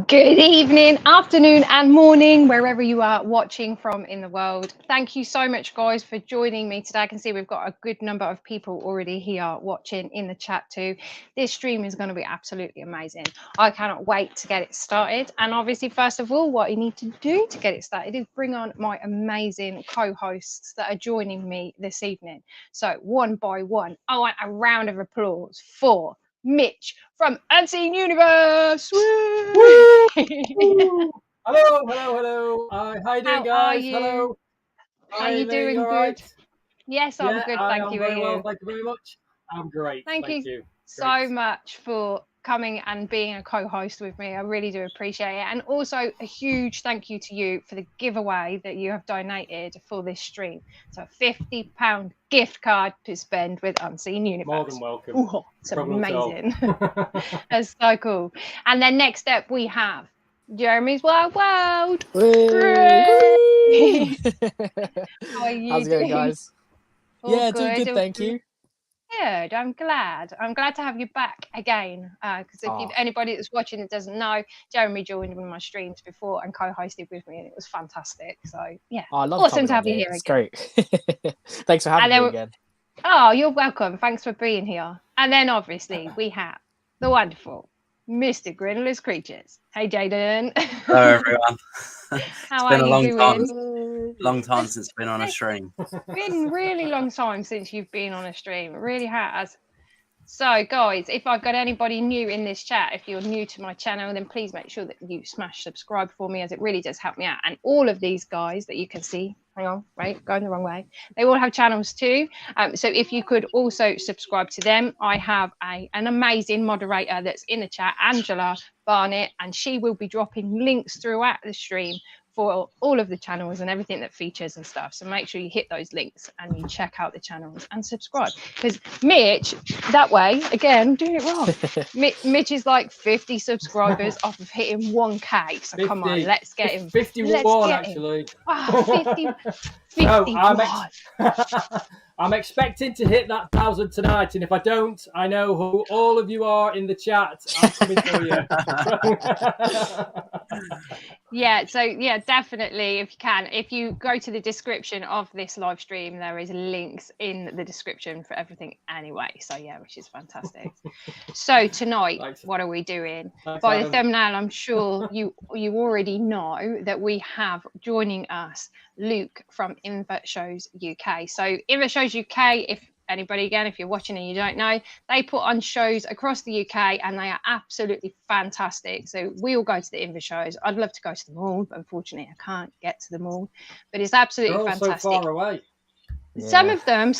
Good evening, afternoon, and morning, wherever you are watching from in the world. Thank you so much, guys, for joining me today. I can see we've got a good number of people already here watching in the chat too. This stream is going to be absolutely amazing. I cannot wait to get it started. And obviously, first of all, what you need to do to get it started is bring on my amazing co-hosts that are joining me this evening. So one by one, I want a round of applause for Mitch from Unseen Universe. Woo! Woo! Hello. How you doing, How guys? are you? Hello. How you doing? Good. Right? Yes, I'm good. Thank you. Very well. Thank you very much. I'm great. Thank you so much for coming and being a co-host with me. I really do appreciate it. And also a huge thank you to you for the giveaway that you have donated for this stream. So a £50 gift card to spend with Unseen Universe. More than welcome. Ooh, it's amazing. That's so cool. And then next up we have Jerimie's Wild World. How are you How's it going, guys? Yeah, doing good, thank you. Good. I'm glad to have you back again. Because if anybody that's watching that doesn't know, Jerimie joined one of my streams before and co-hosted with me, and it was fantastic. So yeah, I love awesome to have you here. It's great. Thanks for having me again. Oh, you're welcome. Thanks for being here. And then obviously we have the wonderful Mr. Grindler's Creatures. Hey, Jaden. Hello, everyone. How are you doing? Long time since been on a stream. It's been a really long time since you've been on a stream. It really has. So, guys, if I've got anybody new in this chat, if you're new to my channel, then please make sure that you smash subscribe for me, as it really does help me out. And all of these guys that you can see, hang on, right, going the wrong way, they all have channels too. So if you could also subscribe to them, I have an amazing moderator that's in the chat, Angela Barnett, and she will be dropping links throughout the stream for all of the channels and everything that features and stuff. So make sure you hit those links and you check out the channels and subscribe. Because Mitch, that way, again, doing it wrong. Mitch is like 50 subscribers off of hitting 1K. So 50. Come on, let's get him. 51, actually. Wow, 51. I'm expecting to hit that 1,000 tonight, and if I don't, I know who all of you are in the chat. I'm coming for you. Yeah, definitely, if you can. If you go to the description of this live stream, there is links in the description for everything anyway. So yeah, which is fantastic. So tonight, what are we doing? By the thumbnail, I'm sure you already know that we have joining us Luke from Invert Shows UK. So Invert Shows UK, if anybody, again, if you're watching and you don't know, they put on shows across the UK and they are absolutely fantastic. So we all go to the Invert shows. I'd love to go to them all, but unfortunately I can't get to them all. But it's absolutely fantastic. So far away. Yeah. Some of them.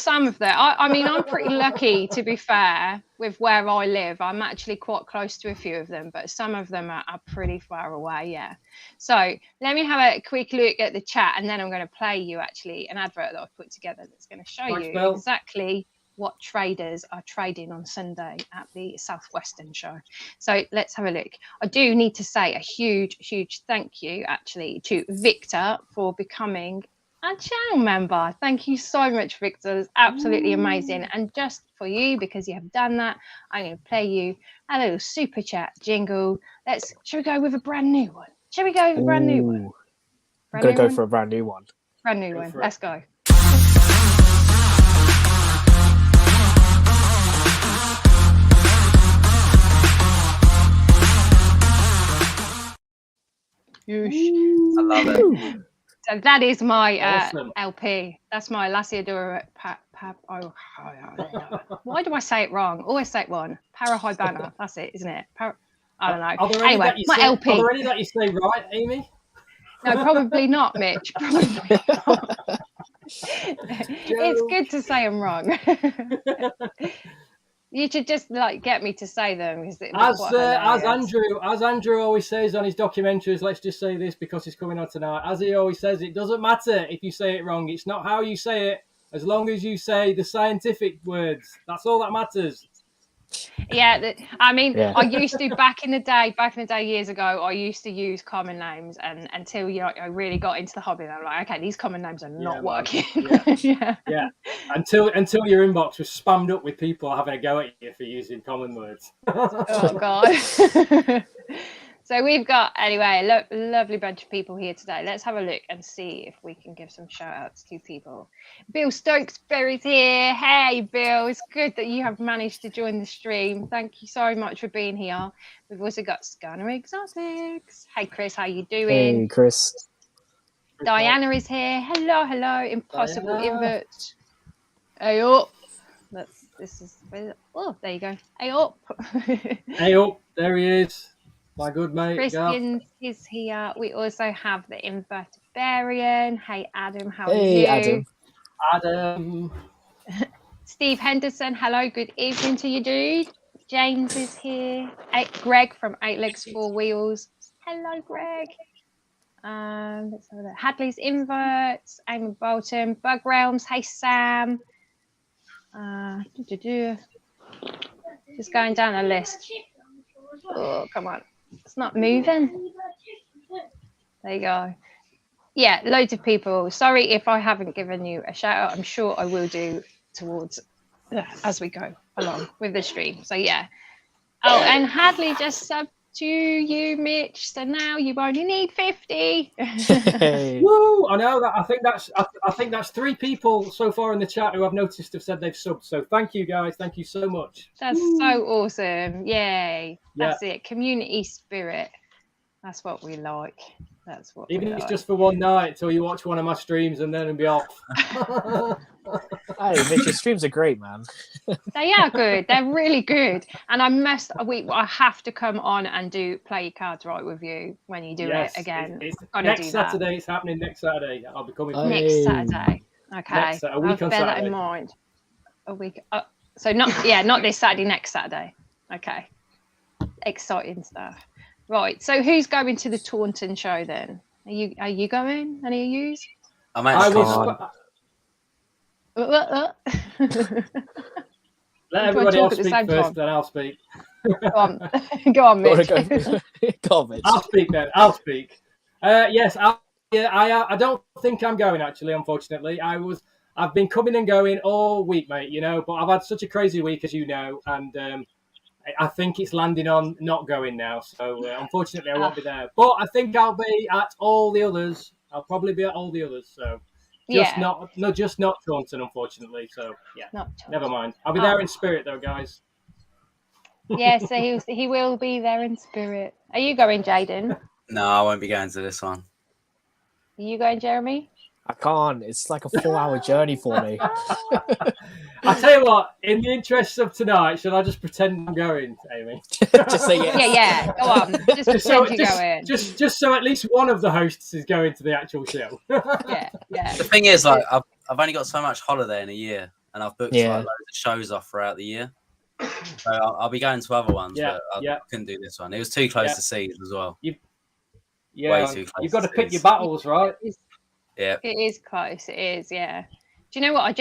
I mean, I'm pretty lucky, to be fair, with where I live. I'm actually quite close to a few of them, but some of them are pretty far away, yeah. So let me have a quick look at the chat, and then I'm going to play you actually an advert that I've put together that's going to show you exactly what traders are trading on Sunday at the Southwestern show. So let's have a look. I do need to say a huge thank you actually to Victor for becoming a channel member. Thank you so much, Victor. It's absolutely amazing. And just for you, because you have done that, I'm going to play you a little super chat jingle. Shall we go with a brand new one? Shall we go with a brand new one? I'm going to go for a brand new one. Brand new one. Let's go. I love it. So that is my awesome. LP. That's my Lasiadora. Why do I say it wrong? Always say it wrong. Parahybana. That's it, isn't it? I don't know. Anyway, my LP. Are there any that you say right, Amy? No, probably not, Mitch. Probably not. It's good to say them wrong. You should just get me to say them. As Andrew always says on his documentaries, let's just say this because he's coming on tonight. As he always says, it doesn't matter if you say it wrong. It's not how you say it, as long as you say the scientific words. That's all that matters. Yeah, I mean, I used to back in the day years ago, I used to use common names, and until I really got into the hobby, and I'm like, okay, these common names are not working. Yeah. Until your inbox was spammed up with people having a go at you for using common words. Oh God. So we've got, anyway, a lovely bunch of people here today. Let's have a look and see if we can give some shout outs to people. Bill Stokesbury's here. Hey, Bill, it's good that you have managed to join the stream. Thank you so much for being here. We've also got Scanner Exotics. Hey, Chris, how you doing? Hey, Chris. Diana is here. Hello, hello. Impossible Diana. Invert. Hey, up. Oh, there you go. Hey, up. Hey, up. There he is. My good mate. Christian is here. We also have the Invertibarian. Hey, Adam, how are you? Hey, Adam. Adam. Steve Henderson, hello, good evening to you, dude. James is here. Greg from 8 Legs 4 Wheels. Hello, Greg. Let's have a look. Hadley's Inverts. Amy Bolton. Bug Realms. Hey, Sam. Just going down the list. Oh, come on. It's not moving. There you go. Yeah, loads of people. Sorry if I haven't given you a shout out. I'm sure I will do towards as we go along with the stream. So yeah. Oh, and Hadley just subbed to you, Mitch. So now you only need 50. Hey. Woo! I know that. I think that's 3 people so far in the chat who I've noticed have said they've subbed. So thank you guys. Thank you so much. That's so awesome. Yay. Yeah. That's it. Community spirit. That's what we like. That's what Even we if it's like. just for one night till you watch one of my streams and then it'll be off. Hey, Mitch, your streams are great, man. They are good. They're really good. And I have to come on and play your cards right with you when you do it again. Next Saturday. It's happening next Saturday. I'll be coming. Next Saturday. Okay. A week on bear that Saturday. in mind. A week. So not this Saturday. Next Saturday. Okay. Exciting stuff. Right. So who's going to the Taunton show then? Are you going? Any of yous? I'm I actually will. Let everybody else speak first, then I'll speak. Go on. Go on, Mitch. Go on, Mitch. I'll speak then. I'll speak. Yes, I don't think I'm going actually. Unfortunately, I've been coming and going all week, mate. You know, but I've had such a crazy week, as you know, and I think it's landing on not going now. So unfortunately, I won't be there. But I think I'll be at all the others. I'll probably be at all the others. So just not Taunton, unfortunately. So yeah, never mind. I'll be there in spirit, though, guys. Yeah, so he will be there in spirit. Are you going, Jaden? No, I won't be going to this one. Are you going, Jerimie? I can't. It's like a 4-hour journey for me. I tell you what, in the interests of tonight, should I just pretend I'm going, Amy? Just say yes. Yeah. Go on. Just pretend you're going. Just so at least one of the hosts is going to the actual show. Yeah. The thing is, like, I've only got so much holiday in a year, and I've booked like, loads of shows off throughout the year. So I'll be going to other ones, but I couldn't do this one. It was too close to seas as well. Way too close. You've got to pick your battles, right? Yeah. It is close. It is, yeah. Do you know what? I've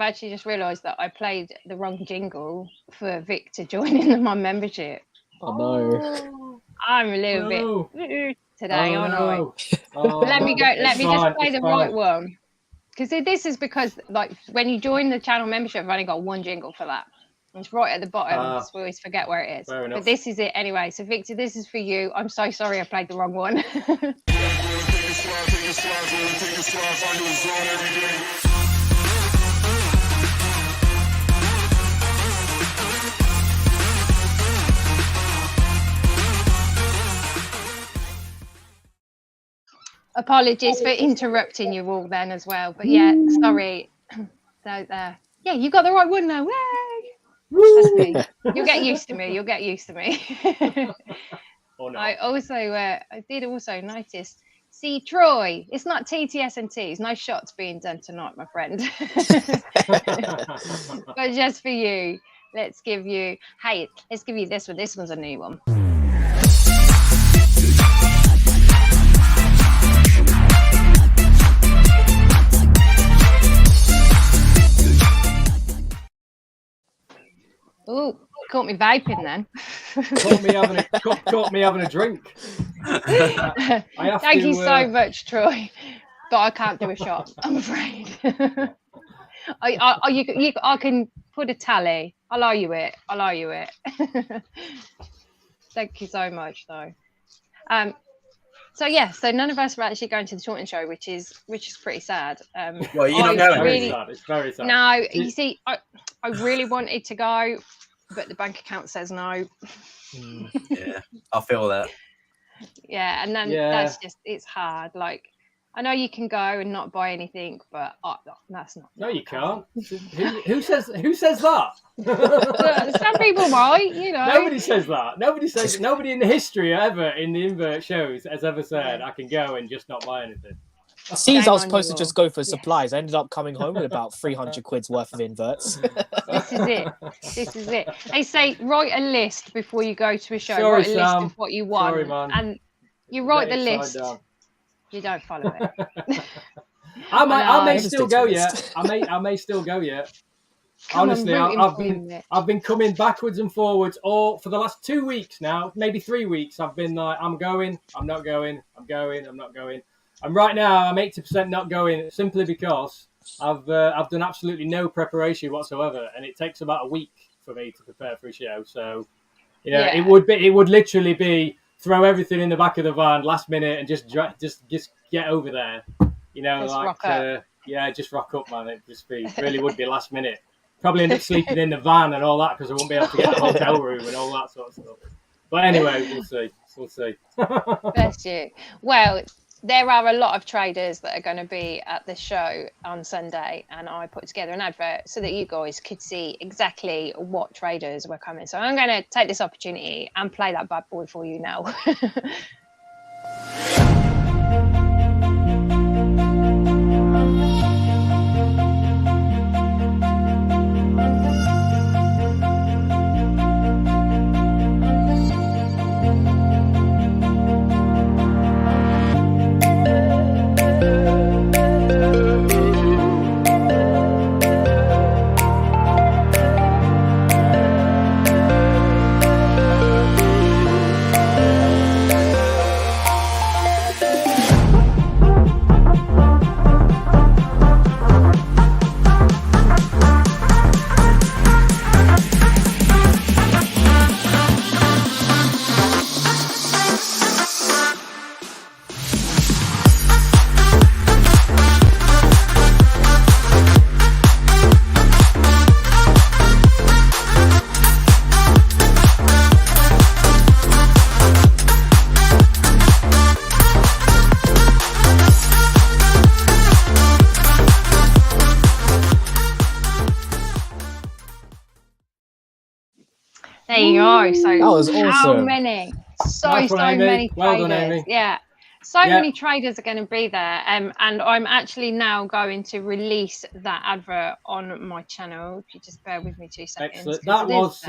actually just realised that I played the wrong jingle for Vic to join in my membership. Oh, no. I'm a little bit today, aren't I? Let me just play the right one. Because this is because, like, when you join the channel membership, I've only got one jingle for that. It's right at the bottom, so we always forget where it is. But this is it anyway. So, Victor, this is for you. I'm so sorry I played the wrong one. Apologies for interrupting you all then as well. But yeah, sorry. So yeah, you got the right one now. Woo! You'll get used to me. Oh, no. I did also notice. See, Troy, it's not TTS and T's. No shots being done tonight, my friend. But just for you, let's give you this one. This one's a new one. Oh, caught me vaping then. caught me having a drink. Thank you so much, Troy. But I can't do a shot, I'm afraid. I can put a tally. I'll owe you it. Thank you so much, though. So none of us are actually going to the Taunton show, which is pretty sad. Well, you're not going. Really, it's very sad. No, you see, I really wanted to go, but the bank account says no. Yeah, I feel that. Yeah, and then that's just, it's hard. Like, I know you can go and not buy anything, but that's not. No, you can't. Who says that? Some people might, you know. Nobody says that. Nobody in the history ever in the Invert shows has ever said I can go and just not buy anything. Seems I was supposed to just go for supplies. I ended up coming home with about 300 quid's worth of inverts. This is it. They say write a list before you go to a show. Sorry, write a list of what you want. Sorry, man. And you write the list. You don't follow it. I may still go yet. I may still go yet. Honestly, I've been coming backwards and forwards all for the last 2 weeks now, maybe 3 weeks. I've been like, I'm going, I'm not going, I'm going, I'm not going. And right now, I'm 80% not going simply because I've done absolutely no preparation whatsoever, and it takes about a week for me to prepare for a show. So, it would literally be throw everything in the back of the van last minute and just get over there. Just rock up, man. It really would be last minute. Probably end up sleeping in the van and all that because I won't be able to get a hotel room and all that sort of stuff. But anyway, we'll see. Bless you. Well, there are a lot of traders that are going to be at the show on Sunday, and I put together an advert so that you guys could see exactly what traders were coming. So I'm going to take this opportunity and play that bad boy for you now. There you go. So that was awesome. How many? So many traders. Well done, Amy. Yeah. Many traders are going to be there. And I'm actually now going to release that advert on my channel. If you just bear with me 2 seconds. Excellent. That was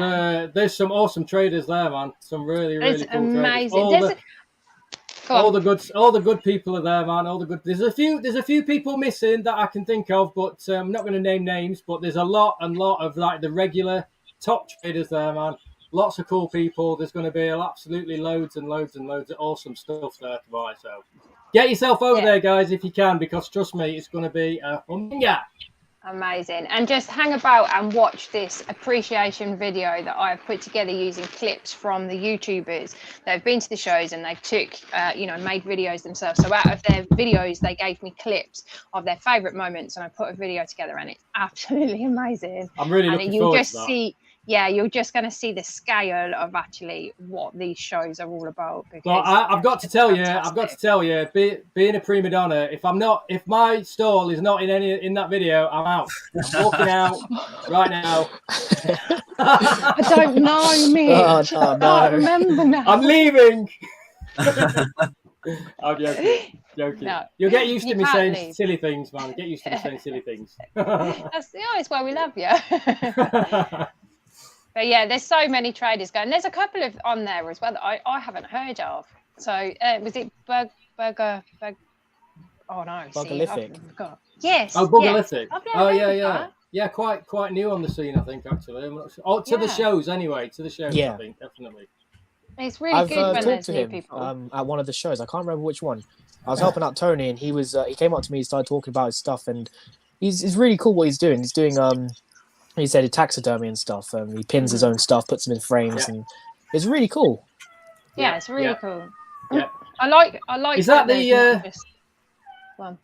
there's some awesome traders there, man. Some really cool amazing. Traders. All the good people are there, man. All the good. There's a few people missing that I can think of, but I'm not going to name names. But there's a lot of like the regular top traders there, man. Lots of cool people. There's going to be absolutely loads and loads and loads of awesome stuff there to buy. So get yourself over there, guys, if you can, because trust me, it's going to be a hunger. Amazing. And just hang about and watch this appreciation video that I've put together using clips from the YouTubers that have been to the shows, and they took, made videos themselves. So out of their videos, they gave me clips of their favourite moments, and I put a video together, and it's absolutely amazing. I'm really looking forward to that. You're just going to see the scale of actually what these shows are all about. Well, I've got to tell you, being a prima donna, if my stall is not in that video, I'm out. I'm walking out right now. I don't know, Mitch. I can't remember now. I'm leaving. I'm joking. No, you'll get used to me saying silly things, man. Get used to me saying silly things. It's why we love you. But yeah, there's so many traders going. There's a couple of on there as well that I haven't heard of. So was it Burger? Oh no, Bugalithic. Yes. Oh, Bugalithic. Yes. Oh yeah. Yeah, quite new on the scene, I think, actually. The shows anyway. To the shows, I think, definitely. It's really good when there's new people. At one of the shows. I can't remember which one. I was helping out Tony, and he came up to me, he started talking about his stuff, and he's really cool what he's doing. He's doing he said taxidermy and stuff. He pins his own stuff, puts them in frames, and it's really cool. Yeah, it's really cool. Yeah. I like. Is that Well,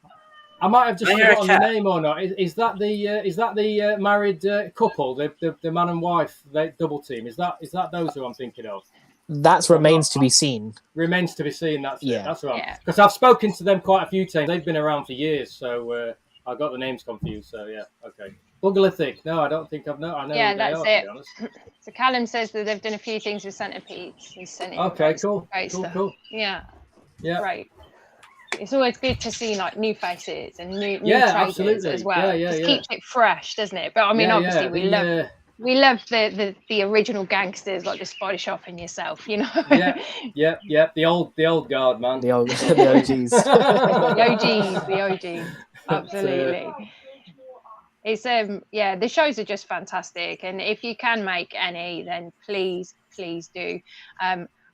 I might have just forgotten the name or not. Is that the married couple, the man and wife, the double team? Is that those who I'm thinking of? That remains to be seen. Remains to be seen. That's it. That's right. Yeah. Because I've spoken to them quite a few times. They've been around for years, so I got the names confused. So yeah, okay. Bugalithic. No, I don't think I've known. I know. Yeah, who that's they are, it. to be honest. So Callum says that they've done a few things with Centipedes. He's sent in Cool. Great stuff. Cool. Yeah. Yeah. Great. It's always good to see like new faces and new traders as well. It keeps it fresh, doesn't it? But I mean, obviously we love the original gangsters like the Spider Shop and yourself, you know. Yeah. The old guard, man. The OGs. the OGs. Absolutely. It's the shows are just fantastic, and if you can make any, then please do.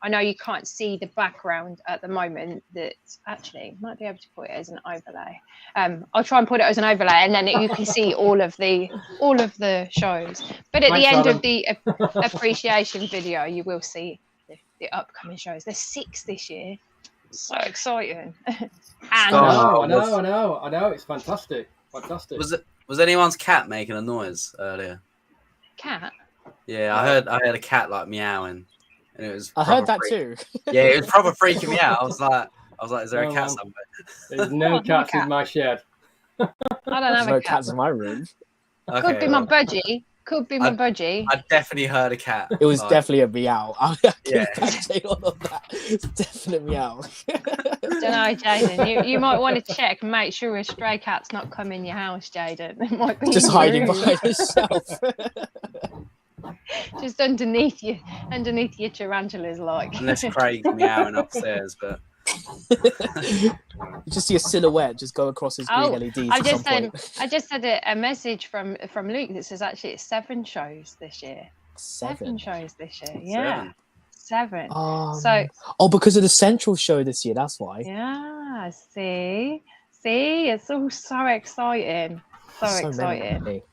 I know you can't see the background at the moment. That actually might be able to put it as an overlay. I'll try and put it as an overlay, and then you can see all of the shows. But at the end of the appreciation video, you will see the upcoming shows. There's 6 this year. So exciting! I know. It's fantastic. Was anyone's cat making a noise earlier? Cat? Yeah, I heard a cat like meowing. And it was I heard that too. Yeah, it was proper freaking me out. I was like, is there a cat somewhere? There's no cats in my shed. I don't have no a cat. cats in my room. Okay, Could be my budgie. I definitely heard a cat. It was definitely a meow. I yeah. say all of that. It's definitely meow. Don't know, Jaden. You might want to check and make sure a stray cat's not come in your house, Jaden. It might be just hiding behind yourself. Just underneath your tarantulas, like. Unless Craig's meowing upstairs, but you just see a silhouette just go across his green LEDs. I just had a message from Luke that says actually it's 7 shows this year. 7 shows this year. Yeah. 7. Because of the Central show this year, that's why. Yeah, see, it's all so exciting. So exciting. Many.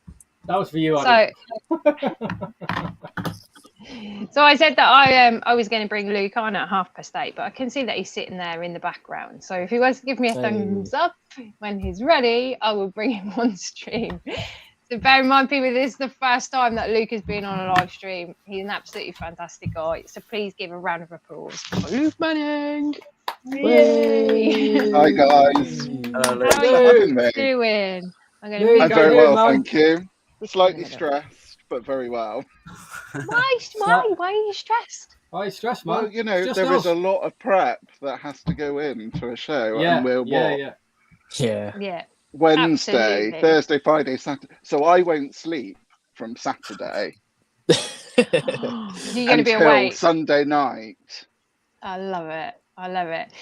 That was for you, Adam. So I said that I was going to bring Luke on at 8:30, but I can see that he's sitting there in the background. So if he wants to give me a thumbs up when he's ready, I will bring him on stream. So bear in mind, people, this is the first time that Luke has been on a live stream. He's an absolutely fantastic guy. So please give a round of applause for Luke Manning. Yay! Hi guys. Hello, how are you doing? I'm very well, thank you. Slightly stressed, but very well. Why are you stressed? Why are you stressed, man? Well, you know, there is a lot of prep that has to go into a show, and we're Wednesday, absolutely. Thursday, Friday, Saturday. So I won't sleep from Saturday. You're going to be awake Sunday night. I love it.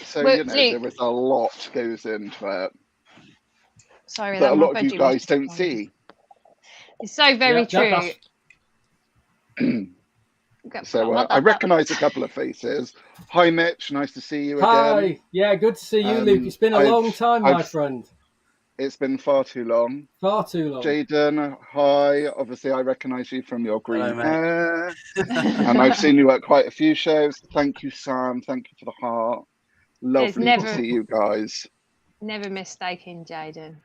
So there is a lot goes into it. Sorry, that a lot of you guys don't see. It's so very true. So I recognise a couple of faces. Hi, Mitch. Nice to see you again. Hi. Yeah, good to see you, Luke. It's been a long time, my friend. It's been far too long. Jaden, hi. Obviously, I recognise you from your green hair. And I've seen you at quite a few shows. Thank you, Sam. Thank you for the heart. Lovely to see you guys. Never mistaken, Jaden.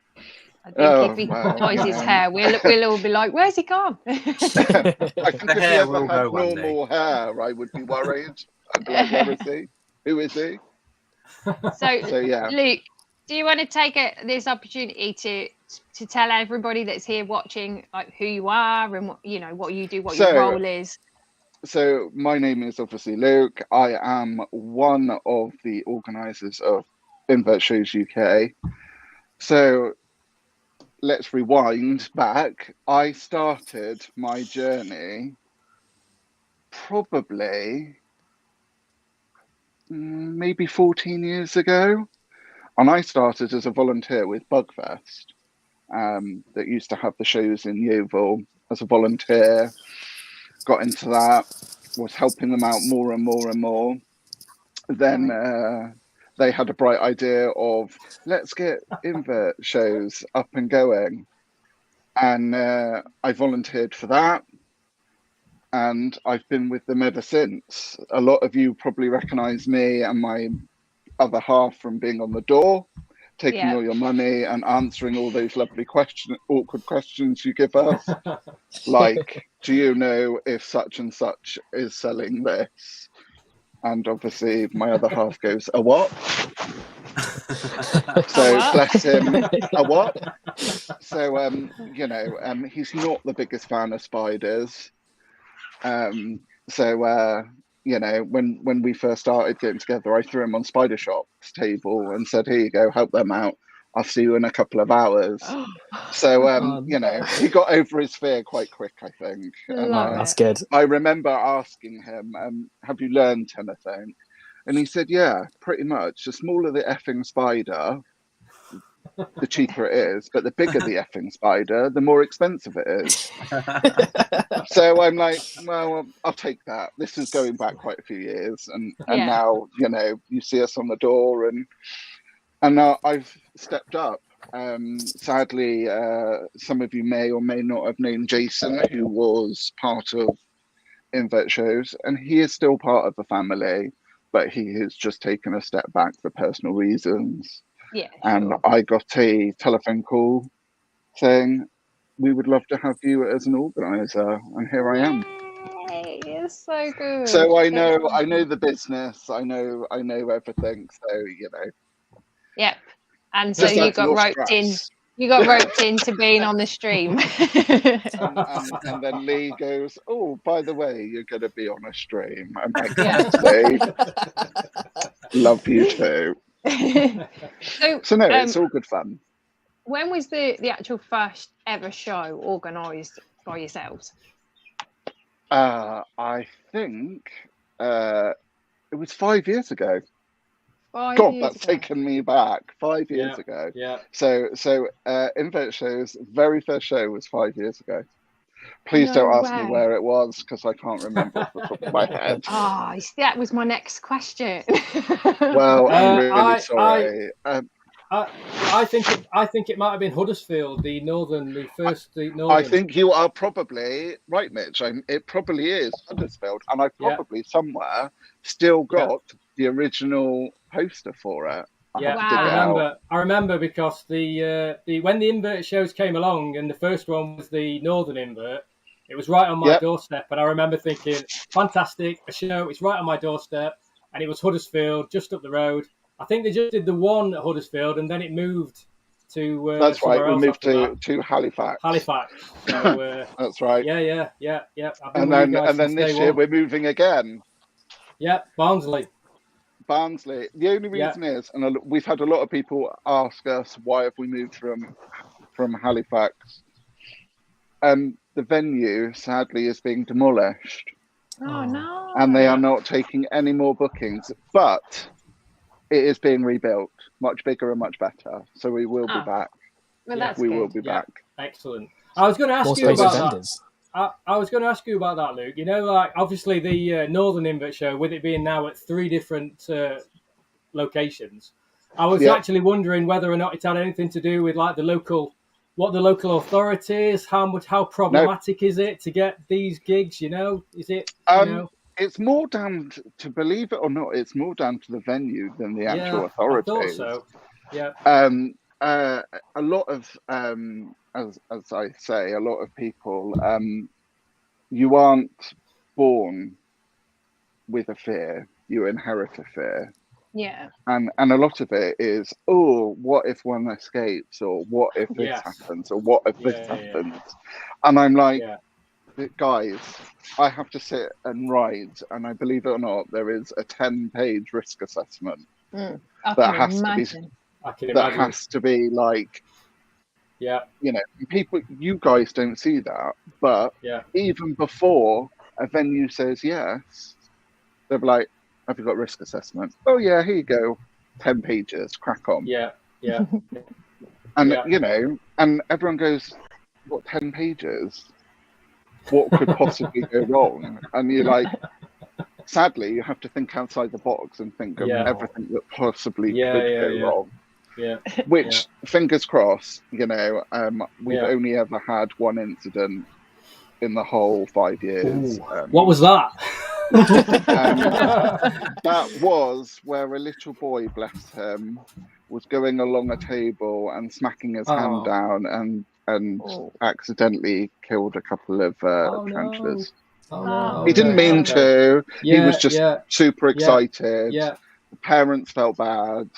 I think if he dyes his hair, we'll all be like, "Where's he gone?" I think if he ever had normal hair, I would be worried. I'd be like, "Where is he? Who is he?" So yeah, Luke, do you want to take this opportunity to tell everybody that's here watching, like, who you are and what you do, what your role is? So my name is obviously Luke. I am one of the organisers of Invert Shows UK. So let's rewind back. I started my journey probably maybe 14 years ago. And I started as a volunteer with Bugfest that used to have the shows in Yeovil as a volunteer. Got into that, was helping them out more and more and more. Then they had a bright idea of, let's get Invert shows up and going. And I volunteered for that. and I've been with them ever since. A lot of you probably recognise me and my other half from being on the door, taking all your money and answering all those lovely awkward questions you give us. Like, do you know if such and such is selling this? And obviously my other half goes, a what? So bless him, a what? So, he's not the biggest fan of spiders. When we first started getting together, I threw him on Spider Shop's table and said, here you go, help them out. I'll see you in a couple of hours. So, he got over his fear quite quick, I think. That's good. I remember asking him, have you learned anything? And he said, yeah, pretty much. The smaller the effing spider, the cheaper it is. But the bigger the effing spider, the more expensive it is. So I'm like, well, I'll take that. This is going back quite a few years. And now, you see us on the door and now I've stepped up. Sadly, some of you may or may not have known Jason, who was part of Invert Shows, and he is still part of the family, but he has just taken a step back for personal reasons. Yeah. And I got a telephone call saying, we would love to have you as an organizer, and here I am. Yay, it's so good. So I know the business, I know everything, so Yep. And so you got roped in. You got roped into being on the stream. and then Lee goes, oh, by the way, you're going to be on a stream. I'm like, Lee, love you too. So no, it's all good fun. When was the actual first ever show organised by yourselves? I think it was 5 years ago. That's taken me back 5 years ago. Yeah. So Invert Show's very first show was 5 years ago. Please don't ask me where it was because I can't remember off the top of my head. Oh, that was my next question. Well, I'm really sorry. I think it might have been Huddersfield, the northern. I think you are probably right, Mitch. It probably is Huddersfield, and I probably somewhere still got the original poster for it. I remember because the when the Invert shows came along, and the first one was the Northern Invert. It was right on my doorstep, and I remember thinking, fantastic, a show. It's right on my doorstep, and it was Huddersfield, just up the road. I think they just did the one at Huddersfield, and then it moved to. That's right. We moved to Halifax. So, that's right. Yeah. And then this year we're moving again. Yeah, Barnsley. The only reason is, and we've had a lot of people ask us why have we moved from Halifax. The venue sadly is being demolished. Oh no! And they are not taking any more bookings, but it is being rebuilt, much bigger and much better. So we will be back. Well, that's we good. will be back. Excellent. I was going to ask you about that. I was going to ask you about that, Luke. Like obviously the Northern Invert show, with it being now at 3 different locations, I was actually wondering whether or not it had anything to do with like the local authorities, how problematic is it to get these gigs? Is it? It's more down to, believe it or not, it's more down to the venue than the actual authorities. I thought so. Yeah. A lot of, as I say, a lot of people, you aren't born with a fear, you inherit a fear. Yeah. And a lot of it is, oh, what if one escapes, or what if this happens, or what if this happens? And I'm like, guys, I have to sit and write, and I believe it or not, there is a 10-page risk assessment that has to be like, people, you guys don't see that, but even before a venue says yes, they're like, have you got risk assessment? Oh yeah, here you go, 10 pages, crack on. And and everyone goes, what, 10 pages? What could possibly go wrong? And you're like, sadly, you have to think outside the box and think of everything that possibly could go wrong. Which, fingers crossed, we've only ever had one incident in the whole 5 years. What was that? That was where a little boy, bless him, was going along a table and smacking his hand down and accidentally killed a couple of tarantulas. He didn't mean to. He was just super excited. The parents felt bad.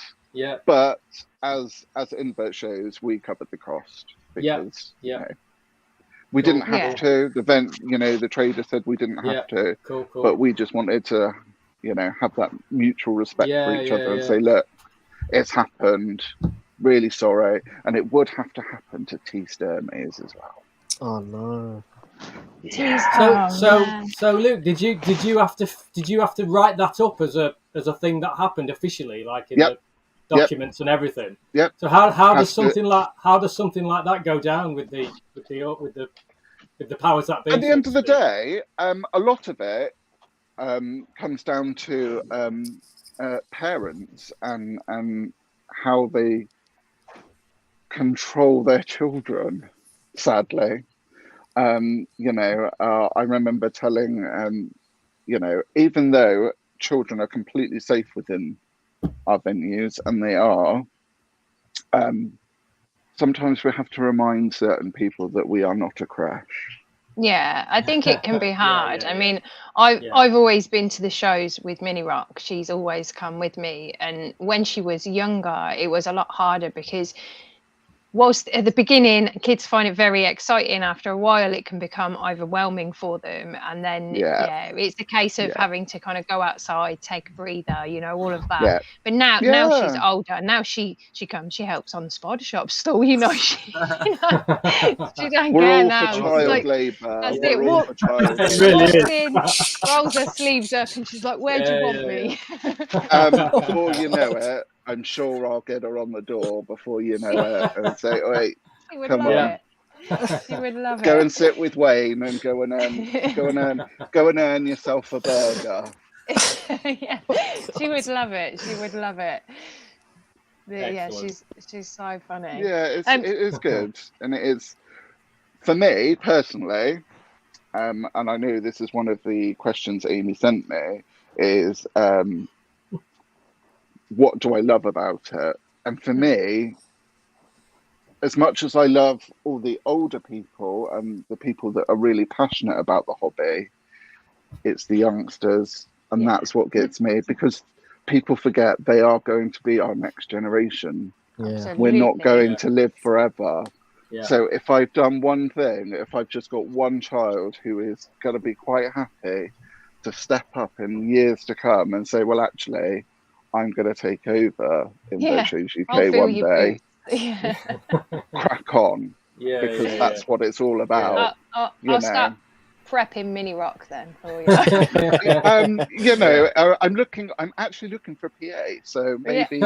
But as Invert Shows, we covered the cost because you know, we didn't have to. The trader said we didn't have to. Cool. But we just wanted to, have that mutual respect for each other and say, look, it's happened. Really sorry, and it would have to happen to Jerimie as well. Oh no. So Luke, did you have to write that up as a thing that happened officially, like in the documents and everything? Yep. So how does something like that go down with the powers that be? At the end of the day, a lot of it comes down to parents and how they control their children, sadly. I remember telling, even though children are completely safe within our venues, and they are, sometimes we have to remind certain people that we are not a crash. Yeah, I think it can be hard. I mean, I've always been to the shows with Mini Rock. She's always come with me. And when she was younger, it was a lot harder because whilst at the beginning kids find it very exciting, after a while it can become overwhelming for them, and then it's a case of having to kind of go outside, take a breather, all of that. But now she's older, now she comes, she helps on the spider shop stall, she don't care now. For child labour. That's it. Walks in, rolls her sleeves up, and she's like, where do you want me? Before you know it, I'm sure I'll get her on the door before you know it and say, "Wait, come on." She would love it. Go and sit with Wayne and go and earn yourself a burger. Yeah, she would love it. She would love it. Yeah, she's so funny. Yeah, it is good, and it is for me personally. And I knew this is one of the questions Amy sent me is. What do I love about it? And for me, as much as I love all the older people and the people that are really passionate about the hobby, it's the youngsters. And that's what gets me, because people forget they are going to be our next generation. Yeah. We're not going to live forever. Yeah. So if I've done one thing, if I've just got one child who is going to be quite happy to step up in years to come and say, well, actually, I'm going to take over Invert Shows UK one day. Crack on, because that's what it's all about. I'll start prepping Mini Rock then for you. I'm actually looking for a PA, so maybe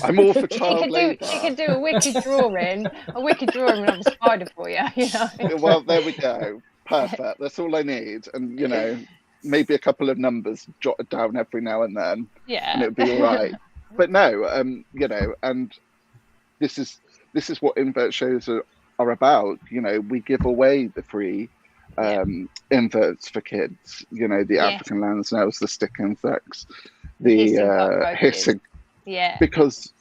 I'm all for child labour. She can do a wicked drawing of a spider for you. Well, there we go. Perfect. That's all I need, and maybe a couple of numbers jotted down every now and then, and it'll be all right. But no, and this is what Invert Shows are about. We give away the free inverts for kids. The African land snails, the stick insects, the hissing. Yeah. Because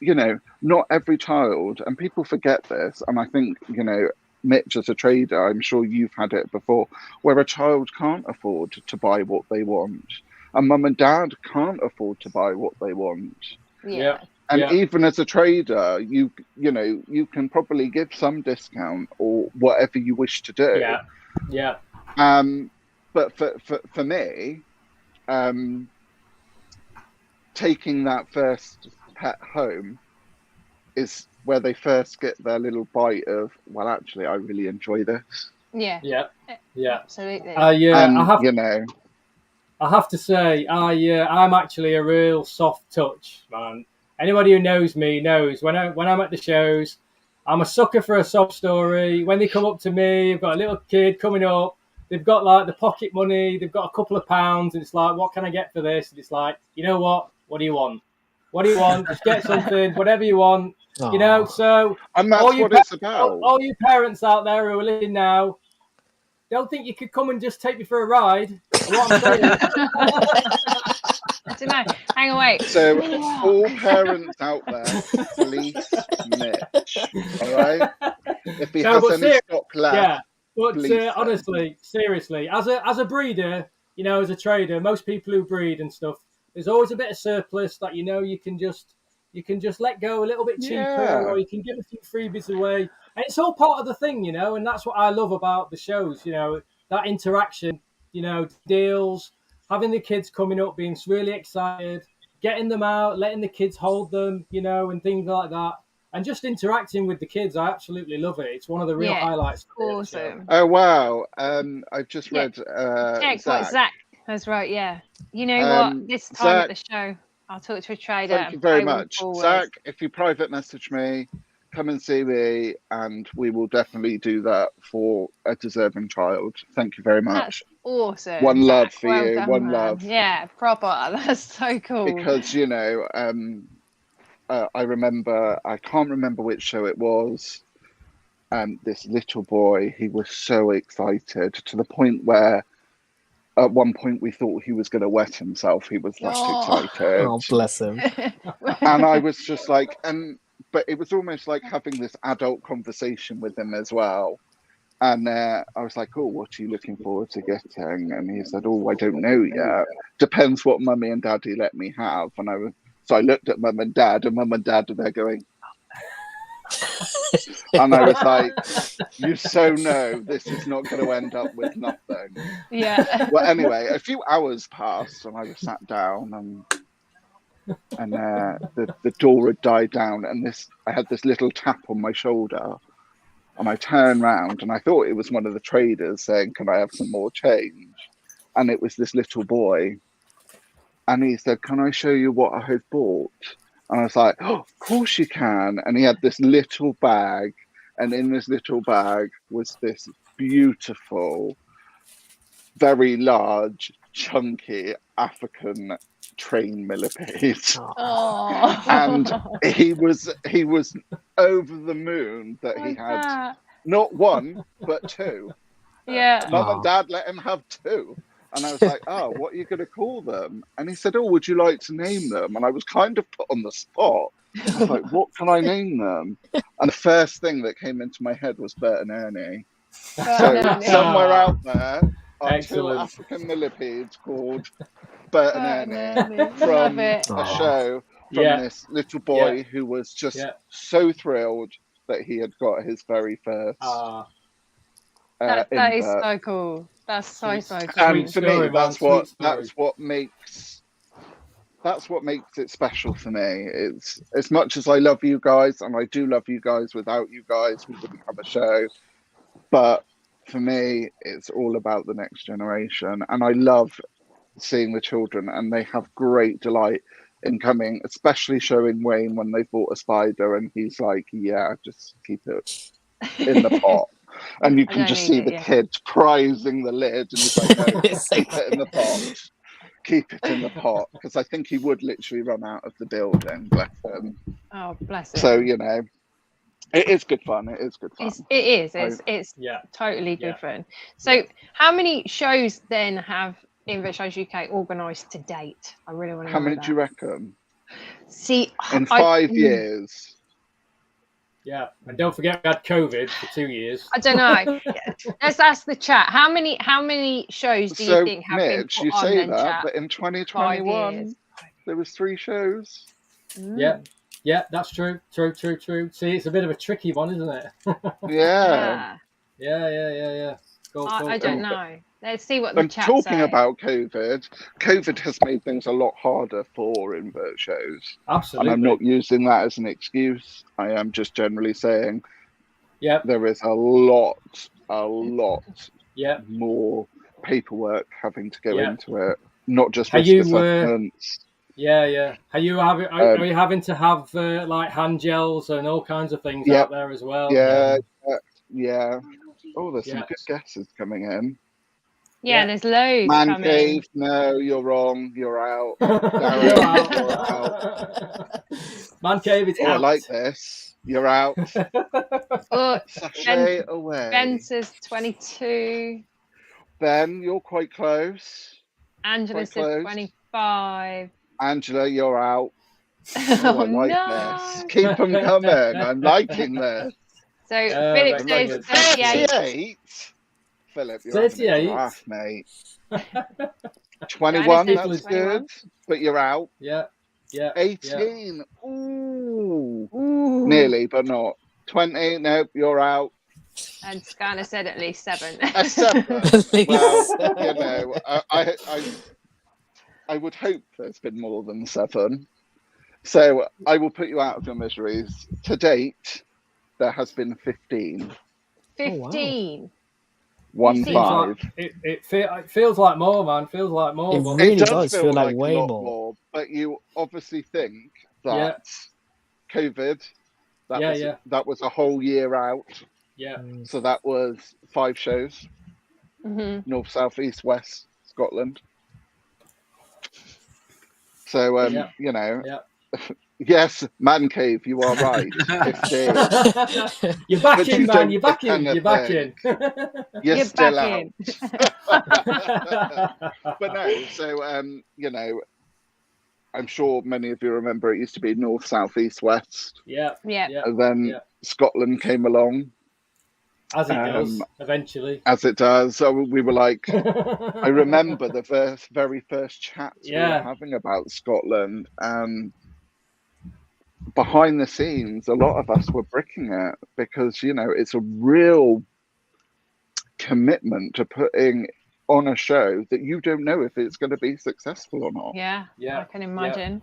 not every child, and people forget this, and I think Mitch, as a trader, I'm sure you've had it before, where a child can't afford to buy what they want, and mum and dad can't afford to buy what they want. Yeah. And even as a trader, you can probably give some discount or whatever you wish to do. Yeah. But for me, taking that first pet home is where they first get their little bite of, well, actually, I really enjoy this. Yeah. Absolutely. I have to say, I'm actually a real soft touch, man. Anybody who knows me knows when I'm at the shows, I'm a sucker for a sob story. When they come up to me, I've got a little kid coming up. They've got like the pocket money. They've got a couple of pounds, and it's like, what can I get for this? And it's like, you know what? What do you want? What do you want? Just get something, whatever you want. Aww. So and that's what it's about. All you parents out there who are listening now, don't think you could come and just take me for a ride. What I'm saying. I don't know. Hang on, wait. So, all parents out there, police Mitch. All right. If he has any stock left, yeah. But honestly, seriously, as a breeder, you know, as a trader, most people who breed and stuff, there's always a bit of surplus that you can just let go a little bit cheaper, or you can give a few freebies away, and it's all part of the thing, you know. And that's what I love about the shows, you know, that interaction, you know, deals, having the kids coming up, being really excited, getting them out, letting the kids hold them, you know, and things like that. And just interacting with the kids, I absolutely love it. It's one of the real highlights. Awesome. Oh wow! I've just read. Zach. What Zach has wrote. Yeah. You know what? This time Zach, at the show, I'll talk to a trader. Thank you very much, Zach. If you private message me, come and see me, and we will definitely do that for a deserving child. Thank you very much. That's awesome. One love for you. Done, one love. Yeah, proper. That's so cool. Because you know. I remember, I can't remember which show it was. This little boy, he was so excited to the point where at one point we thought he was going to wet himself. He was that excited. Oh, bless him. And I was just like, but it was almost like having this adult conversation with him as well. And I was like, oh, what are you looking forward to getting? And he said, oh, I don't know yet. Depends what mummy and daddy let me have. And so I looked at mum and dad are there going, and I was like, you so know this is not going to end up with nothing. Yeah. Well, anyway, a few hours passed and I was sat down and the door had died down, and I had this little tap on my shoulder, and I turned round and I thought it was one of the traders saying, can I have some more change? And it was this little boy. And he said, can I show you what I have bought? And I was like, oh, of course you can. And he had this little bag. And in this little bag was this beautiful, very large, chunky African train millipede. Oh. And he was over the moon that he had not one, but two. Yeah. Mum and dad let him have two. And I was like, oh, what are you going to call them? And he said, oh, would you like to name them? And I was kind of put on the spot. I was like, what can I name them? And the first thing that came into my head was Bert and Ernie. So somewhere out there are two African millipedes called Bert and Ernie from a show from this little boy who was just so thrilled that he had got his very first. That is so cool. That's so cool. And for me, that's what makes it special for me. It's as much as I love you guys, and I do love you guys. Without you guys, we wouldn't have a show. But for me, it's all about the next generation, and I love seeing the children, and they have great delight in coming, especially showing Wayne when they bought a spider, and he's like, "Yeah, just keep it in the pot." And you can just see the kid prizing the lid, and he's like, no, keep it in the pot. Keep it in the pot. Because I think he would literally run out of the building, bless him. Oh, bless him. So, you know, it is good fun. It is good fun. It's totally good fun. So how many shows then have Invert Shows UK organised to date? I really want to know. How many do you reckon? See, in 5 years. Yeah, and don't forget we had COVID for 2 years. I don't know. Let's ask the chat. How many shows do you think have been put you on say then, that, chat? but in 2021 there was 3 shows. Yeah, that's true. True. See, it's a bit of a tricky one, isn't it? Yeah. I don't know. Let's see what the and chat talking say. About COVID has made things a lot harder for Invert shows. Absolutely. And I'm not using that as an excuse. I am just generally saying there is a lot more paperwork having to go into it, not just risk assessments. Are you having to have like hand gels and all kinds of things out there as well? Yeah. Oh, there's some good guesses coming in. Yeah, there's loads Man coming. cave, no, you're wrong. You're out. You're out. Man cave is out. I like this. You're out. Oh, Sachet away. Ben says 22. Ben, you're quite close. Angela said 25. Angela, you're out. Oh, I like this. Keep them coming. I'm liking this. So Philip says 38. Philip, you're 38. Laugh, mate. 21, that's 21. Good. But you're out. Yeah. 18. Yeah. Ooh. Nearly, but not. 20. Nope, you're out. And Skylar said at least 7. 7. Well, you know, I would hope there's been more than 7. So I will put you out of your miseries. To date, there has been 15. 15. 1-5. It feels like more, man. Feels like more. It really does feel like way more. But you obviously think that COVID, that was a whole year out. Yeah. So that was 5 shows. Mm-hmm. North, south, east, west, Scotland. So, you know. Yeah. Yes, man cave, you are right. 15. You're back in, man. You're back in. You're back in. You're still out. But no, so, you know, I'm sure many of you remember it used to be north, south, east, west. Yeah. And then Scotland came along. As it does, eventually. As it does. So we were like, I remember the very first chats we were having about Scotland. Behind the scenes, a lot of us were bricking it because, you know, it's a real commitment to putting on a show that you don't know if it's going to be successful or not. Yeah, I can imagine.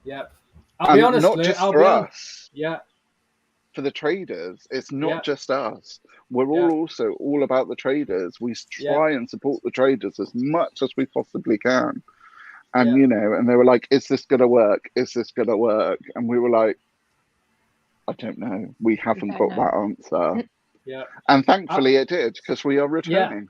Yeah. I'll be honest, not just for us. Yeah. For the traders, it's not just us. We're also all about the traders. We try and support the traders as much as we possibly can. And, you know, and they were like, is this going to work? Is this going to work? And we were like, I don't know. We haven't got that answer. Yeah. And thankfully it did, because we are returning.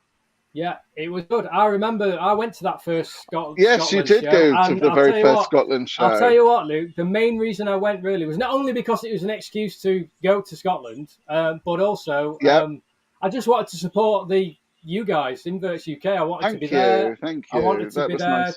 Yeah, it was good. I remember I went to that first Scotland Yes, you did go to the very first Scotland show. I'll tell you what, Luke, the main reason I went really was not only because it was an excuse to go to Scotland, but also I just wanted to support you guys, Invert UK. I wanted to be there. Thank you. I wanted to be there,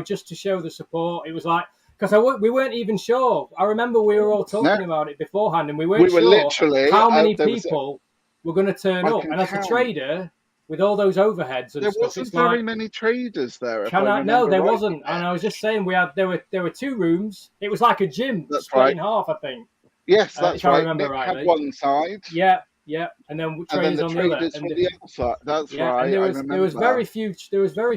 just to show the support. It was like, because we weren't even sure. I remember we were all talking about it beforehand, and we weren't sure literally, how many people were going to turn up. And as a trader, with all those overheads and there stuff, wasn't very many traders there. No, there wasn't. And I was just saying, there were 2 rooms. It was like a gym, split in half, I think. Yes, that's right. I remember rightly. Had one side. Yeah, and then traders the on traders the other. On the other side. That's right. And there was very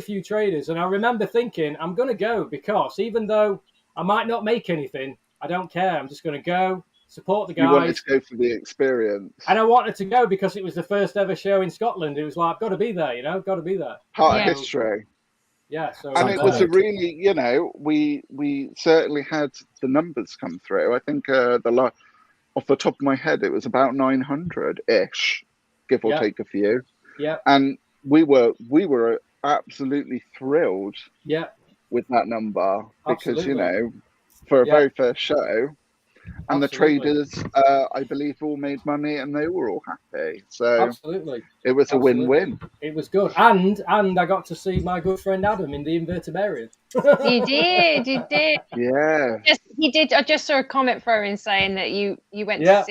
few traders, and I remember thinking, I'm going to go because even though I might not make anything, I don't care. I'm just going to go support the guys. You wanted to go for the experience, and I wanted to go because it was the first ever show in Scotland. It was like, I've got to be there, got to be there. Part of history. Yeah, so and it was a really, we certainly had the numbers come through. I think off the top of my head, it was about 900-ish, give or take a few. Yeah. And we were absolutely thrilled with that number because, for a very first show, and the traders, I believe, all made money and they were all happy. So it was a win-win. It was good. And I got to see my good friend Adam in the invertebrarian. You did. Yeah. Yes, he did. I just saw a comment for him saying that you went to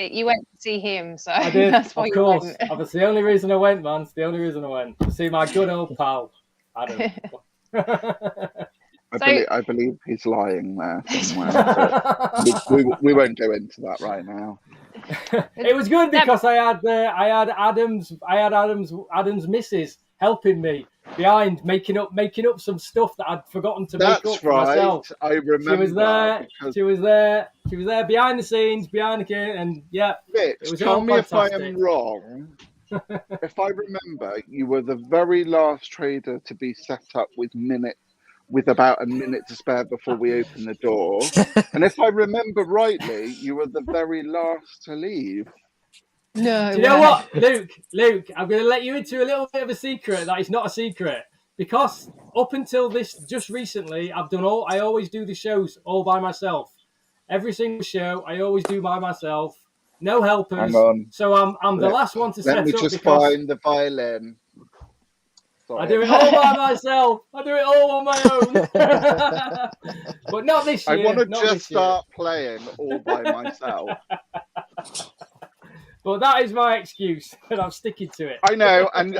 see him. So I did, that's why of course. You That's the only reason I went, man. It's the only reason I went. To see my good old pal, Adam. I believe he's lying there somewhere. we won't go into that right now. It was good because I had Adam's missus helping me behind making up some stuff that I'd forgotten to make up for myself. I remember. She was there behind the scenes, behind the curtain, and Mitch, it was tell me fantastic. if I am wrong. If I remember, you were the very last trader to be set up with about a minute to spare before we opened the door. And if I remember rightly, you were the very last to leave. No. Do you know what, Luke? I'm going to let you into a little bit of a secret that is not a secret. Because up until this, just recently, I always do the shows all by myself. Every single show, I always do by myself. No helpers. Hang on. So I'm the last one to set up. Let me just find the violin. I do it all by myself. I do it all on my own. But not this year. I want to just start playing all by myself. But that is my excuse, and I'm sticking to it. I know, and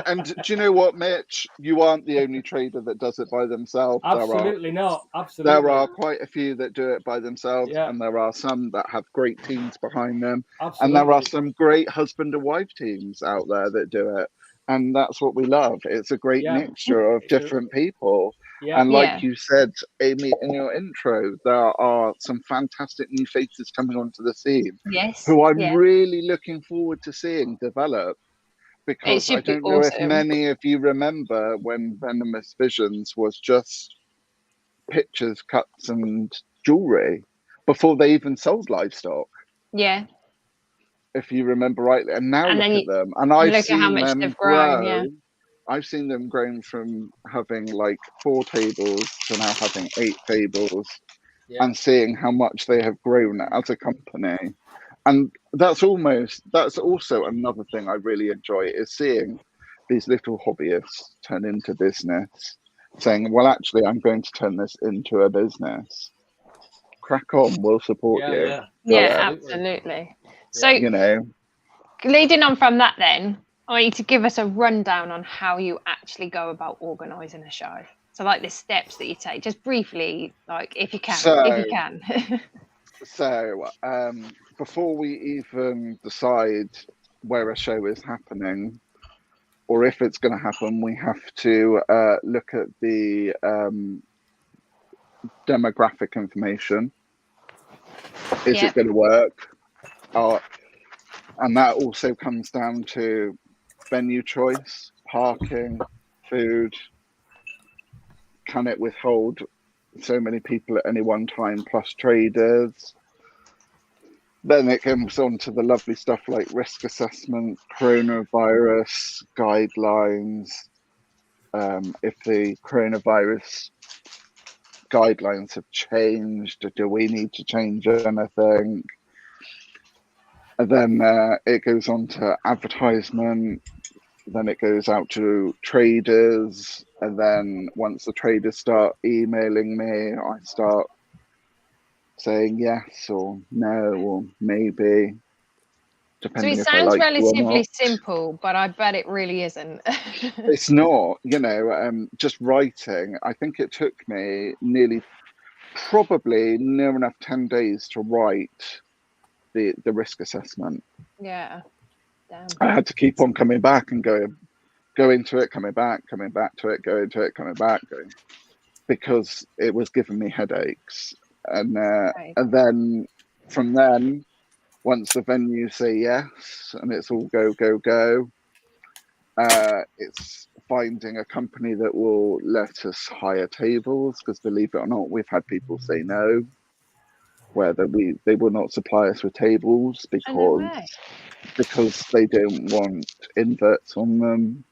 do you know what, Mitch? You aren't the only trader that does it by themselves. Absolutely not. Absolutely. There are quite a few that do it by themselves, and there are some that have great teams behind them. Absolutely. And there are some great husband and wife teams out there that do it. And that's what we love. It's a great mixture of different people. Yeah. And like you said, Amy, in your intro, there are some fantastic new faces coming onto the scene. Yes. Who I'm really looking forward to seeing develop. Because I don't know if many of you remember when Venomous Visions was just pictures, cuts, and jewelry before they even sold livestock. Yeah. If you remember rightly, and now look at them, and I've seen them grow. I've seen them grown from having like 4 tables to now having 8 tables, and seeing how much they have grown as a company. And that's also another thing I really enjoy is seeing these little hobbyists turn into business, saying, "Well, actually, I'm going to turn this into a business. Crack on, we'll support you." Yeah, absolutely. So, leading on from that then, I want you to give us a rundown on how you actually go about organising a show. So, like the steps that you take, just briefly, like if you can. So, before we even decide where a show is happening, or if it's going to happen, we have to look at the demographic information. Is it going to work? And that also comes down to venue choice, parking, food. Can it withhold so many people at any one time, plus traders? Then it comes on to the lovely stuff like risk assessment, coronavirus guidelines. If the coronavirus guidelines have changed, do we need to change anything? And then it goes on to advertisement, then it goes out to traders, and then once the traders start emailing me, I start saying yes or no or maybe. So it sounds relatively simple, but I bet it really isn't. It's not, just writing. I think it took me probably near enough 10 days to write the risk assessment. Yeah. Damn. I had to keep on coming back and go into it, coming back to it, go into it, coming back, because it was giving me headaches. And and then from then, once the venues say yes and it's all go, it's finding a company that will let us hire tables, because believe it or not, we've had people say no, where they will not supply us with tables because they don't want inverts on them.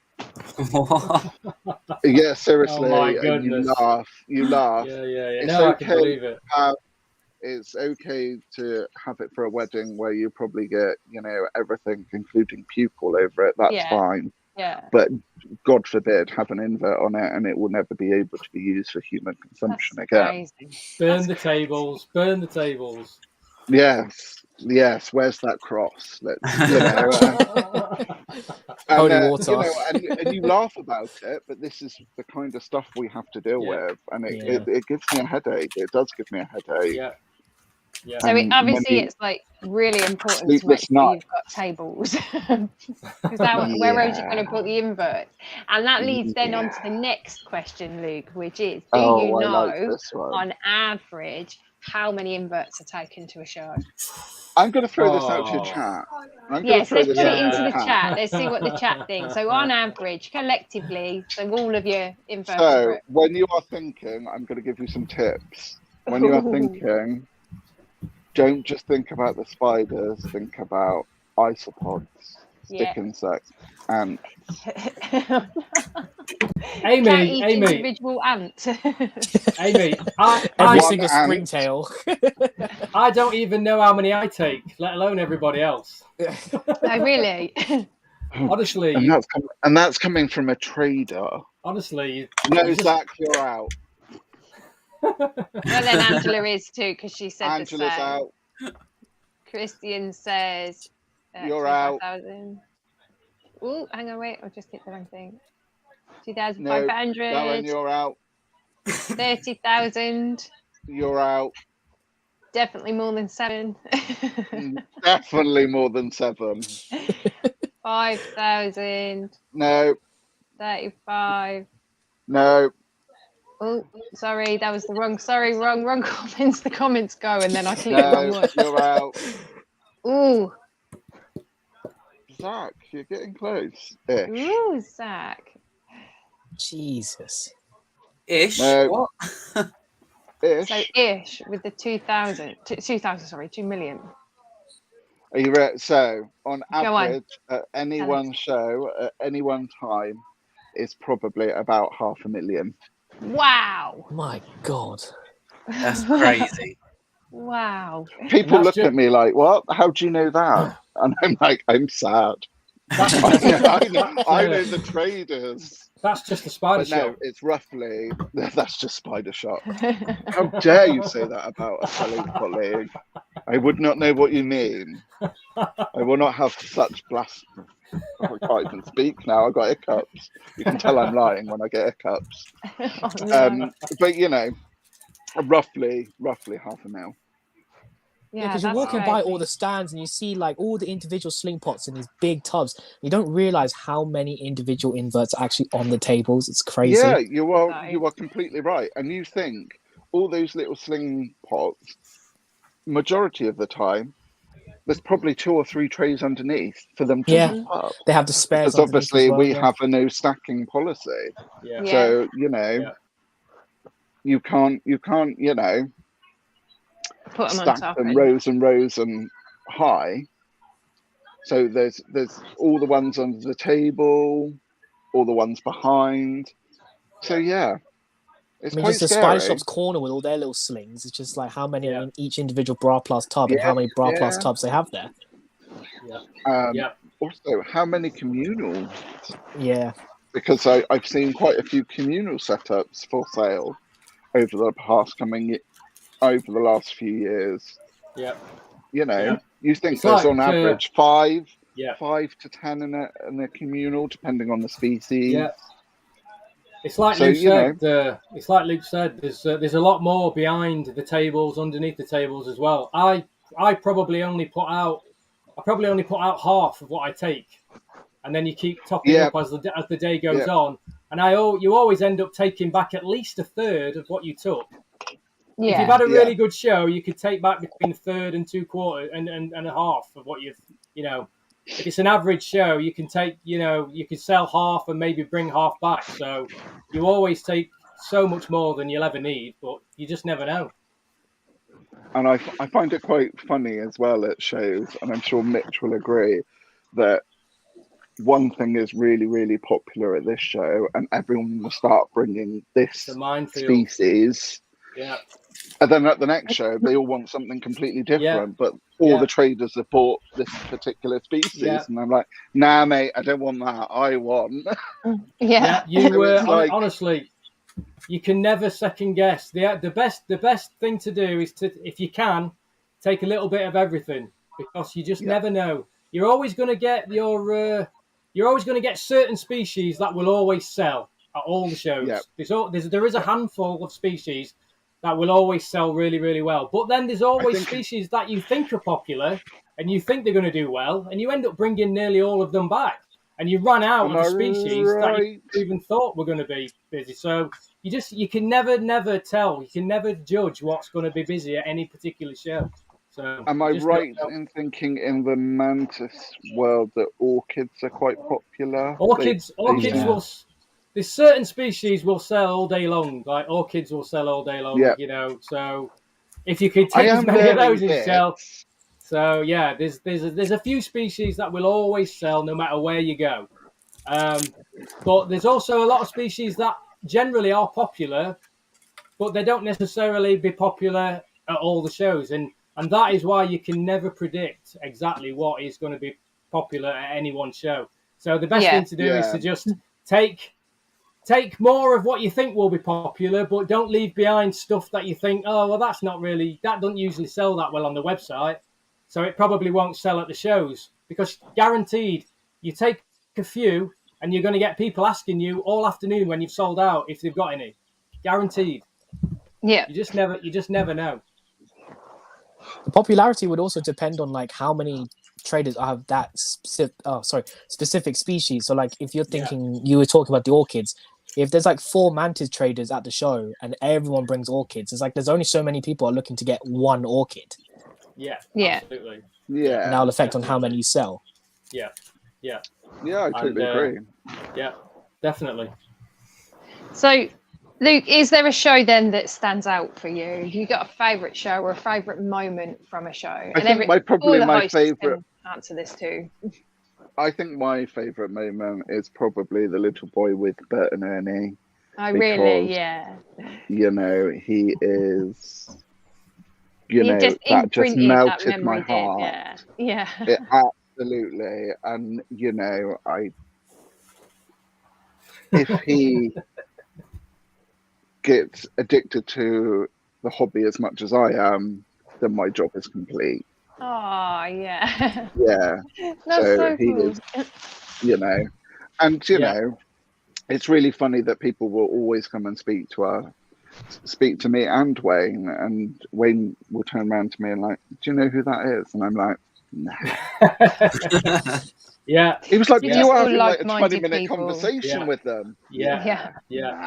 Yeah, seriously. Oh my goodness. You laugh. Yeah. It's I can believe it. It's okay to have it for a wedding where you probably get, everything, including puke all over it. That's fine. Yeah. But God forbid, have an invert on it and it will never be able to be used for human consumption again. Burn the tables. Yes. Where's that cross? Holy water. And you laugh about it, but this is the kind of stuff we have to deal with, and it gives me a headache. It does give me a headache. Yeah. So obviously it's like really important to make sure you've got tables, because where else are you going to put the invert? And that leads then on to the next question, Luke, which is, do you know on average how many inverts are taken to a show? I'm going to throw this out to your chat. Let's put it into the chat. Let's see what the chat thinks. So on average, collectively, so all of your inverts. So when you are thinking, I'm going to give you some tips. When you are thinking, don't just think about the spiders, think about isopods, stick insects, ants. Amy. Individual ant. Amy, every single springtail. I don't even know how many I take, let alone everybody else. Oh, really? Honestly, and that's coming from a trader. Honestly, no, Zach, you're out. Well, then Angela is too, because she said Angela's the same. out. Christian says you're out. Oh, hang on, wait, I've just hit the wrong thing. 2,500. No, Darren, you're out. 30,000. You're out. Definitely more than 7. Definitely more than 7. 5,000. No. 35. No. Oh, sorry, that was the wrong. Sorry, wrong comments. The comments go, and then I click the wrong one. You're out. Ooh. Zach, you're getting close. Ooh, Zach. Jesus. Ish. No. What? Ish. So ish with the 2 million. Are you ready? So on average, at any one show, at any one time, it's probably about 500,000. Wow. My God. That's crazy. Wow. People look at me like, what? How do you know that? And I'm like, I'm sad. I know the traders. That's just a spider shot. No, it's roughly, that's just spider shot. How dare you say that about a fellow colleague? I would not know what you mean. I will not have such blasphemy. I can't even speak now. I've got hiccups. You can tell I'm lying when I get hiccups. But, you know, roughly 500,000. Yeah, because you're walking by all the stands and you see like all the individual sling pots in these big tubs. You don't realize how many individual inverts are actually on the tables. It's crazy. Yeah, you are completely right. And you think all those little sling pots, majority of the time, there's probably 2 or 3 trays underneath for them to top up. They have the spares. Because obviously we have a no stacking policy. Yeah. So, you know, you can't, you know, put them stack on top them rows and rows and high. So there's all the ones under the table, all the ones behind. So yeah, it's quite just the scary. Spider Shop's corner with all their little slings. It's just like how many are in each individual Bra Plus tub and how many Bra Plus tubs they have there. Also, how many communals? Yeah. Because I've seen quite a few communal setups for sale over the last few years. Yeah. You know, you think it's there's like, on average 5 to 10 in a communal, depending on the species. Yeah. It's like Luke said. It's like Luke said. There's a lot more behind the tables, underneath the tables as well. I probably only put out half of what I take, and then you keep topping up as the day goes on. And you always end up taking back at least a third of what you took. Yeah. If you've had a really good show, you could take back between a third and 2/4 and a half of what you've, you know. If it's an average show, you can take, you know, you can sell half and maybe bring half back. So you always take so much more than you'll ever need, but you just never know. And I find it quite funny as well at shows, and I'm sure Mitch will agree, that one thing is really, really popular at this show, and everyone will start bringing this species. Yeah. And then at the next show, they all want something completely different, but all the traders have bought this particular species. And I'm like, nah, mate, I don't want that. I want. Honestly, you can never second guess. The best thing to do is to, if you can, take a little bit of everything, because you just never know. You're always going to get certain species that will always sell at all the shows. There is a handful of species that will always sell really, really well. But then there's always species that you think are popular and you think they're going to do well, and you end up bringing nearly all of them back. And you run out of species that you even thought were going to be busy. So you can never tell. You can never judge what's going to be busy at any particular show. So am I right in thinking in the mantis world that orchids are quite popular? Orchids will... There's certain species will sell all day long. Like orchids will sell all day long, you know. So if you could take as many of those as you sell. So yeah, there's a few species that will always sell no matter where you go. But there's also a lot of species that generally are popular, but they don't necessarily be popular at all the shows. And that is why you can never predict exactly what is going to be popular at any one show. So the best thing to do is to just take more of what you think will be popular, but don't leave behind stuff that you think, oh, well, that doesn't usually sell that well on the website. So it probably won't sell at the shows, because guaranteed you take a few and you're going to get people asking you all afternoon when you've sold out if they've got any. Guaranteed. Yeah. You just never know. The popularity would also depend on like how many traders have that specific species. So like if you're thinking, you were talking about the orchids, if there's like 4 mantis traders at the show and everyone brings orchids, it's like there's only so many people are looking to get one orchid. Yeah, absolutely. Yeah, and that'll affect on how many you sell. Yeah, I totally agree. Yeah, definitely. So, Luke, is there a show then that stands out for you? You got a favourite show or a favourite moment from a show? I think my favourite. Answer this too. I think my favourite moment is probably the little boy with Bert and Ernie. Oh, really? Yeah. You know, he is. That just melted my heart. Yeah. It absolutely, and if he gets addicted to the hobby as much as I am, then my job is complete. Oh, yeah. Yeah. That's so cool. Is, and it's really funny that people will always come and speak to me and Wayne, and Wayne will turn around to me and like, do you know who that is? And I'm like, nah. Yeah. He was like, you having like a 20-minute conversation with them. Yeah. And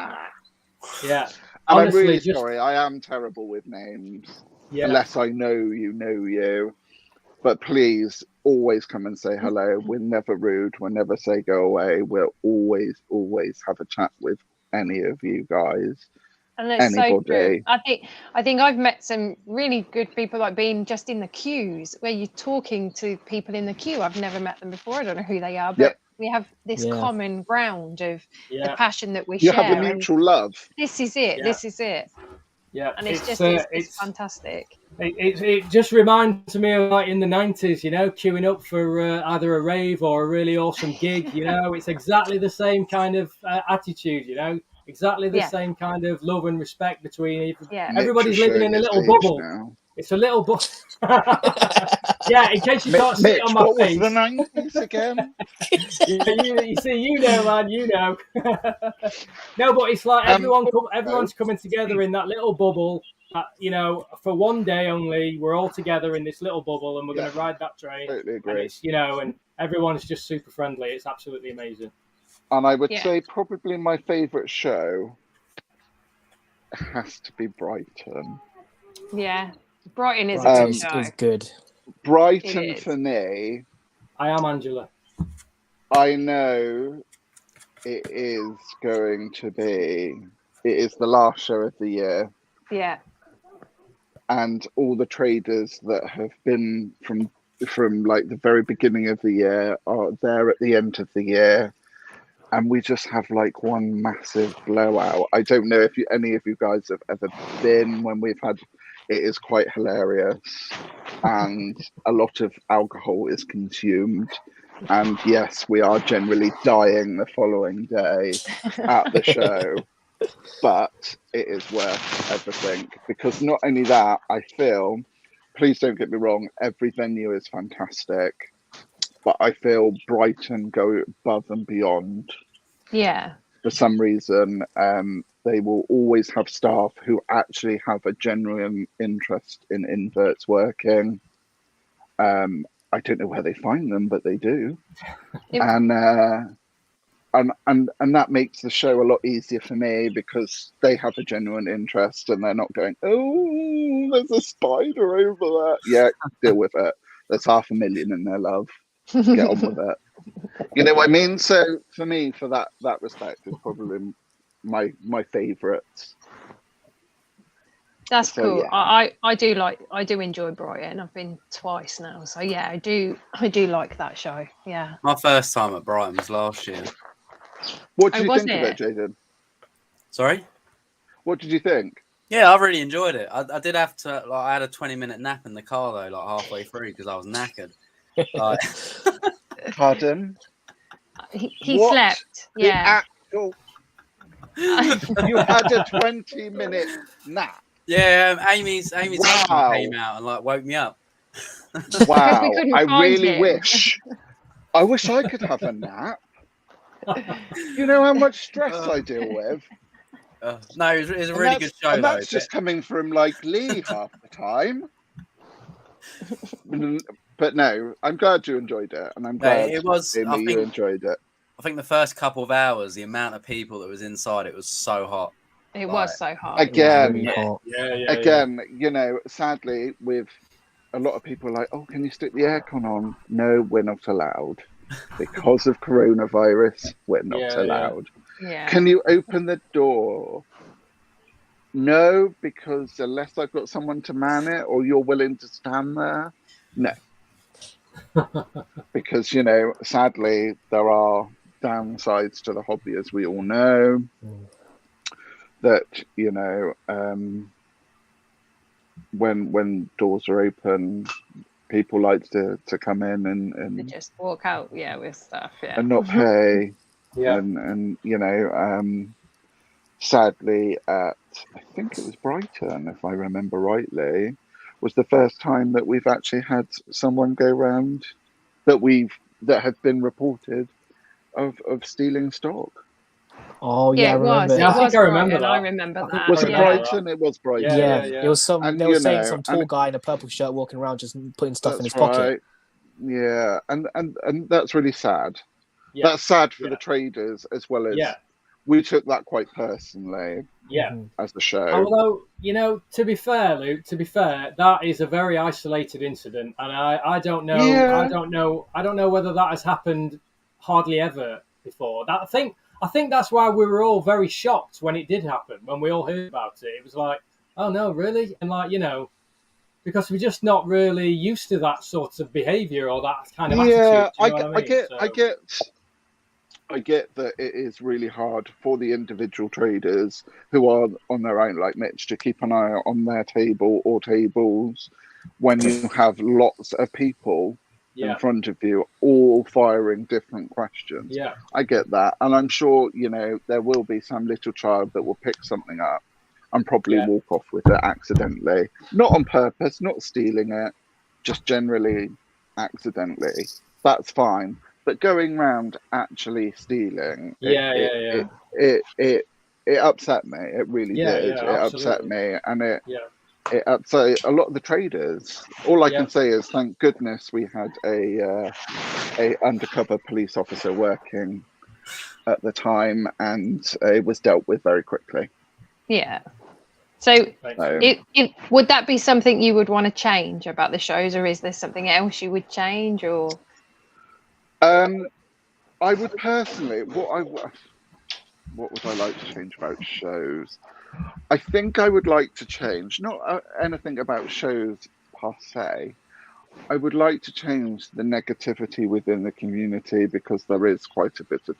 honestly, I'm really sorry, I am terrible with names. Unless I know you. But please always come and say hello. We're never rude. We'll never say go away. We'll always have a chat with any of you guys. And that's so true. I think I've met some really good people, like being just in the queues where you're talking to people in the queue. I've never met them before. I don't know who they are, but we have this common ground of the passion that we share. You have a mutual love. This is it. This is it. Yeah, and it's fantastic. It just reminds me of like in the 90s, queuing up for either a rave or a really awesome gig. It's exactly the same kind of attitude. Exactly the same kind of love and respect between everybody's living in a little bubble. Now. It's a little bubble. Yeah, in case you can't see it on my face. What was the 90s again? You see, man, No, but it's like everyone's coming together in that little bubble. For one day only, we're all together in this little bubble, and we're going to ride that train. Totally agree. And it's, and everyone's just super friendly. It's absolutely amazing. And I would say probably my favourite show has to be Brighton. Yeah, Brighton is a good show. Is good. Brighton for me. I am Angela. I know it is going to be. It is the last show of the year. Yeah. And all the traders that have been from like the very beginning of the year are there at the end of the year. And we just have like one massive blowout. I don't know if any of you guys have ever been when we've had. It is quite hilarious, and a lot of alcohol is consumed. And yes, we are generally dying the following day at the show, but it is worth everything, because not only that, I feel, please don't get me wrong, every venue is fantastic. But I feel Brighton go above and beyond. Yeah. For some reason, they will always have staff who actually have a genuine interest in inverts working. I don't know where they find them, but they do. And that makes the show a lot easier for me, because they have a genuine interest and they're not going, oh, there's a spider over there. Yeah, deal with it. There's 500,000 in their love. Get on with it. You know what I mean? So for me, for that respect, is probably my favourites. That's cool. Yeah. I do enjoy Brighton. I've been twice now, so yeah, I do like that show. Yeah. My first time at Brighton was last year. What did you think of it, Jaden? Sorry? What did you think? Yeah, I really enjoyed it. I did have to, I had a 20-minute nap in the car though, halfway through, because I was knackered. Pardon? He slept. Yeah. You had a 20-minute nap. Yeah, Amy's Wow. came out and like woke me up. Wow, We couldn't I find really him. wish I could have a nap. You know how much stress I deal with. No, it was a really good show. And that's just coming from like Lee half the time. But no, I'm glad you enjoyed it, and I'm glad it was. Amy, you enjoyed it. I think the first couple of hours, the amount of people that was inside, it was so hot. It was so hot. Again, yeah. You know, sadly, with a lot of people like, oh, can you stick the aircon on? No, we're not allowed. Because of coronavirus, we're not allowed. Yeah. Can you open the door? No, because unless I've got someone to man it or you're willing to stand there, no. Because, you know, sadly, there are downsides to the hobby, as we all know. That, you know, when doors are open, people like to come in and they just walk out, with stuff, and not pay. Yeah. And you know, sadly, I think it was Brighton, if I remember rightly, was the first time that we've actually had someone go round that had been reported of stealing stock. Oh yeah, I remember. Yeah, I think I remember that. I remember that. Was it Brighton? It was Brighton. Yeah. It was some. And, they were saying know, some tall guy in a purple shirt walking around just putting stuff in his pocket. Yeah, and that's really sad. Yeah. That's sad for the traders as well as we took that quite personally. Yeah, as the show. Although, you know, to be fair, Luke, that is a very isolated incident, and I don't know. Yeah. I don't know whether that has happened hardly ever before. I think that's why we were all very shocked when it did happen. When we all heard about it, it was like, oh no, really? And like, you know, because we're just not really used to that sort of behaviour or that kind of attitude. Yeah, I get that it is really hard for the individual traders who are on their own, like Mitch, to keep an eye on their table or tables when you have lots of people in front of you, all firing different questions. Yeah, I get that, and I'm sure, you know, there will be some little child that will pick something up and probably walk off with it accidentally, not on purpose, not stealing it, just generally accidentally. That's fine. But going round actually stealing, it upset me. It really did. It upset me, and it upset a lot of the traders. All I can say is, thank goodness we had a undercover police officer working at the time, and it was dealt with very quickly. Yeah. So, would that be something you would want to change about the shows, or is there something else you would change, or? I would personally, what would I like to change about shows? I think I would like to change, not anything about shows per se. I would like to change the negativity within the community, because there is quite a bit of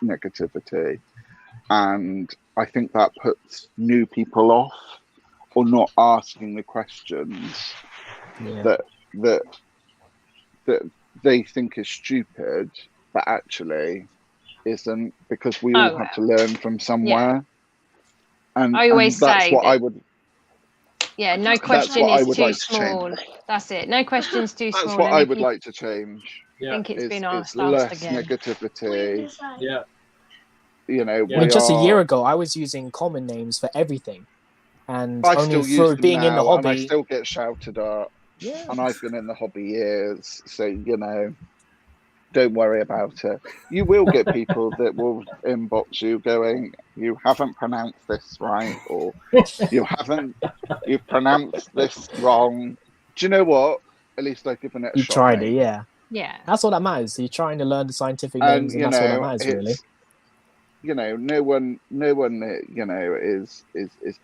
negativity. And I think that puts new people off, or not asking the questions that they think is stupid, but actually isn't, because we all have to learn from somewhere. And I always say what I would. Yeah, no question is too small. That's it. No question's too small. That's what I would like to change. I think it's been asked less again. Negativity. Yeah. You know, just a year ago, I was using common names for everything, and I only still for use being in the hobby, and I still get shouted at. Yeah. And I've been in the hobby years, so you know, don't worry about it. You will get people that will inbox you going, "You haven't pronounced this right," or "You've pronounced this wrong." Do you know what? At least I've given it a shot. You tried it, Yeah. That's all that matters. So you're trying to learn the scientific names, and that's all that matters, really. You know, no one, you know, is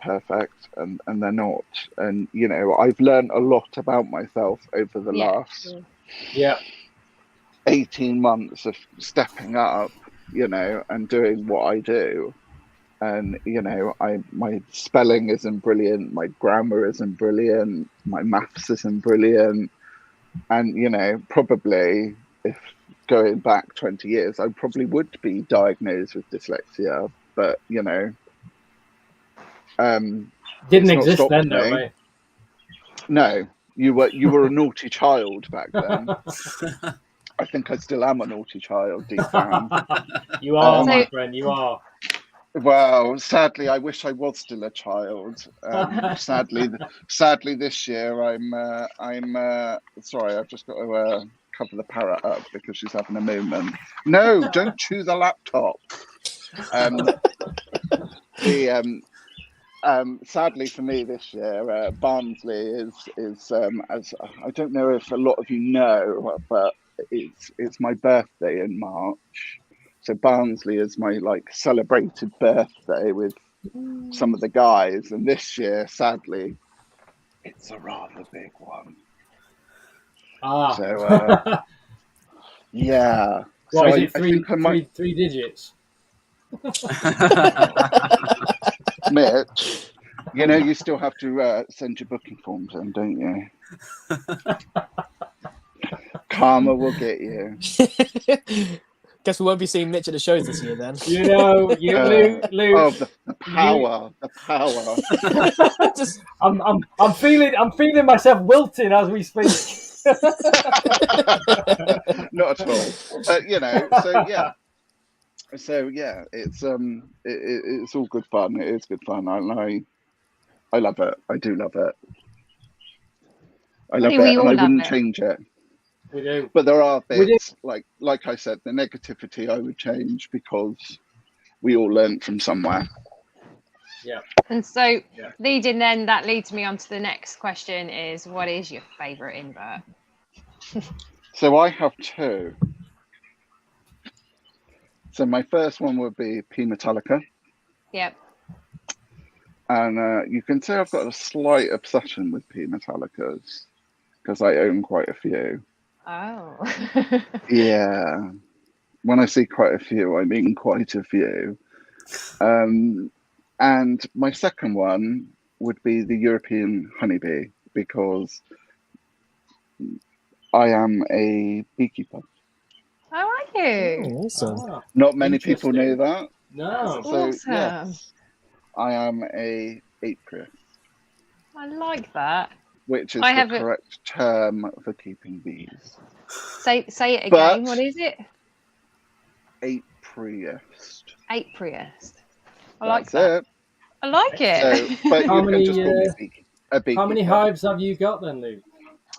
perfect, and they're not. And you know, I've learned a lot about myself over the last 18 months of stepping up, you know, and doing what I do. And you know, my spelling isn't brilliant, my grammar isn't brilliant, my maths isn't brilliant, and you know, probably if going back 20 years, I probably would be diagnosed with dyslexia, but you know, didn't exist then, though, mate. No, you were a naughty child back then. I think I still am a naughty child deep down. You are, my friend. You are. Well, sadly, I wish I was still a child. Sadly, this year I'm. Sorry, I've just got to cover the parrot up because she's having a moment. No, don't chew the laptop. Sadly for me this year, Barnsley is as I don't know if a lot of you know, but it's my birthday in March. So Barnsley is my celebrated birthday with some of the guys, and this year, sadly, it's a rather big one. So yeah. What so is it? Three digits. Mitch, you know you still have to send your booking forms in, don't you? Karma will get you. Guess we won't be seeing Mitch at the shows this year then. You know, Lou. Oh, the power. I'm feeling myself wilting as we speak. Not at all. But you know, so yeah, it's all good fun. It is good fun. I love it. I do love it. I love it, and I wouldn't change it. We do. But there are bits like I said, the negativity I would change because we all learned from somewhere. Yeah. And so that leads me on to the next question is, what is your favourite invert? So I have two. So my first one would be P Metallica. Yep. And you can say I've got a slight obsession with P Metallicas because I own quite a few. Oh. Yeah. When I say quite a few, I mean quite a few. And my second one would be the European honeybee because I am a beekeeper. How are you? Awesome. Not many people know that. No. So, awesome. yes, I am a apiarist. I like that. Which is the correct term for keeping bees. Say it again. What is it? Apiarist. Apiarist. I like that. It. I like it. So, but you can just call me a beekeeper. How many hives have you got then, Lou?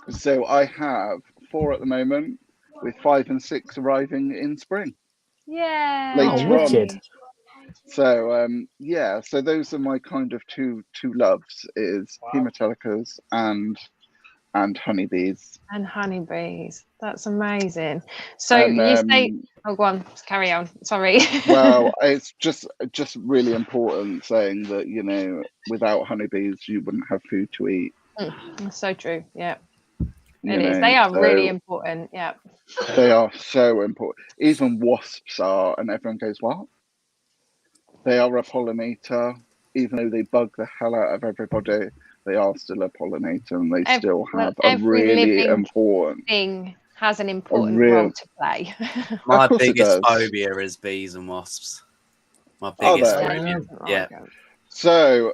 So I have 4 at the moment, with 5 and 6 arriving in spring. Yeah. Later on. So so those are my kind of two loves is P Metallicas and honeybees. And honeybees. That's amazing. So you say go on, carry on. Sorry. Well, it's just really important saying that, you know, without honeybees you wouldn't have food to eat. That's so true. Yeah. It is. They are really important. Yeah. They are so important. Even wasps are, and everyone goes, what? They are a pollinator, even though they bug the hell out of everybody. They are still a pollinator, and they still have a really important thing. Has an important role to play. My biggest phobia is bees and wasps. My biggest phobia. Yeah. So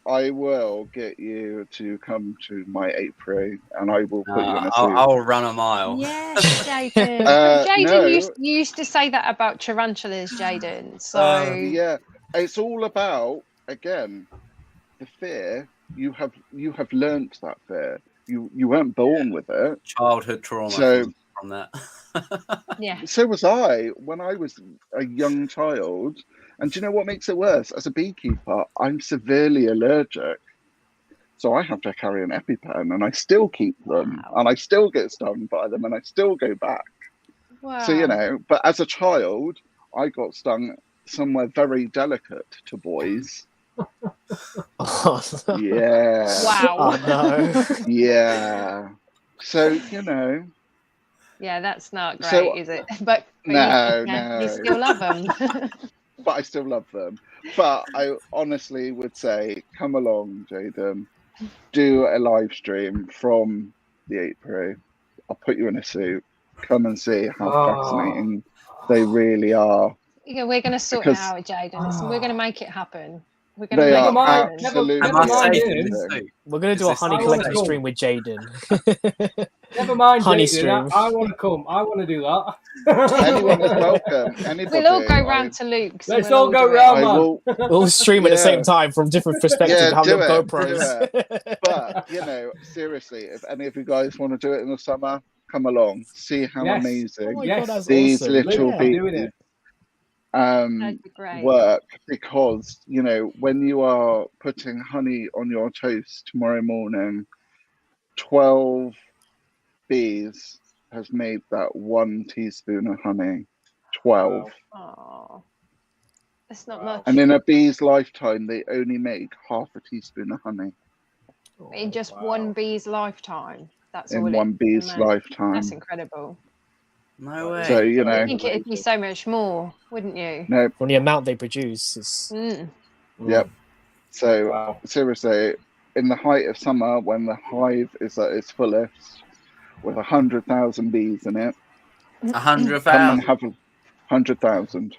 I will get you to come to my apiary, and I will put you in a suit. I'll run a mile. Yes, Jaden. Jaden, you used to say that about tarantulas, Jaden. So yeah, it's all about, again, the fear. You have learnt that fear. You weren't born with it. Childhood trauma from that. Yeah. So was I when I was a young child. And do you know what makes it worse? As a beekeeper, I'm severely allergic. So I have to carry an EpiPen, and I still keep them, and I still get stung by them, and I still go back. Wow. So, you know, but as a child, I got stung somewhere very delicate to boys. Yeah. Wow. Oh, no. Yeah. So, you know. Yeah, that's not great, is it? But no. You still love them. But I still love them. But I honestly would say, come along, Jaden. Do a live stream from the apiary. I'll put you in a suit. come and see how fascinating they really are. Yeah, we're going to sort it out, Jaden. We're going to make it happen. We're going They to are make it happen. absolutely amazing. We're going to do a honey collecting stream with Jaden. Never mind, honey Jaden. stream. I want to come. I want to do that. Anyone is welcome. Anybody. We'll all go round to Luke's. Let's all go round, man. We'll stream at the same time from different perspectives. Yeah, have do little it, GoPros. do it. But, you know, seriously, if any of you guys want to do it in the summer, come along. See how amazing God, these awesome. little bees work. Because, you know, when you are putting honey on your toast tomorrow morning, 12 bees has made that 1 teaspoon of honey. 12. Oh, that's not much. And in a bee's lifetime, they only make half a teaspoon of honey. In just one bee's lifetime. That's all. In one bee's lifetime. That's incredible. No way. So, you know. I think it'd be so much more, wouldn't you? No. From the amount they produce. It's... Yep. So, seriously, in the height of summer, when the hive is at its fullest, with 100,000 bees in it, 100,000. Come and have 100,000.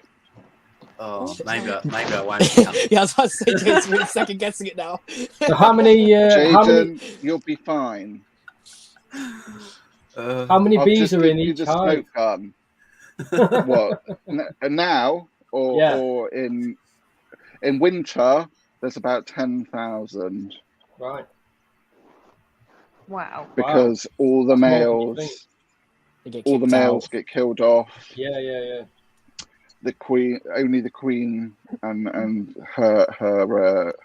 Oh, maybe I won't. Yeah, I was about to say, Jason, we're second guessing it now. So how many? Jaden, you'll be fine. How many bees are in each hive? What? Now or in winter? There's about 10,000. Right. Wow. Because all the males, get killed off. Yeah. The queen, only the queen, and her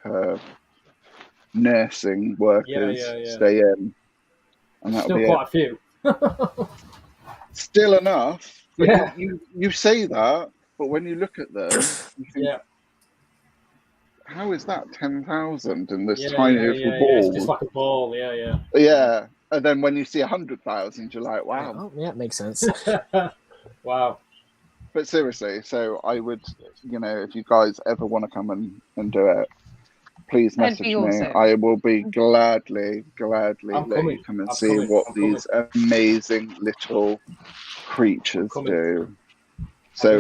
nursing workers stay in, and that'll be quite a few. Still enough. Yeah. You say that, but when you look at them, you think, how is that 10,000 in this tiny little ball? It's just like a ball. Yeah. Yeah, and then when you see 100,000, you're like, wow. Oh, yeah, makes sense. Wow. But seriously, so I would, you know, if you guys ever want to come and do it, please message me. Awesome. I will be gladly let you come and see what these amazing little creatures do. So,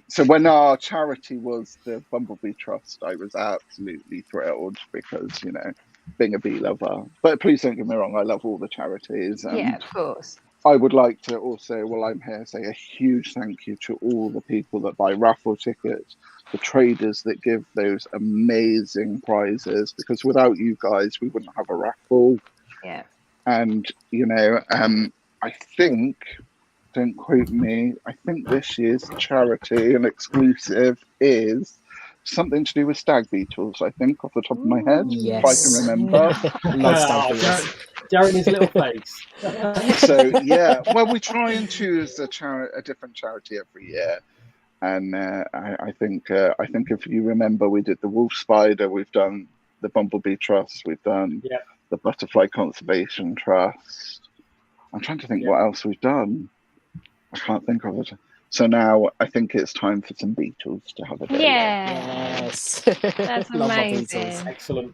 so when our charity was the Bumblebee Trust, I was absolutely thrilled because, you know, being a bee lover. But please don't get me wrong, I love all the charities. And yeah, of course. I would like to also, while I'm here, say a huge thank you to all the people that buy raffle tickets, the traders that give those amazing prizes, because without you guys, we wouldn't have a raffle. Yeah. And, you know, I think, don't quote me, I think this year's charity and exclusive is something to do with stag beetles, I think, off the top of my head, if I can remember. Love stag beetles. Jerimie's little face. So yeah, well, we try and choose a different charity every year, and I think if you remember, we did the wolf spider, we've done the Bumblebee Trust, we've done the Butterfly Conservation Trust. I'm trying to think what else we've done. I can't think of it. So now I think it's time for some beetles to have a day. Yes, that's amazing. Excellent.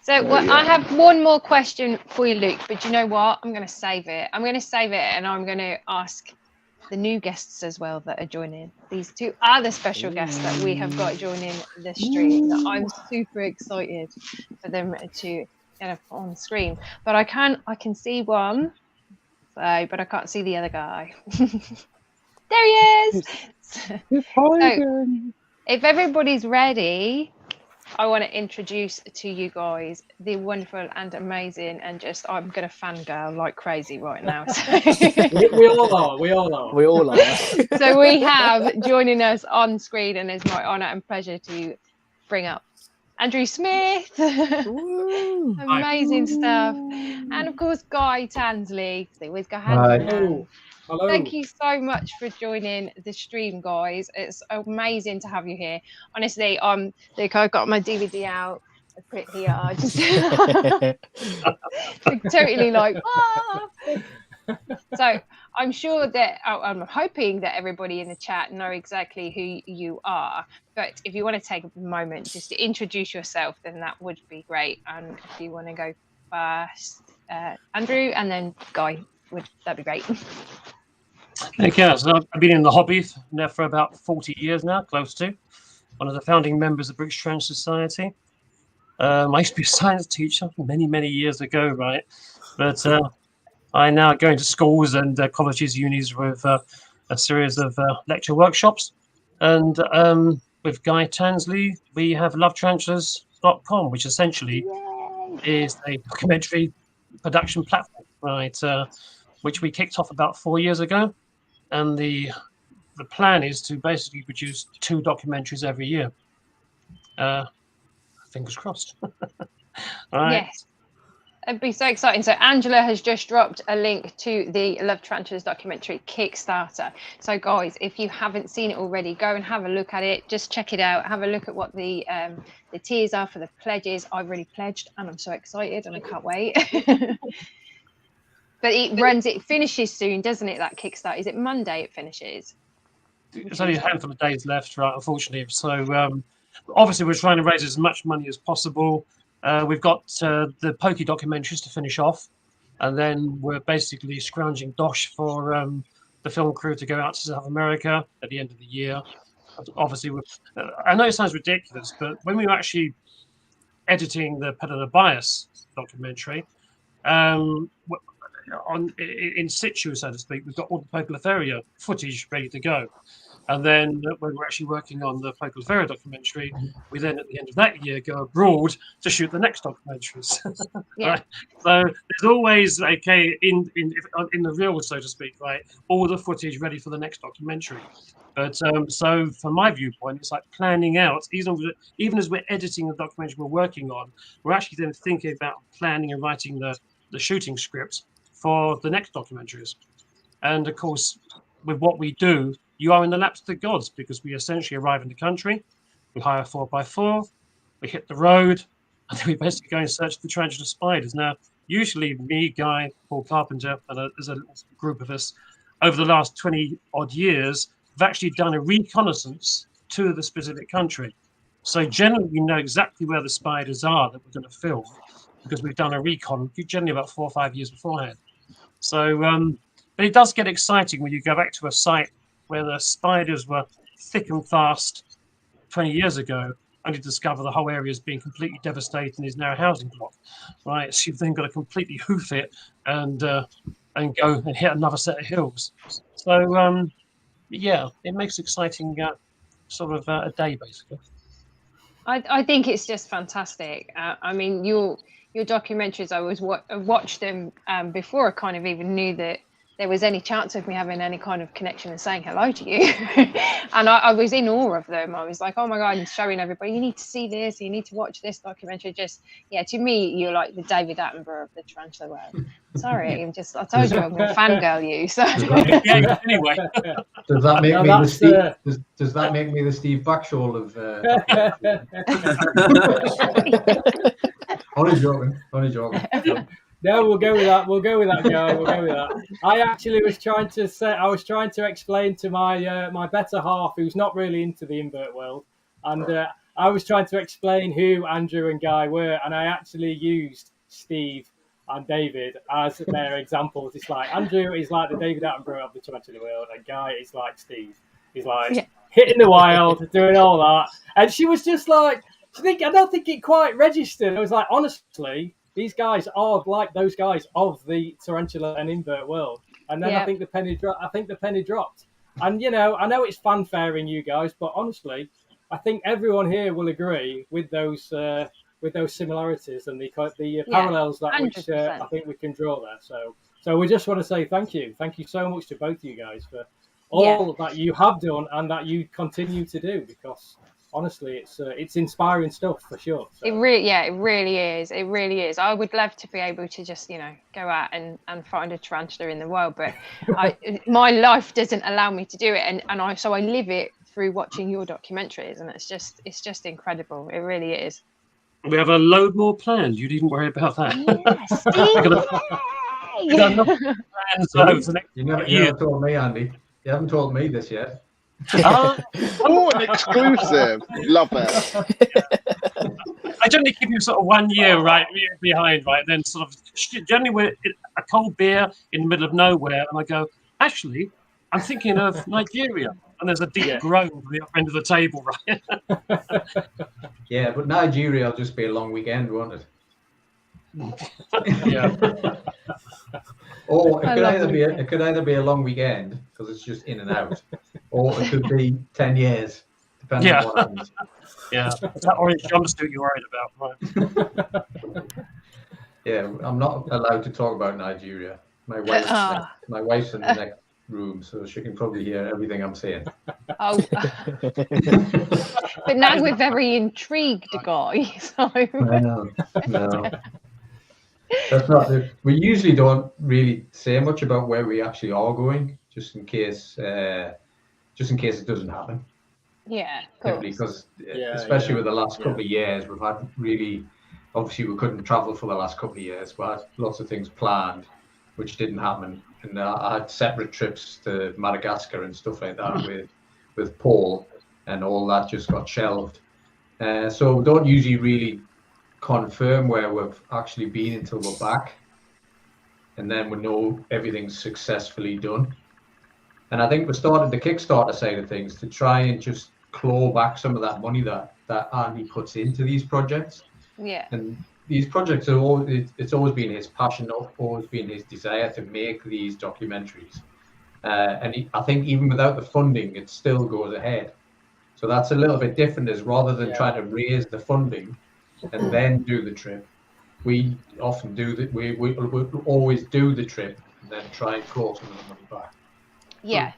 So I have one more question for you, Luke, but you know what? I'm going to save it. And I'm going to ask the new guests as well that are joining. These two other special guests that we have got joining the stream that I'm super excited for them to get up on screen. But I can see one, but I can't see the other guy. There he is. So, if everybody's ready, I want to introduce to you guys the wonderful and amazing, and just I'm going to fangirl like crazy right now. So. we all are. So we have joining us on screen, and it's my honour and pleasure to bring up Andrew Smith. Amazing stuff. And of course, Guy Tansley. They always go hand in hand. Hello. Thank you so much for joining the stream, guys. It's amazing to have you here. Honestly, look, I've got my DVD out. I put it here. I just totally like, So I'm sure that I'm hoping that everybody in the chat know exactly who you are. But if you want to take a moment just to introduce yourself, then that would be great. And if you want to go first, Andrew, and then Guy, that'd be great. Okay, so I've been in the hobby now for about 40 years now, close to. One of the founding members of the British Trench Society. I used to be a science teacher many years ago, right? But I now go into schools and colleges, unis with a series of lecture workshops. And with Guy Tansley, we have lovetranslers.com, which essentially is a documentary production platform, right? Which we kicked off about 4 years ago. And the plan is to basically produce 2 documentaries every year. Fingers crossed. All right. Yes. It'd be so exciting. So Angela has just dropped a link to the Love Tarantulas documentary Kickstarter. So guys, if you haven't seen it already, go and have a look at it. Just check it out. Have a look at what the tiers are for the pledges. I've already pledged and I'm so excited and I can't wait. But it finishes soon, doesn't it, that Kickstarter? Is it Monday it finishes? There's only a handful of days left, right, unfortunately. So obviously we're trying to raise as much money as possible. We've got the Pokey documentaries to finish off, and then we're basically scrounging dosh for the film crew to go out to South America at the end of the year. Obviously, I know it sounds ridiculous, but when we were actually editing the Predator Bias documentary, in situ, so to speak, we've got all the Poke footage ready to go. And then when we're actually working on the Poke documentary, we then at the end of that year go abroad to shoot the next documentaries. Yeah. Right? So there's always in the reel, so to speak, right, all the footage ready for the next documentary. But so from my viewpoint, it's like planning out, even as we're editing the documentary we're working on, we're actually then thinking about planning and writing the shooting scripts for the next documentaries. And of course, with what we do, you are in the laps of the gods, because we essentially arrive in the country, we hire a 4x4, we hit the road, and then we basically go and search the tarantula spiders. Now, usually me, Guy, Paul Carpenter, and there's a little group of us, over the last 20 odd years, have actually done a reconnaissance to the specific country. So generally, we know exactly where the spiders are that we're going to film, because we've done a recon generally about 4 or 5 years beforehand. So, but it does get exciting when you go back to a site where the spiders were thick and fast 20 years ago, only to discover the whole area has been completely devastated and is now a housing block, right? So you've then got to completely hoof it and go and hit another set of hills. So, yeah, it makes exciting sort of a day, basically. I think it's just fantastic. I mean, your documentaries, I watched them before I kind of even knew that there was any chance of me having any kind of connection and saying hello to you. And I was in awe of them. I was like, oh my God, and showing everybody, you need to see this, you need to watch this documentary. Just, yeah, to me, you're like the David Attenborough of the tarantula world. Sorry, I told you I'm going to fangirl you. So. Yeah, anyway. Does that make me the Steve? Does that make me the Steve Backshall of? Only joking. No, we'll go with that. We'll go with that, Guy. We'll go with that. I actually was trying to explain to my better half, who's not really into the invert world, and I was trying to explain who Andrew and Guy were, and I actually used Steve and David as their examples. It's like Andrew is like the David Attenborough of the tarantula world, and Guy is like Steve. He's like hitting the wild, doing all that, and she was just like, I don't think it quite registered. I was like, honestly, these guys are like those guys of the tarantula and invert world. And then I think the penny dropped. And you know, I know it's fanfaring you guys, but honestly, I think everyone here will agree with those similarities and the parallels that which I think we can draw there. So we just want to say thank you so much to both of you guys for all that you have done and that you continue to do, because honestly, it's inspiring stuff for sure. So. It really is. I would love to be able to just, go out and find a tarantula in the wild, but my life doesn't allow me to do it, and I live it through watching your documentaries, and it's just incredible. It really is. We have a load more planned. You needn't worry about that. Yes, you never told me, Andy. You haven't told me this yet. Oh, an exclusive. Love it. I generally keep you sort of 1 year right behind, right? Then sort of generally we're a cold beer in the middle of nowhere, and I go, actually, I'm thinking of Nigeria, and there's a deep groan from the upper end of the table, right? Yeah, but Nigeria will just be a long weekend, won't it? Yeah. Or it could either be a long weekend because it's just in and out, or it could be 10 years, depending on what happens. Yeah, it's that orange jumpsuit you're worried about, right? Yeah, I'm not allowed to talk about Nigeria. My wife's in the next room, so she can probably hear everything I'm saying. Oh, but now we're very intrigued, guys. So. No. That's not. We usually don't really say much about where we actually are going, just in case it doesn't happen. Yeah, cool. Because especially with the last couple of years, we've had obviously we couldn't travel for the last couple of years. We had lots of things planned, which didn't happen, and I had separate trips to Madagascar and stuff like that with Paul, and all that just got shelved. So we don't usually really confirm where we've actually been until we're back, and then we know everything's successfully done. And I think we started the Kickstarter side of things to try and just claw back some of that money that Andy puts into these projects. Yeah. And these projects it's always been his passion, always been his desire to make these documentaries. And I think even without the funding, it still goes ahead. So that's a little bit different, is rather than trying to raise the funding and then do the trip, we often do that. We always do the trip and then try and claw some of the money back. Yeah.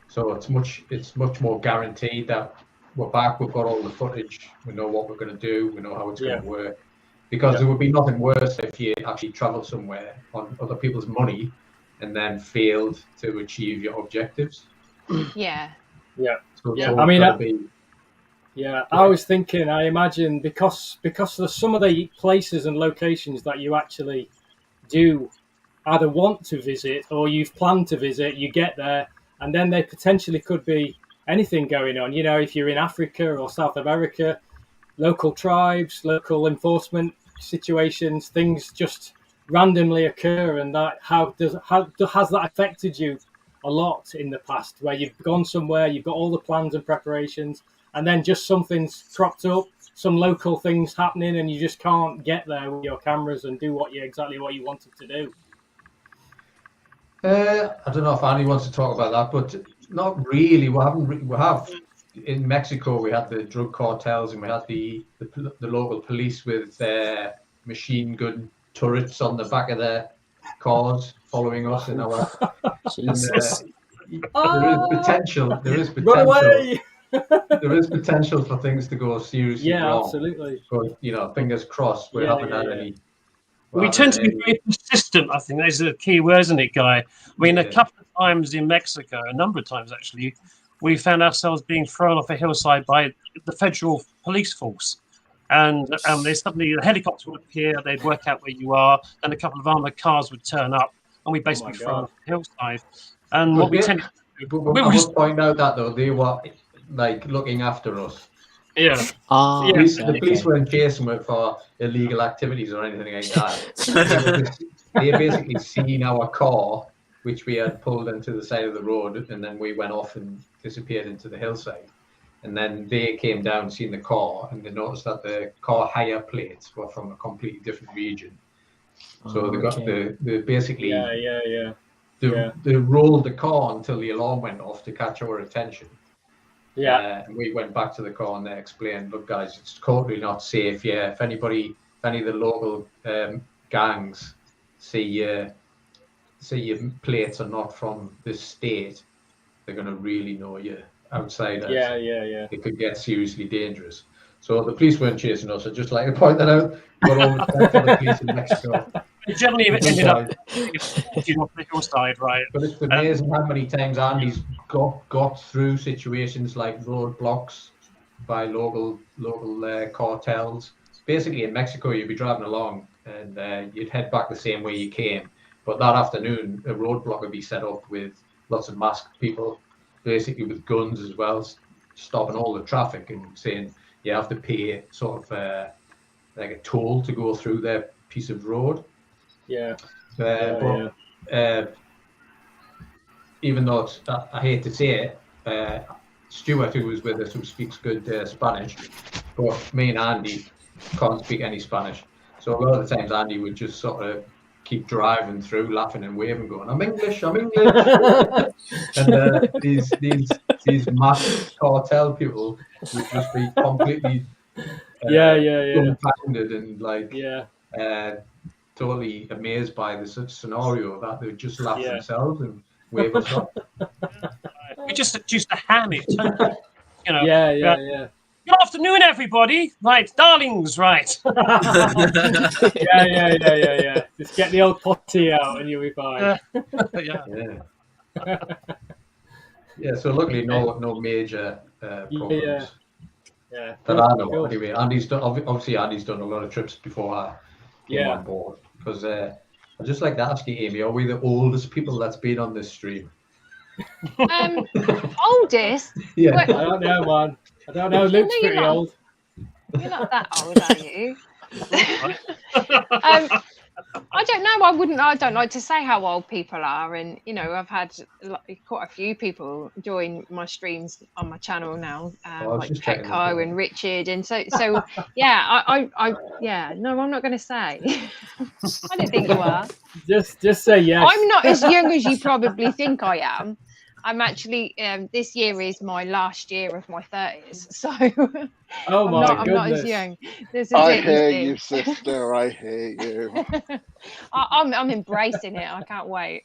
So it's much more guaranteed that we're back. We've got all the footage. We know what we're going to do. We know how it's going to work. Because there would be nothing worse if you actually travel somewhere on other people's money and then failed to achieve your objectives. Yeah. Yeah. So I mean, I was thinking, I imagine because there's some of the places and locations that you actually do either want to visit or you've planned to visit, you get there, and then there potentially could be anything going on. You know, if you're in Africa or South America, local tribes, local enforcement situations, things just randomly occur, and how has that affected you a lot in the past, where you've gone somewhere, you've got all the plans and preparations, and then just something's cropped up, some local things happening, and you just can't get there with your cameras and do exactly what you wanted to do? I don't know if Andy wants to talk about that, but not really. We have in Mexico. We had the drug cartels, and we had the local police with machine gun turrets on the back of their cars following us in our. Jesus. There is potential. Run away! There is potential for things to go seriously wrong. Yeah, absolutely. But fingers crossed, we haven't had any. We tend to be very persistent. I think those are the key words, isn't it, Guy? I mean, a couple of times in Mexico, a number of times actually, we found ourselves being thrown off a hillside by the federal police force. And there's suddenly a helicopter would appear, they'd work out where you are, and a couple of armored cars would turn up, and we basically thrown off the hillside. And what we tended to do... I must point out that, though, they were, looking after us. Yeah. The police weren't chasing us for illegal activities or anything like that. They basically seen our car, which we had pulled into the side of the road, and then we went off and disappeared into the hillside. And then they came down, seen the car, and they noticed that the car hire plates were from a completely different region. So they basically they rolled the car until the alarm went off to catch our attention. Yeah, and we went back to the car and they explained, look, guys, it's totally not safe. Yeah, if any of the local gangs see your plates are not from this state, they're going to really know you're outsiders. Yeah. It could get seriously dangerous. So the police weren't chasing us. I'd just like to point that out. Got all respect for the police in Mexico. It generally ended up off the hillside, right? But it's amazing how many times Andy's got through situations like roadblocks by local cartels. Basically, in Mexico, you'd be driving along and you'd head back the same way you came. But that afternoon, a roadblock would be set up with lots of masked people, basically with guns as well, stopping all the traffic and saying you have to pay sort of like a toll to go through their piece of road. Yeah. even though I hate to say it, Stuart, who was with us, who speaks good Spanish, but me and Andy can't speak any Spanish. So a lot of the times Andy would just sort of keep driving through, laughing and waving, going, "I'm English, I'm English." And these mass cartel people would just be completely dumbfounded and like totally amazed by the scenario that they would just laugh themselves and wave us off. We just used to ham it, you know. Yeah. Good afternoon, everybody. Right, darlings, right. Yeah. Just get the old potty out and you'll be fine. Yeah, so luckily no major problems. Yeah. But I know anyway. Andy's done a lot of trips before I came on board. Because I'd just like to ask you, Amy, are we the oldest people that's been on this stream? Oldest? Yeah. I don't know, man. I don't know. Luke's pretty old. You're not that old, are you? I don't know. I don't like to say how old people are, and you know, I've had quite a few people join my streams on my channel now, like Petco and Richard, and so yeah. No, I'm not going to say. I don't think you are. Just say yes. I'm not as young as you probably think I am. I'm actually this year is my last year of my 30s, so I'm not as young. I hear you, sister. I hear you. I'm embracing it. I can't wait.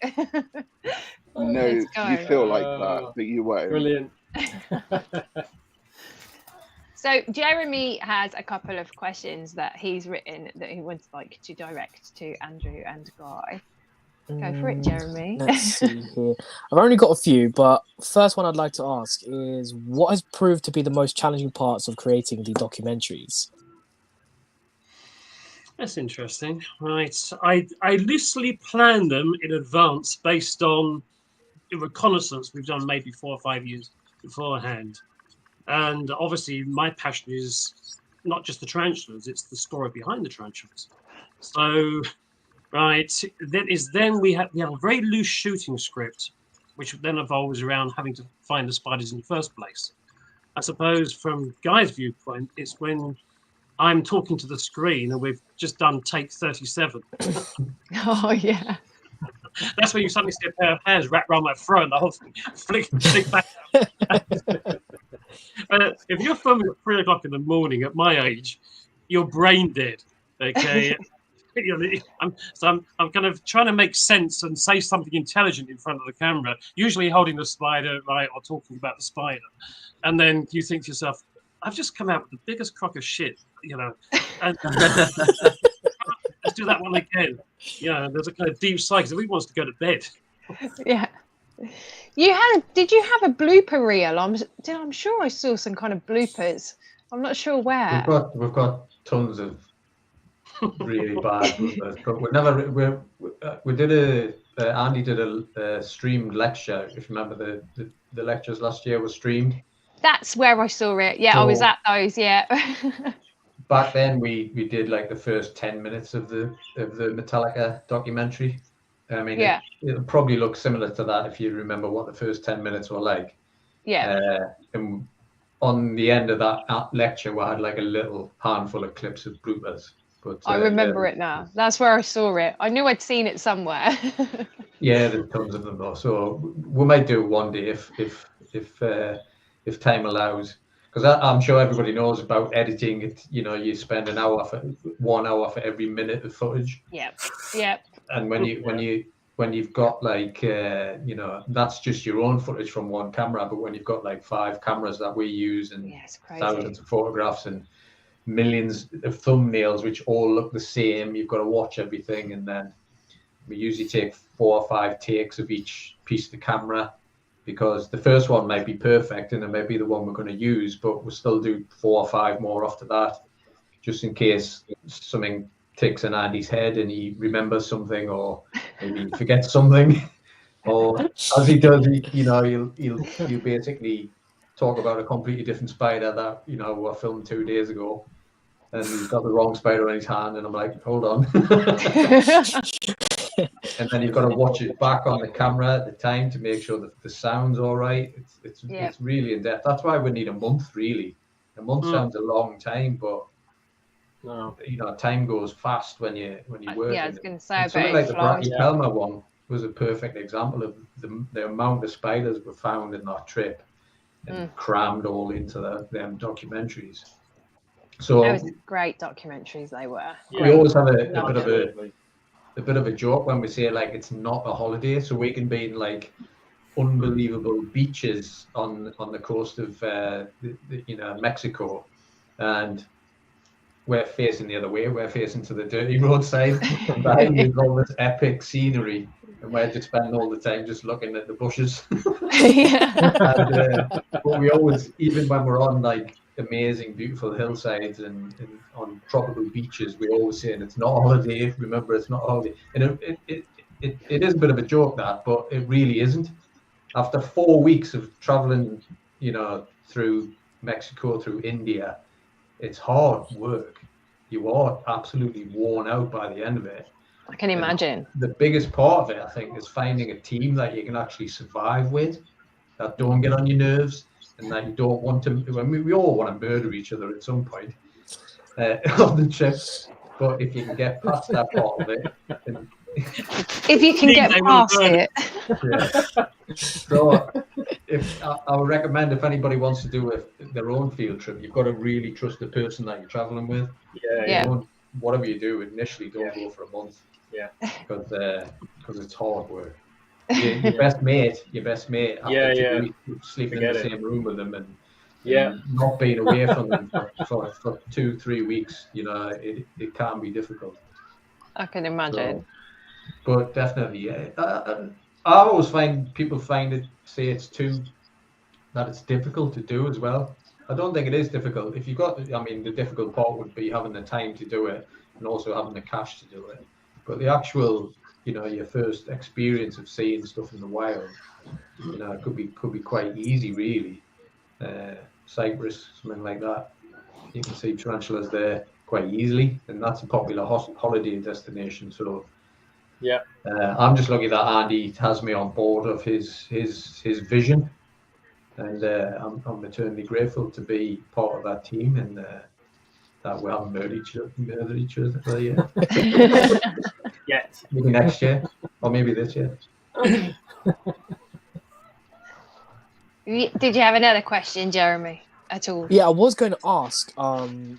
No, you feel like that, but you won't. Brilliant. So Jerimie has a couple of questions that he's written that he would like to direct to Andrew and Guy. Go for it, Jerimie. Let's see here. I've only got a few, but first one I'd like to ask is what has proved to be the most challenging parts of creating the documentaries? That's interesting. Right. I loosely planned them in advance based on the reconnaissance we've done maybe 4 or 5 years beforehand. And obviously my passion is not just the tarantulas, it's the story behind the tarantulas. So then we have a very loose shooting script, which then evolves around having to find the spiders in the first place. I suppose from Guy's viewpoint, it's when I'm talking to the screen and we've just done take 37. Oh yeah. That's when you suddenly see a pair of hands wrapped around my throat and the whole thing flick back. If you're filming at 3 o'clock in the morning at my age, you're brain dead. Okay. I'm kind of trying to make sense and say something intelligent in front of the camera, usually holding the spider, right, or talking about the spider. And then you think to yourself, I've just come out with the biggest crock of shit, you know. And let's do that one again. Yeah, there's a kind of deep sigh because everybody wants to go to bed. Yeah. Did you have a blooper reel? I'm sure I saw some kind of bloopers. I'm not sure where. We've got tons of really bad bloopers, but we did Andy did a streamed lecture. If you remember, the lectures last year were streamed. That's where I saw it. Yeah, so, I was at those. Yeah. Back then, we did like the first 10 minutes of the Metallica documentary. I mean, it'll probably look similar to that if you remember what the first 10 minutes were like. Yeah. And on the end of that lecture, we had like a little handful of clips of bloopers. But I remember it now. That's where I saw it. I knew I'd seen it somewhere. Yeah, there's tons of them though. So we might do it one day if time allows. Because I'm sure everybody knows about editing. It, you know, you spend 1 hour for every minute of footage. Yep. And when you've got like you know, that's just your own footage from one camera. But when you've got like 5 cameras that we use and thousands of photographs and millions of thumbnails which all look the same, you've got to watch everything, and then we usually take 4 or 5 takes of each piece of the camera. Because the first one might be perfect and it might be the one we're going to use, but we'll still do 4 or 5 more after that, just in case something ticks in Andy's head and he remembers something, or maybe he forgets something, or as he does, he'll basically talk about a completely different spider that, you know, was filmed 2 days ago, and he's got the wrong spider in his hand, and I'm like, hold on. and then you've got to watch it back on the camera at the time to make sure that the sound's all right. It's really in depth. That's why we need a month, really. A month sounds a long time, but you know, time goes fast when you work. Yeah, I was going to say, something like the Brachypelma one was a perfect example of the amount of spiders were found in that trip and crammed all into them documentaries. So that was great documentaries they were. We always have a bit of a joke when we say like it's not a holiday, so we can be in like unbelievable beaches on the coast of Mexico, and we're facing the other way. We're facing to the dirty roadside, and behind is all this epic scenery, and we're just spending all the time just looking at the bushes. But we always, even when we're on like amazing, beautiful hillsides and on tropical beaches, we always say, it's not a holiday. Remember, it's not a holiday. And it is a bit of a joke, that, but it really isn't. After 4 weeks of traveling, you know, through Mexico, through India, it's hard work. You are absolutely worn out by the end of it. I can imagine. The biggest part of it, I think, is finding a team that you can actually survive with, that don't get on your nerves, and that you don't want to. I mean, we all want to murder each other at some point on the trip, but if you can get past that part of it, if you can get past it. So, I would recommend, if anybody wants to do their own field trip, you've got to really trust the person that you're traveling with. Whatever you do initially, don't go for a month. Because it's hard work. Your best mate after 2 weeks, sleeping in the same room with them and not being away from them for 2-3 weeks, you know, it can be difficult. I can imagine. So, but definitely, I always find people say that it's difficult to do as well. I don't think it is difficult. If you've got, the difficult part would be having the time to do it and also having the cash to do it. But the actual, you know, your first experience of seeing stuff in the wild, you know, it could be quite easy, really. Cyprus, something like that. You can see tarantulas there quite easily, and that's a popular holiday destination. So, I'm just lucky that Andy has me on board of his vision, and I'm eternally grateful to be part of that team, and that we haven't murdered each other yet. Maybe next year, or maybe this year. Did you have another question, Jerimie, at all? Yeah, I was going to ask,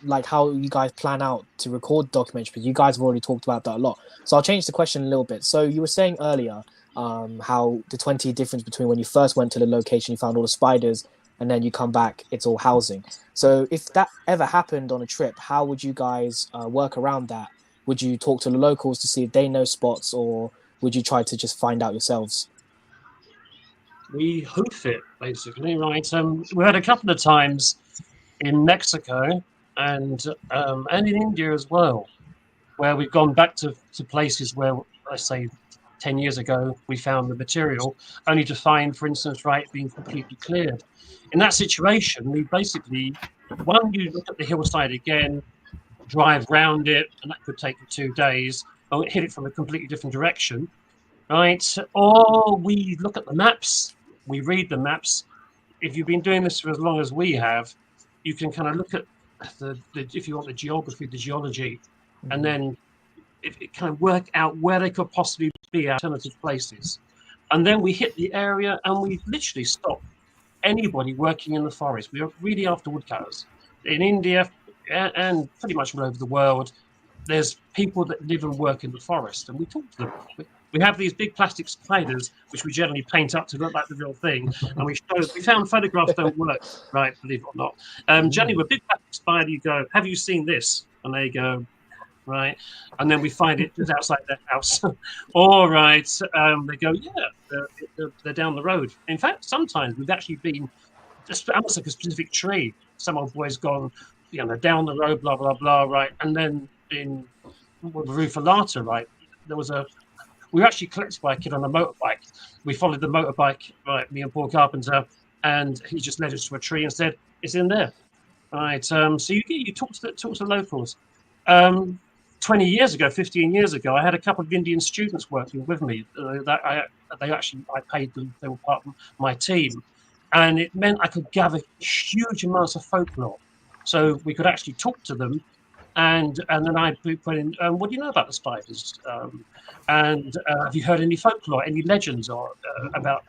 like how you guys plan out to record documentaries, but you guys have already talked about that a lot. So I'll change the question a little bit. So you were saying earlier how the 20 difference between when you first went to the location, you found all the spiders, and then you come back, it's all housing. So if that ever happened on a trip, how would you guys work around that? Would you talk to the locals to see if they know spots, or would you try to just find out yourselves? We hoof it, basically, right? We had a couple of times in Mexico and in India as well, where we've gone back to places where, let's say, 10 years ago, we found the material, only to find, for instance, right, being completely cleared. In that situation, we basically, you look at the hillside again, drive round it, and that could take you 2 days, or hit it from a completely different direction, right? Or we look at the maps, we read the maps. If you've been doing this for as long as we have, you can kind of look at the if you want the geography, the geology, and then it kind of work out where they could possibly be alternative places. And then we hit the area and we literally stop anybody working in the forest. We are really after woodcutters. In India and pretty much all over the world, there's people that live and work in the forest, and we talk to them. We have these big plastic spiders, which we generally paint up to look like the real thing, and we found photographs don't work, right, believe it or not. Generally, with a big plastic spider, you go, have you seen this? And they go, right, and then we find it just outside their house. All right, they go, they're down the road. In fact, sometimes we've actually been just almost like a specific tree. Some old boy's gone, down the road, blah blah blah, right, and then in Rufalata, right, we were actually collected by a kid on a motorbike. We followed the motorbike, right, me and Paul Carpenter, and he just led us to a tree and said, "It's in there." Right, so you talk to locals. 20 years ago, 15 years ago, I had a couple of Indian students working with me. I paid them; they were part of my team, and it meant I could gather huge amounts of folklore. So we could actually talk to them, and then I put in, what do you know about the spiders? And have you heard any folklore, any legends, or about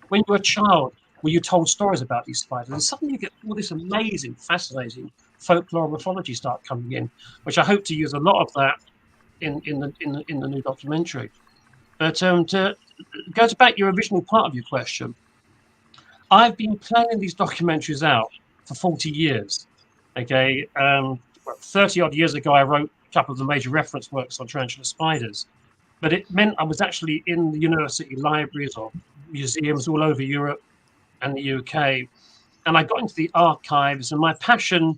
when you were a child? Were you told stories about these spiders? And suddenly you get all this amazing, fascinating folklore and mythology start coming in, which I hope to use a lot of that in the new documentary. But to go back to your original part of your question, I've been planning these documentaries out for 40 years. Okay, 30 odd years ago, I wrote a couple of the major reference works on tarantula spiders, but it meant I was actually in the university libraries or museums all over Europe and the UK, and I got into the archives, and my passion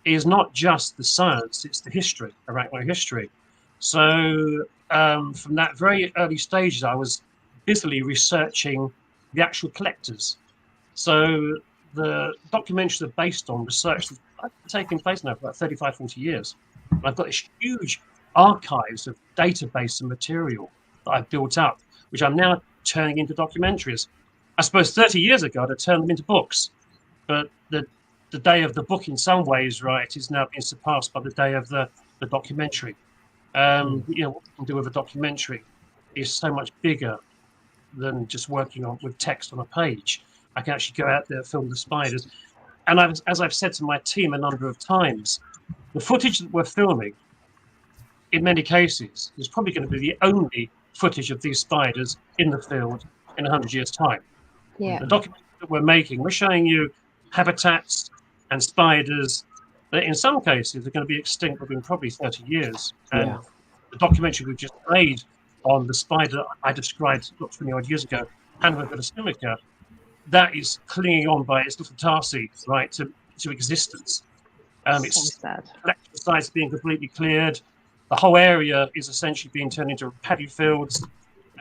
is not just the science, it's the history, arachnoid history. So from that very early stages, I was busily researching the actual collectors. So the documentaries are based on research that's taken place now for about 35, 40 years. And I've got this huge archives of database and material that I've built up, which I'm now turning into documentaries. I suppose 30 years ago, I'd have turned them into books, but the day of the book in some ways, right, is now being surpassed by the day of the documentary. What we can do with a documentary is so much bigger than just working with text on a page. I can actually go out there, film the spiders. And as I've said to my team a number of times, the footage that we're filming, in many cases, is probably going to be the only footage of these spiders in the field in 100 years' time. Yeah. The documentary that we're making, we're showing you habitats and spiders that in some cases are going to be extinct within probably 30 years. And the documentary we just made on the spider I described 20 odd years ago, Hanover simica, that is clinging on by its little tarsi, right, to existence. Its collection sites being completely cleared. The whole area is essentially being turned into paddy fields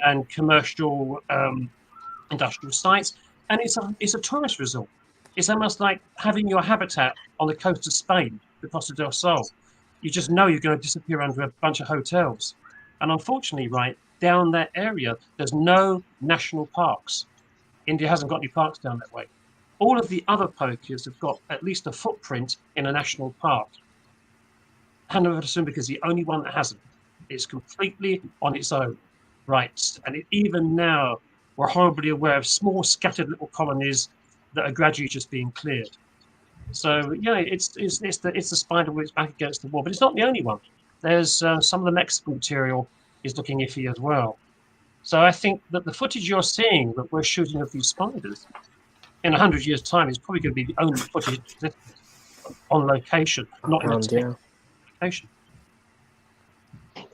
and commercial industrial sites, and it's a tourist resort. It's almost like having your habitat on the coast of Spain, the Costa del Sol. You just know you're going to disappear under a bunch of hotels. And unfortunately, right, down that area, there's no national parks. India hasn't got any parks down that way. All of the other pokies have got at least a footprint in a national park. Hanover simica is the only one that hasn't. It's completely on its own, right? And even now, we're horribly aware of small scattered little colonies that are gradually just being cleared. So yeah, it's the spider with its back against the wall, but it's not the only one. There's some of the Mexican material is looking iffy as well. So I think that the footage you're seeing that we're shooting of these spiders in 100 years' time is probably going to be the only footage on location, not in a location.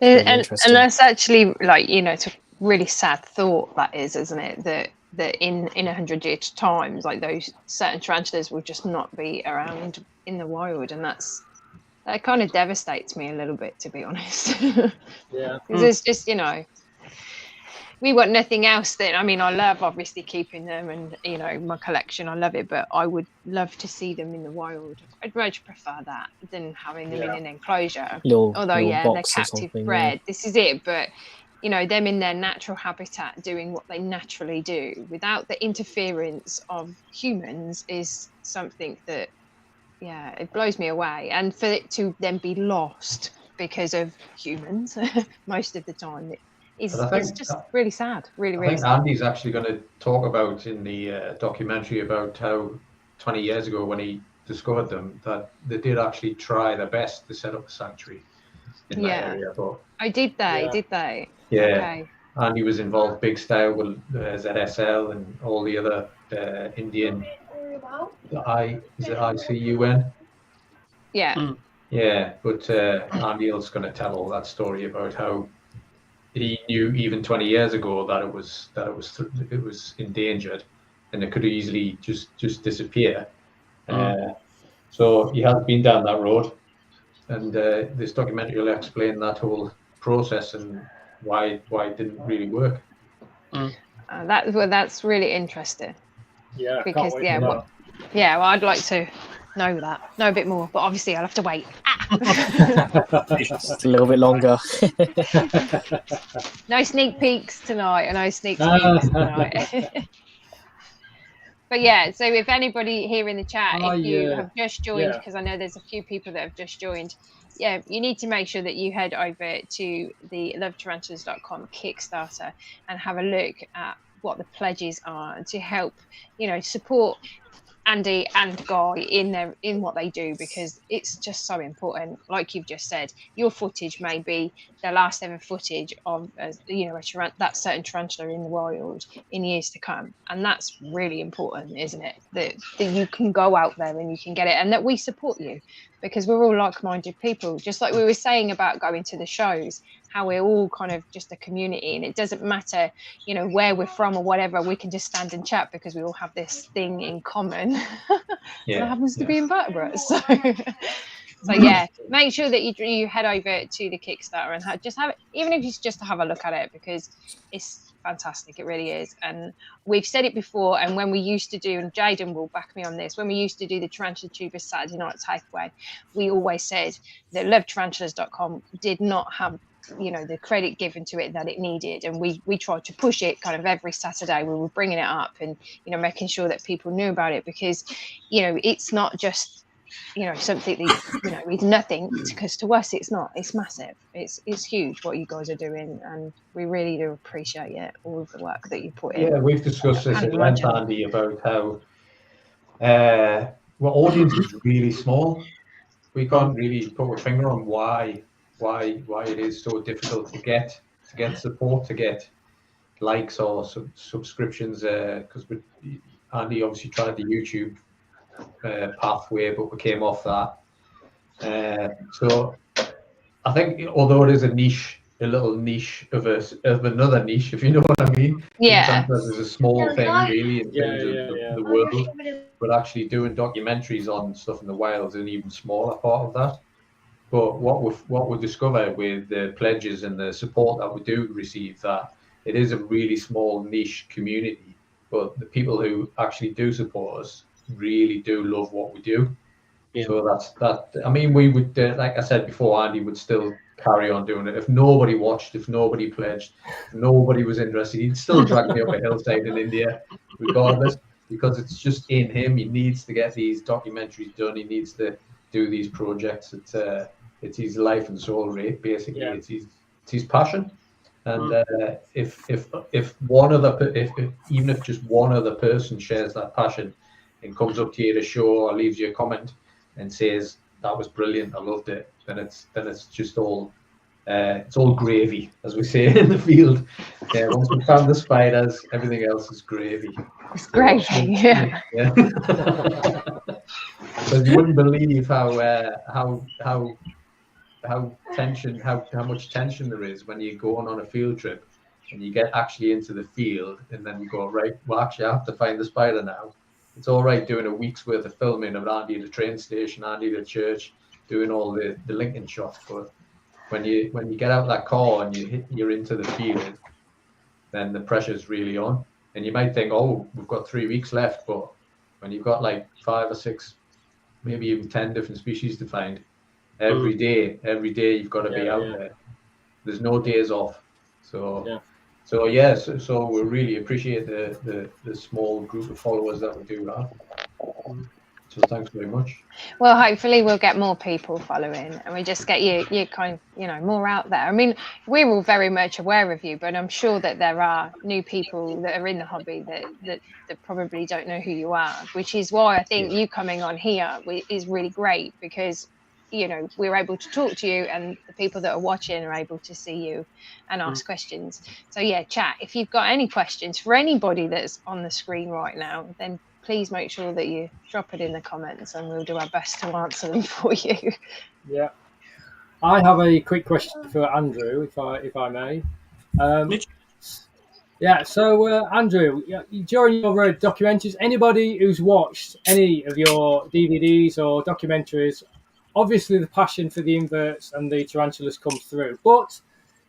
And that's actually it's a really sad thought, that is, isn't it? That in 100 years' time, like those certain tarantulas will just not be around in the wild, and that kind of devastates me a little bit, to be honest. Yeah, because it's just we want nothing else. Then I mean, I love obviously keeping them, and my collection, I love it, but I would love to see them in the wild. I'd much prefer that than having them in an enclosure. Although they're captive bred. This is it, but them in their natural habitat doing what they naturally do without the interference of humans is something that, it blows me away. And for it to then be lost because of humans most of the time, it's just really sad. Really, really sad. I think Andy's actually going to talk about in the documentary about how 20 years ago when he discovered them, that they did actually try their best to set up a sanctuary in that area. But did they? Yeah, okay. And he was involved big style with ZSL and all the other Indian. Is it ICUN? Yeah. Yeah, but Andy's going to tell all that story about how he knew even 20 years ago that it was endangered, and it could easily just disappear. So he has been down that road, and this documentary will explain that whole process and why it didn't really work. That's really interesting. Yeah, because well, I'd like to know a bit more, but obviously I'll have to wait. Just a little bit longer. No sneak peeks tonight. No sneak peeks tonight. But yeah, so if anybody here in the chat, if you have just joined, because I know there's a few people that have just joined, yeah, you need to make sure that you head over to the lovetarantulas.com Kickstarter and have a look at what the pledges are to help, support Andy and Guy in what they do, because it's just so important. Like you've just said, your footage may be the last ever footage of that certain tarantula in the wild in years to come, and that's really important, isn't it? That you can go out there and you can get it, and that we support you, because we're all like-minded people. Just like we were saying about going to the shows, how we're all kind of just a community, and it doesn't matter, where we're from or whatever. We can just stand and chat because we all have this thing in common. It happens to be invertebrates. So yeah, make sure that you head over to the Kickstarter and just have it, even if it's just to have a look at it, because it's fantastic. It really is. And we've said it before, and when we used to do, and Jaden will back me on this, when we used to do the Tarantula Tubers Saturday night takeaway, we always said that lovetarantulas.com did not have the credit given to it that it needed, and we tried to push it kind of every Saturday. We were bringing it up and making sure that people knew about it, because it's not just something that is nothing, because to us it's massive. It's huge what you guys are doing, and we really do appreciate it, all of the work that you put in. We've discussed this at length, Andy, about how our audience is really small. We can't really put a finger on why it is so difficult to get support, to get likes or subscriptions, because Andy obviously tried the YouTube pathway, but we came off that. So I think, although it is a little niche of another niche, if you know what I mean. Yeah. Sometimes it's a small thing really in terms of the world, but actually doing documentaries on stuff in the wild is an even smaller part of that. But what we discover with the pledges and the support that we do receive, that it is a really small niche community, but the people who actually do support us really do love what we do. Yeah. So that's that. I mean, we would, like I said before, Andy would still carry on doing it. If nobody watched, if nobody pledged, if nobody was interested, he'd still drag me up a hillside in India, regardless, because it's just in him. He needs to get these documentaries done. He needs to do these projects. It's his life and soul, right? Basically. Yeah. It's his passion. And if even if just one other person shares that passion and comes up to you at a show or leaves you a comment and says that was brilliant, I loved it, then it's just all it's all gravy, as we say in the field. Yeah, once we found the spiders, everything else is gravy. It's gravy, yeah. But you wouldn't believe how much tension there is when you go on a field trip and you get actually into the field, and then you go, right, well, actually I have to find the spider now. It's all right doing a week's worth of filming of Andy at the train station, Andy at the church, doing all the linking shots, but when you get out of that car and you're into the field, then the pressure's really on. And you might think, oh, we've got 3 weeks left, but when you've got like 5 or 6, maybe even 10 different species to find, every day you've got to be out there. There's no days off. So we really appreciate the small group of followers that we do have. So thanks very much. Well, hopefully we'll get more people following, and we just get you kind of, more out there. I mean, we're all very much aware of you, but I'm sure that there are new people that are in the hobby that probably don't know who you are, which is why I think you coming on here is really great, because we're able to talk to you, and the people that are watching are able to see you and ask questions. So chat, if you've got any questions for anybody that's on the screen right now, then please make sure that you drop it in the comments, and we'll do our best to answer them for you. Yeah, I have a quick question for Andrew, if I may. So Andrew, during your documentaries, anybody who's watched any of your DVDs or documentaries, obviously the passion for the inverts and the tarantulas comes through, but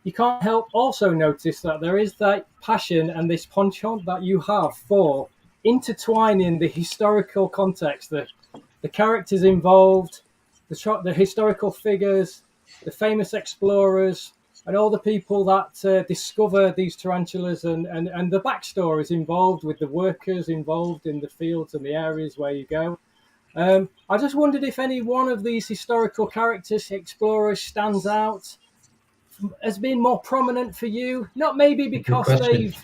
you can't help also notice that there is that passion and this penchant that you have for intertwining the historical context, the the characters involved, the historical figures, the famous explorers, and all the people that discover these tarantulas, and the backstories involved with the workers involved in the fields and the areas where you go. I just wondered if any one of these historical characters, explorers, stands out as being more prominent for you. Not maybe because they've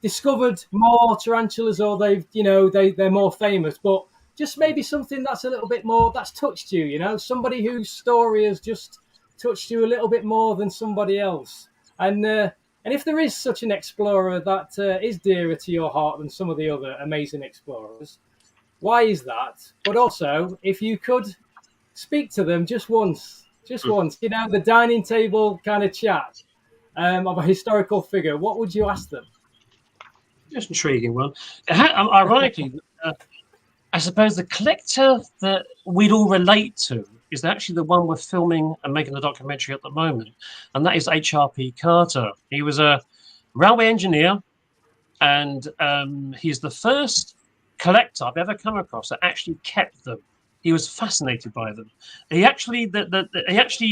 discovered more tarantulas, or they're more famous, but just maybe something that's a little bit more that's touched you. Somebody whose story has just touched you a little bit more than somebody else. And if there is such an explorer that is dearer to your heart than some of the other amazing explorers, why is that? But also, if you could speak to them just once, the dining table kind of chat of a historical figure, what would you ask them? Just intriguing one. Ironically, I suppose the collector that we'd all relate to is actually the one we're filming and making the documentary at the moment, and that is H.R.P. Carter. He was a railway engineer, and he's the first collector I've ever come across that actually kept them. He was fascinated by them. He actually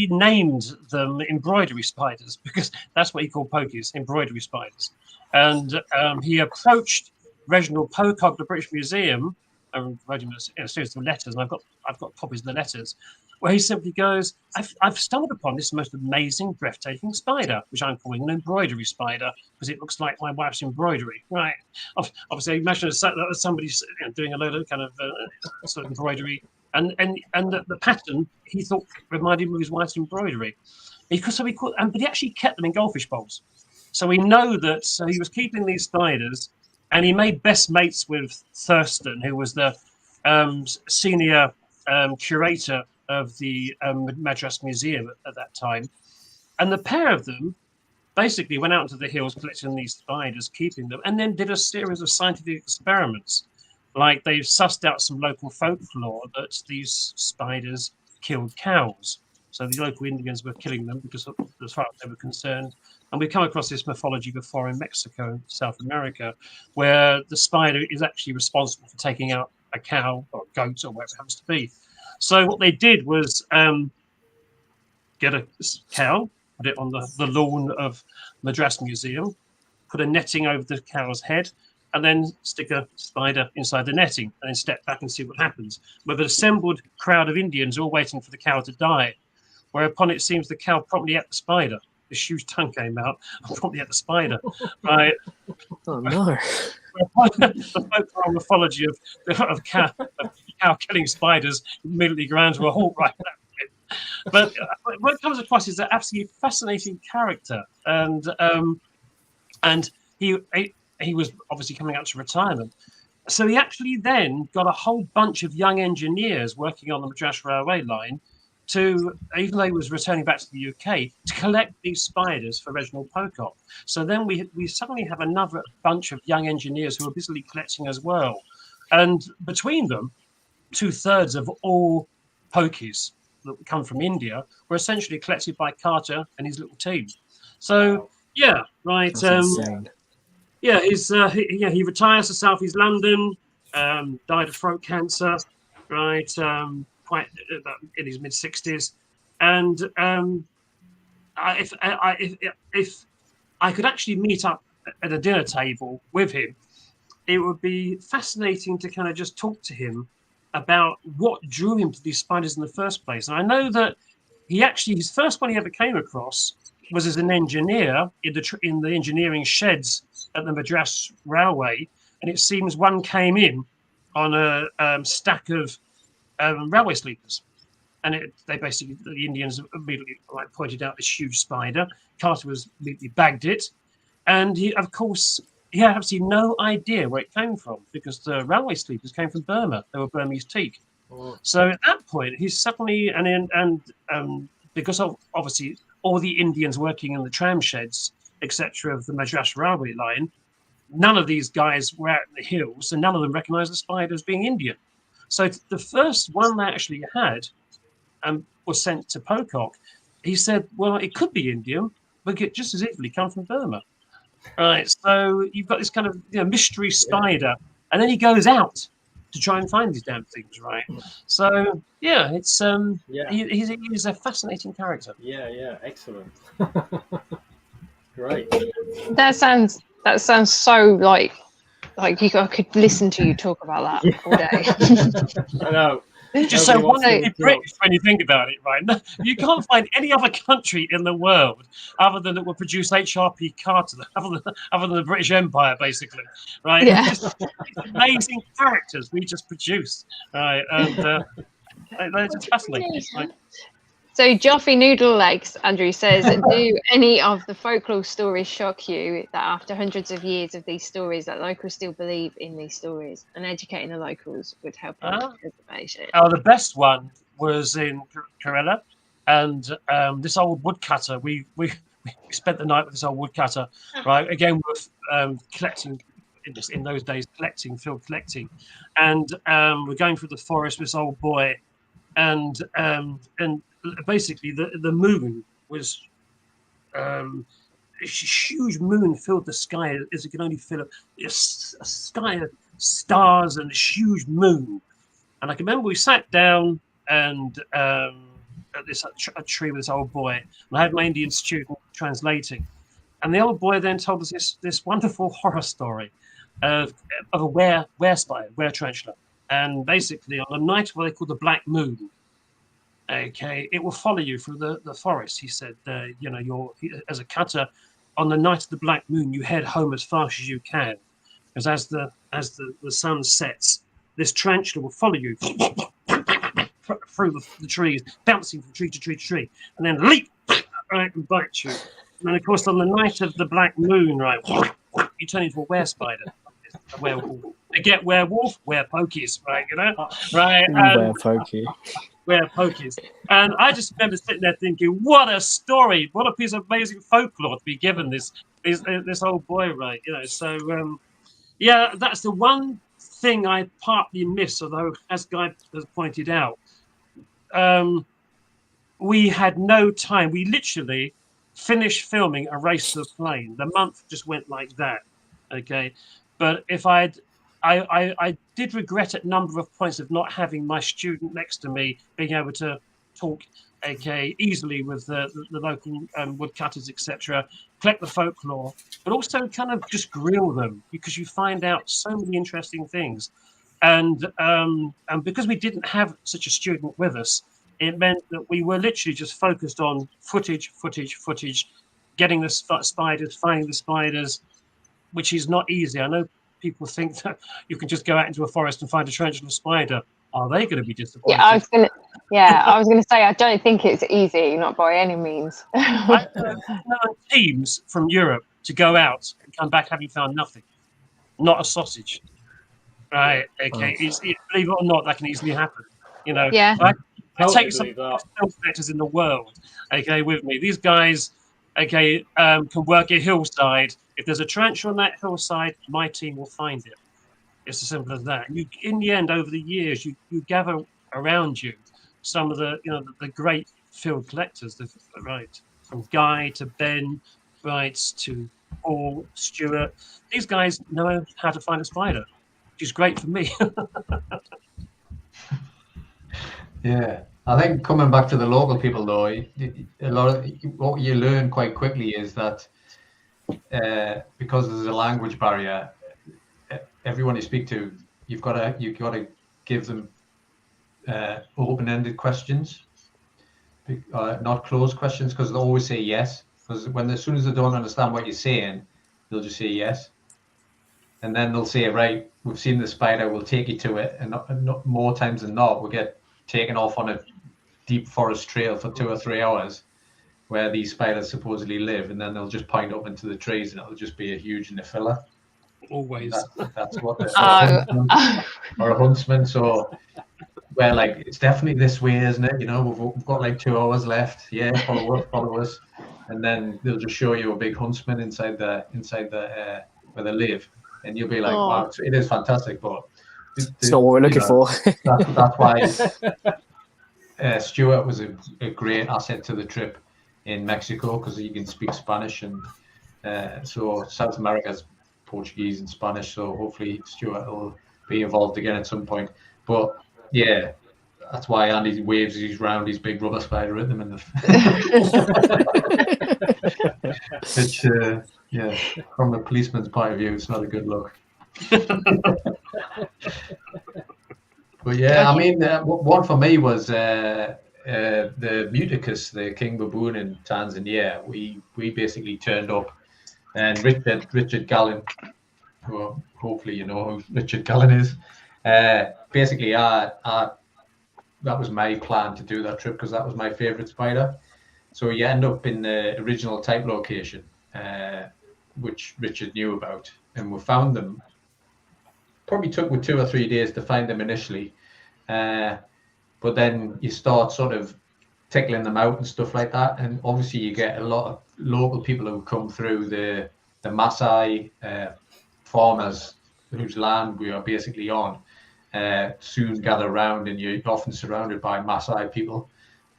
named them embroidery spiders, because that's what he called pokies, embroidery spiders. And he approached Reginald Pocock, the British Museum, and wrote him a series of letters, and I've got copies of the letters, where he simply goes, I've stumbled upon this most amazing, breathtaking spider, which I'm calling an embroidery spider, because it looks like my wife's embroidery. Right. Obviously, imagine somebody doing a load of kind of sort of embroidery, and the pattern he thought reminded him of his wife's embroidery. But he actually kept them in goldfish bowls. So we know that he was keeping these spiders, and he made best mates with Thurston, who was the senior curator of the Madras Museum at that time. And the pair of them basically went out into the hills collecting these spiders, keeping them, and then did a series of scientific experiments. Like they sussed out some local folklore that these spiders killed cows. So the local Indians were killing them because of, as far as they were concerned. And we come across this mythology before in Mexico, South America, where the spider is actually responsible for taking out a cow or a goat or whatever it happens to be. So what they did was get a cow, put it on the lawn of Madras Museum, put a netting over the cow's head, and then stick a spider inside the netting, and then step back and see what happens. With an assembled crowd of Indians all waiting for the cow to die, whereupon it seems the cow promptly ate the spider. This huge tongue came out and promptly ate the spider. Right? Oh no! The folklore mythology of cow killing spiders immediately ground to a halt right now. But what comes across is an absolutely fascinating character, and he was obviously coming out to retirement. So he actually then got a whole bunch of young engineers working on the Madras Railway line to, even though he was returning back to the UK, to collect these spiders for Reginald Pocock. So then we suddenly have another bunch of young engineers who are busily collecting as well. And between them, 2/3 of all pokies that come from India were essentially collected by Carter and his little team. So, yeah, right. Yeah, he retires to South East London, died of throat cancer, right, quite in his mid-60s. And if I could actually meet up at a dinner table with him, it would be fascinating to kind of just talk to him about what drew him to these spiders in the first place. And I know that his first one he ever came across was as an engineer in the engineering sheds at the Madras Railway, and it seems one came in on a stack of railway sleepers, and the Indians immediately pointed out this huge spider. Carter immediately bagged it, and he had absolutely no idea where it came from, because the railway sleepers came from Burma. They were Burmese teak. Oh. So at that point, he's suddenly because of obviously all the Indians working in the tram sheds, etc., of the Madras Railway line, none of these guys were out in the hills, and none of them recognized the spider as being Indian. So the first one they actually had was sent to Pocock. He said, well, it could be Indian, but it could just as easily come from Burma. Right, so you've got this kind of mystery spider, and then he goes out to try and find these damn things, right? So yeah, it's he's a fascinating character. Yeah, excellent. Great. That sounds so like I could listen to you talk about that all day. I know. It's just so wonderfully British when you think about it, right? You can't find any other country in the world other than that will produce HRP Carter, other than the British Empire, basically, right? Yeah. Just amazing characters we just produce, right? And they're just fascinating. Right? So Joffy Noodle Legs, Andrew says, do any of the folklore stories shock you that after hundreds of years of these stories that locals still believe in these stories, and educating the locals would help in preservation? Oh, the best one was in Corella, and this old woodcutter, we spent the night with this old woodcutter, right? Again, we're collecting, in those days, field collecting. And we're going through the forest with this old boy, and basically the moon was a huge moon filled the sky as it can only fill a sky of stars and a huge moon. And I can remember we sat down and at a tree with this old boy, and I had my Indian student translating, and the old boy then told us this wonderful horror story of a were tarantula, and basically on the night of what they call the black moon, okay, it will follow you through the forest. He said, you're as a cutter, on the night of the black moon, you head home as fast as you can, because as the sun sets, this tarantula will follow you through the trees, bouncing from tree to tree to tree, and then leap right and bite you. And then, of course, on the night of the black moon, right, you turn into a were spider, a werewolf. They get werewolf, were pokies, right? Right? Were pokey. Were pokies. And I just remember sitting there thinking, what a story! What a piece of amazing folklore to be given this old boy, right? So yeah, that's the one thing I partly miss, although, as Guy has pointed out, we had no time. We literally finished filming A Race to the Plane. The month just went like that, okay? But if I did regret at a number of points of not having my student next to me, being able to talk, okay, easily with the local woodcutters, etc., collect the folklore, but also kind of just grill them, because you find out so many interesting things. And because we didn't have such a student with us, it meant that we were literally just focused on footage, getting the spiders, finding the spiders, which is not easy. I know people think that you can just go out into a forest and find a tarantula spider. Are they going to be disappointed? I was gonna say, I don't think it's easy, not by any means. I know teams from Europe to go out and come back having found nothing, not a sausage. Right? Okay. Believe it or not, that can easily happen. Yeah. I take some of the best collectors in the world, okay, with me. These guys, okay, can work a hillside. If there's a tarantula on that hillside, my team will find it. It's as simple as that. And in the end, over the years, you gather around you some of the great field collectors, right, from Guy to Ben, right, to Paul, Stuart. These guys know how to find a spider, which is great for me. Yeah, I think coming back to the local people, though, a lot of what you learn quite quickly is that because there's a language barrier, everyone you speak to, you've got to give them open-ended questions, not closed questions, because they'll always say yes. Because as soon as they don't understand what you're saying, they'll just say yes, and then they'll say, right, we've seen the spider, we'll take you to it, and not more times than not, we'll get taken off on a deep forest trail for 2 or 3 hours where these spiders supposedly live, and then they'll just point up into the trees and it'll just be a huge nifilla. Always. That's what they're or a huntsman. So we're like, it's definitely this way, isn't it? We've got like 2 hours left. Yeah, follow us. And then they'll just show you a big huntsman inside the where they live. And you'll be like, wow, it is fantastic, but it's not what we're looking for. That's why Stuart was a great asset to the trip in Mexico, because he can speak Spanish, and so South America's Portuguese and Spanish. So hopefully Stuart will be involved again at some point. But yeah, that's why Andy waves his round his big rubber spider at them in the which yeah, from a policeman's point of view, it's not a good look. But yeah, I mean, one for me was the Muticus, the king baboon in Tanzania. We basically turned up, and Richard Gallen, who hopefully you know who Richard Gallen is. Basically, that was my plan to do that trip because that was my favorite spider. So you end up in the original type location, which Richard knew about, and we found them. Probably took 2 or 3 days to find them initially, but then you start sort of tickling them out and stuff like that, and obviously you get a lot of local people who come through, the Maasai farmers whose land we are basically on, soon gather around, and you're often surrounded by Maasai people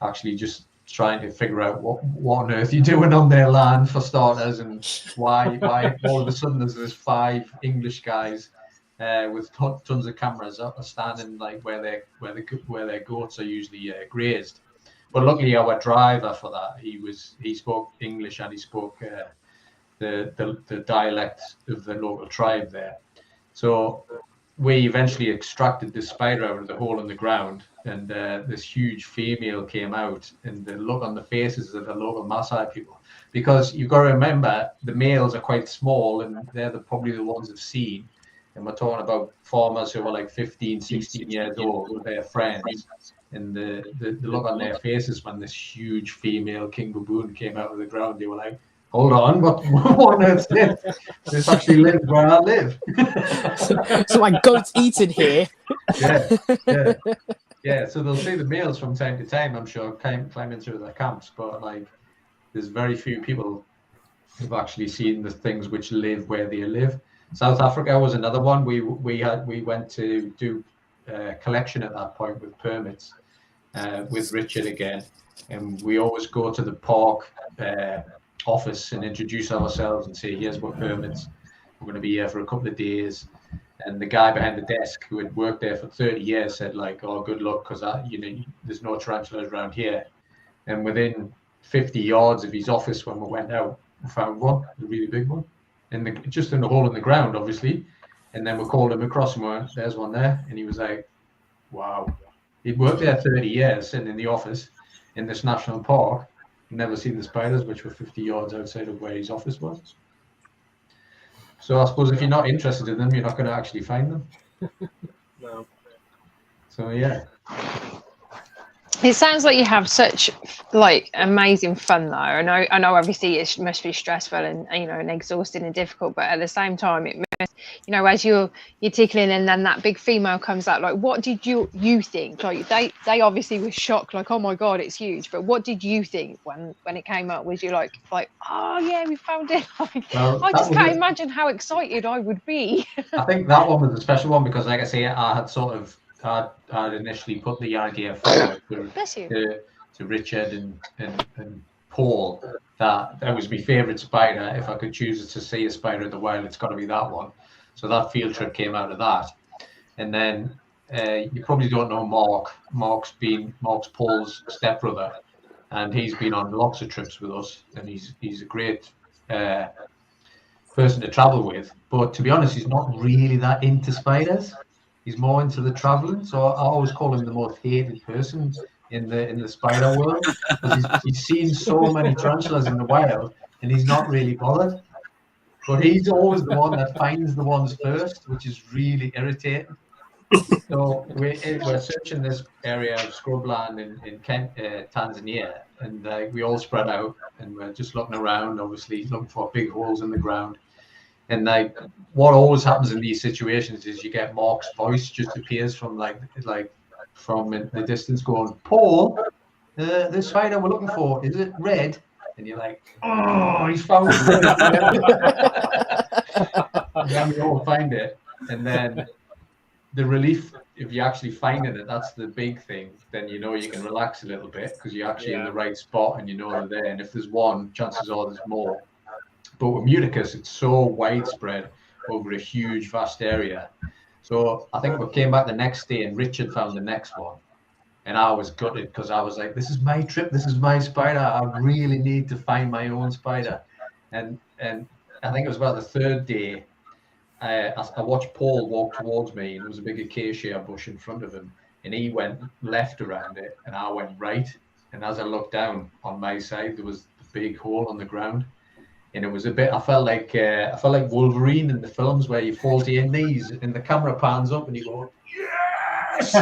actually just trying to figure out what on earth you're doing on their land for starters, and why all of a sudden there's this 5 English guys with tons of cameras standing like where their goats are usually grazed. But luckily our driver for that, he spoke English, and he spoke the dialect of the local tribe there. So we eventually extracted this spider out of the hole in the ground, and this huge female came out, and the look on the faces of the local Maasai people, because you've got to remember the males are quite small, and they're probably the ones who've seen. And we're talking about farmers who are like 15, 16 years old with their friends. And the look on their faces when this huge female king baboon came out of the ground, they were like, hold on, what on earth is this? This actually lives where I live. So my goat's eaten here. Yeah. So they'll see the males from time to time, I'm sure, climbing through their camps. But like, there's very few people who've actually seen the things which live where they live. South Africa was another one. We went to do collection at that point with permits with Richard again, and we always go to the park office and introduce ourselves and say, here's what permits, we're going to be here for a couple of days. And the guy behind the desk who had worked there for 30 years said like, oh, good luck, because there's no tarantulas around here. And within 50 yards of his office when we went out, we found one, a really big one, just in the hole in the ground, obviously. And then we called him across and we went, there's one there. And he was like, wow. He'd worked there 30 years sitting in the office in this national park, never seen the spiders, which were 50 yards outside of where his office was. So I suppose if you're not interested in them, you're not going to actually find them. No. So yeah. It sounds like you have such like amazing fun though. I know obviously it must be stressful and and exhausting and difficult, but at the same time it must, as you're tickling and then that big female comes out, like what did you think? Like they obviously were shocked, like, oh my god, it's huge. But what did you think when it came up? Was you like, oh yeah, we found it? Well, I just can't imagine how excited I would be. I think that one was a special one because, like I say, I had sort of I'd initially put the idea forward to Richard and Paul that was my favourite spider. If I could choose to see a spider in the wild, it's got to be that one. So that field trip came out of that. And then you probably don't know Mark. Mark's Paul's stepbrother, and he's been on lots of trips with us, and he's a great person to travel with. But to be honest, he's not really that into spiders. He's more into the traveling, so I always call him the most hated person in the spider world because he's seen so many tarantulas in the wild, and he's not really bothered. But he's always the one that finds the ones first, which is really irritating. So we're searching this area of scrubland in Tanzania, and we all spread out, and we're just looking around, obviously looking for big holes in the ground. And what always happens in these situations is you get Mark's voice just appears from from the distance going, Paul, the spider we're looking for, is it red? And you're like, oh, he's found it. And then we all find it. And then the relief, if you're actually finding it, that's the big thing. Then you can relax a little bit because you're actually in the right spot and they're there. And if there's one, chances are there's more. But with Muticus, it's so widespread over a huge, vast area. So I think we came back the next day and Richard found the next one. And I was gutted because I was like, this is my trip. This is my spider. I really need to find my own spider. And I think it was about the third day, I watched Paul walk towards me, and there was a big acacia bush in front of him. And he went left around it, and I went right. And as I looked down on my side, there was a big hole on the ground. And it was a bit, I felt like Wolverine in the films where you fall to your knees and the camera pans up and you go, yes!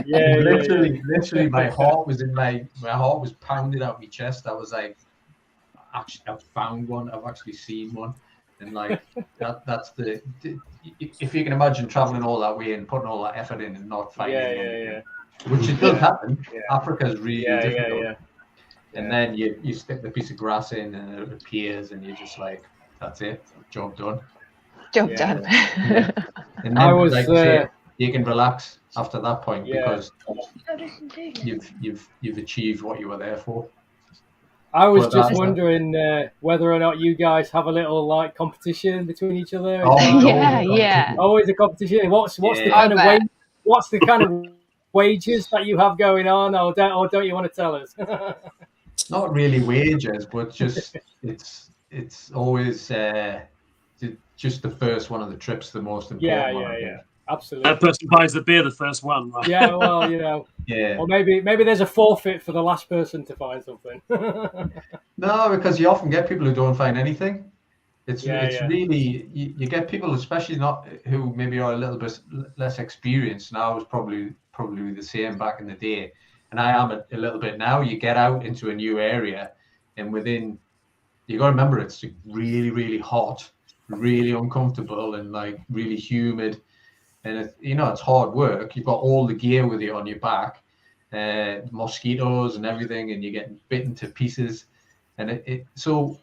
Literally my heart was pounded out my chest. I was like, actually, I've found one. I've actually seen one. And like, that's if you can imagine traveling all that way and putting all that effort in and not finding anything, which it does happen. Africa is really difficult. And then you stick the piece of grass in and it appears and you're just like, that's it, job done. Job done. Yeah. And then you can relax after that point because you've achieved what you were there for. I was just wondering whether or not you guys have a little like competition between each other. Always a competition. What's the kind of wages that you have going on, or don't you want to tell us? Not really wages, but just it's always just the first one of the trips, the most important one. Yeah. Absolutely. That person buys the beer the first one, right? Yeah, well, you know. Yeah. Or maybe there's a forfeit for the last person to find something. No, because you often get people who don't find anything. It's really you get people, especially not who maybe are a little bit less experienced. And I was probably the same back in the day, and I am a little bit now. You get out into a new area, and you got to remember it's really, really hot, really uncomfortable, and like really humid. And it's hard work. You've got all the gear with you on your back, mosquitoes and everything, and you're getting bitten to pieces. And so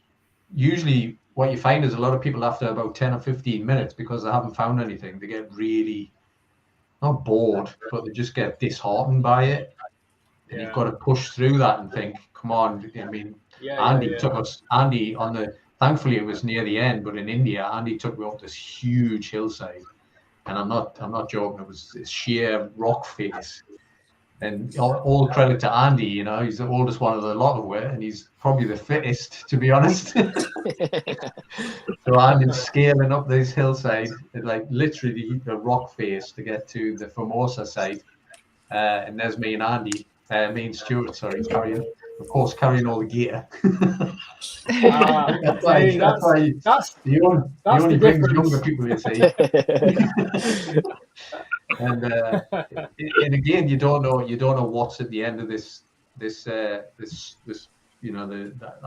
usually what you find is a lot of people after about 10 or 15 minutes, because they haven't found anything, they get really not bored, but they just get disheartened by it. And you've got to push through that and think, come on. I mean, Andy took us. Thankfully it was near the end, but in India, Andy took me up this huge hillside. And I'm not joking. It was this sheer rock face, and all credit to Andy. He's the oldest one of the lot of it, and he's probably the fittest, to be honest. So Andy's scaling up this hillside, like literally the rock face to get to the Formosa side, and there's me and Andy, me and Stuart. Sorry, carrying all the gear. That's the only brings younger people, you see. and again, you don't know what's at the end of this the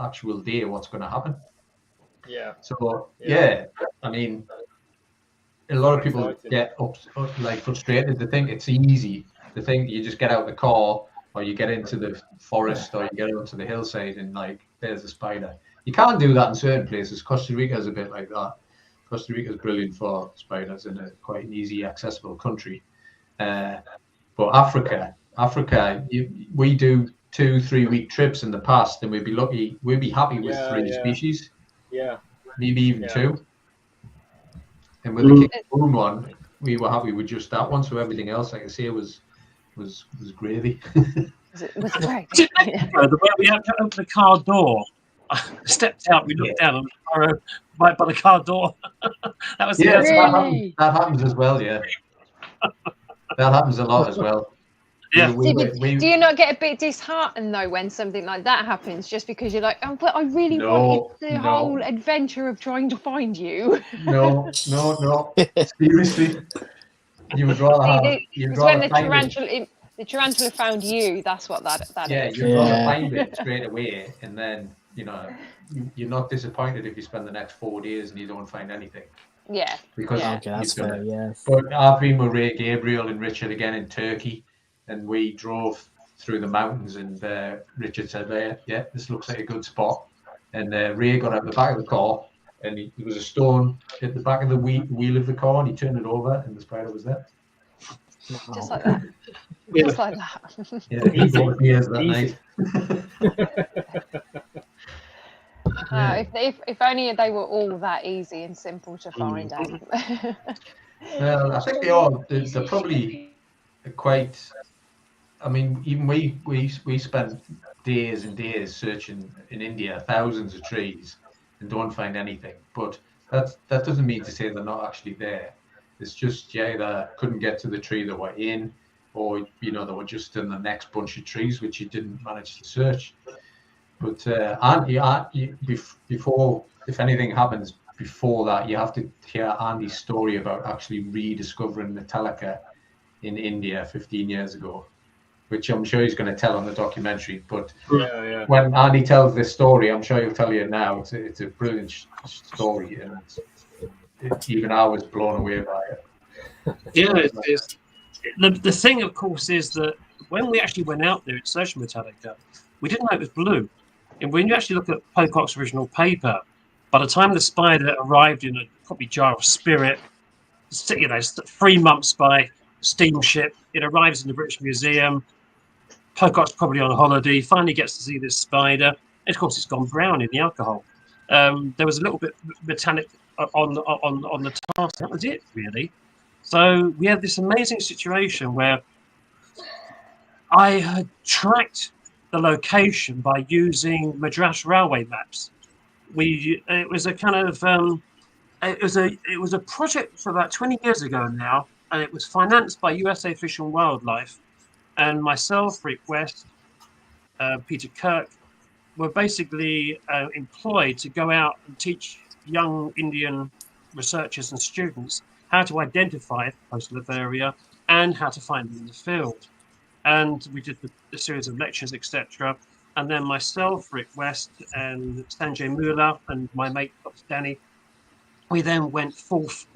actual day, what's going to happen. Yeah. So I mean, a lot of people get frustrated. They think it's easy. They think you just get out the car, or you get into the forest, or you get onto the hillside, and like there's a spider. You can't do that in certain places. Costa Rica is a bit like that. Costa Rica is brilliant for spiders in a quite an easy, accessible country. But Africa, we do 2-3 week trips in the past, and we'd be happy with 3 species. Yeah. Maybe even 2. And with the King one, we were happy with just that one. So everything else, like I say, was gravy. It was great. The way we had to open the car door, I stepped out, we looked down, and right by the car door. That was that happens as well. Yeah, that happens a lot as well. Yeah. Do you not get a bit disheartened though when something like that happens, just because you're like, oh, but I really wanted the whole adventure of trying to find you? No. Seriously, you would rather have. When the tarantula found you, that's what that is. Yeah, you'd rather find it straight away, and then you're not disappointed if you spend the next 4 days and you don't find anything. Yeah. Because that's fair, yeah. But I've been with Ray, Gabriel, and Richard again in Turkey, and we drove through the mountains, and Richard said, "Yeah, this looks like a good spot." And Ray got out the back of the car, and there was a stone at the back of the wheel of the car, and he turned it over, and the spider was there. Just like that. Just like that. Yeah, he bought beers that night. If only they were all that easy and simple to find out. Well, I think they are. They're probably quite. I mean, even we spent days and days searching in India, thousands of trees, and don't find anything. But that doesn't mean to say they're not actually there. It's just you either couldn't get to the tree they were in, or they were just in the next bunch of trees which you didn't manage to search. But before, if anything happens before that, you have to hear Andy's story about actually rediscovering Metallica in India 15 years ago, which I'm sure he's going to tell on the documentary. But when Andy tells this story, I'm sure he'll tell you now. It's a brilliant story, and even I was blown away by it. Yeah, it's the thing, of course, is that when we actually went out there and searched Metallica, we didn't know it was blue. And when you actually look at Pocock's original paper, by the time the spider arrived in a probably jar of spirit, 3 months by steamship, it arrives in the British Museum. Pocock's probably on holiday, finally gets to see this spider. And of course, it's gone brown in the alcohol. There was a little bit metallic on the task. That was it, really. So we had this amazing situation where I had tracked the location by using Madras railway maps. It was a kind of it was a project for about 20 years ago now, and it was financed by USA Fish and Wildlife, and myself, Rick West, Peter Kirk, were basically employed to go out and teach young Indian researchers and students how to identify the coastal area and how to find them in the field. And we did a series of lectures, etc. And then myself, Rick West, and Sanjay Mula, and my mate, Dr. Danny, we then went forth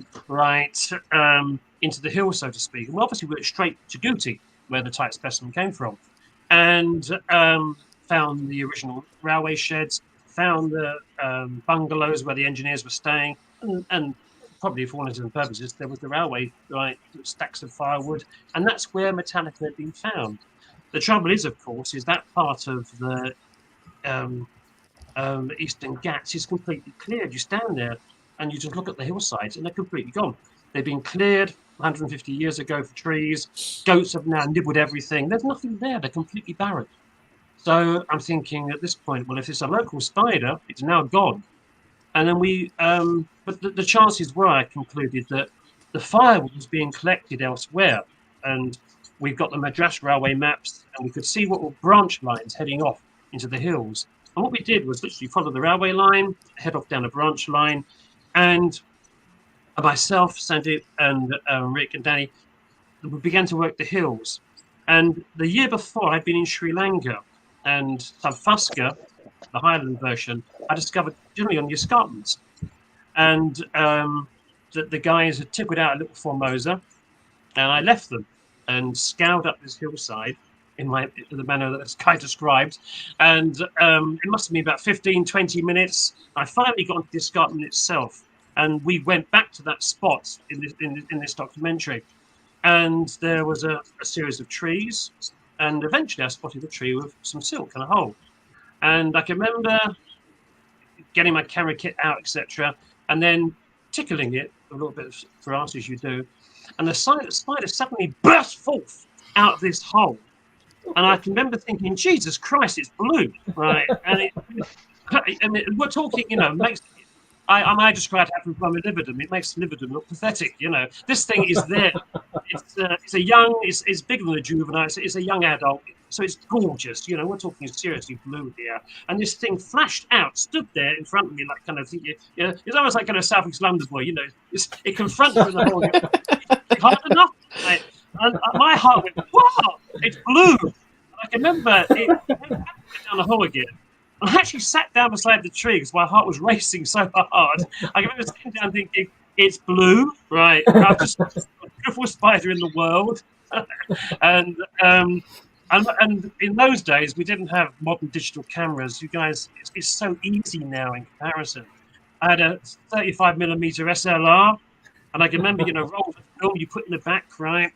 into the hills, so to speak. And obviously we went straight to Guti, where the type specimen came from, and found the original railway sheds, found the bungalows where the engineers were staying, and probably for all intents and purposes, there was the railway, stacks of firewood, and that's where Metallica had been found. The trouble is, of course, is that part of the Eastern Ghats is completely cleared. You stand there and you just look at the hillsides and they're completely gone. They've been cleared 150 years ago for trees. Goats have now nibbled everything. There's nothing there. They're completely barren. So I'm thinking at this point, well, if it's a local spider, it's now gone. And then but the chances were, I concluded, that the firewood was being collected elsewhere. And we've got the Madras railway maps, and we could see what were branch lines heading off into the hills. And what we did was literally follow the railway line, head off down a branch line, and myself, Sandy, and Rick and Danny, we began to work the hills. And the year before, I'd been in Sri Lanka, and Subfusca, the Highland version, I discovered generally on the escarpments. And the guys had tickled out a little Formosa, and I left them and scoured up this hillside in the manner that Kai described. And it must have been about 15, 20 minutes. I finally got into the escarpment itself, and we went back to that spot in this documentary. And there was a series of trees, and eventually I spotted a tree with some silk and a hole. And I can remember getting my camera kit out, etc., and then tickling it, a little bit of grass as you do, and the spider suddenly burst forth out of this hole. And I can remember thinking, Jesus Christ, it's blue, right? And we're talking, makes. I describe it from lividum. It makes lividum look pathetic, This thing is there. It's a young. It's bigger than a juvenile. It's a young adult. So it's gorgeous, We're talking seriously blue here. And this thing flashed out, stood there in front of me, like kind of thinking, it's almost like kind of South East London boy, It confronted me in the whole. Hard enough, right? And my heart went, wow, it's blue. And I can remember it went down the hole again. And I actually sat down beside the tree because my heart was racing so hard. I can remember sitting down thinking, it's blue, right? I've just got the most beautiful spider in the world. And in those days, we didn't have modern digital cameras. You guys, it's so easy now in comparison. I had a 35mm SLR, and I can remember, roll the film you put in the back, right?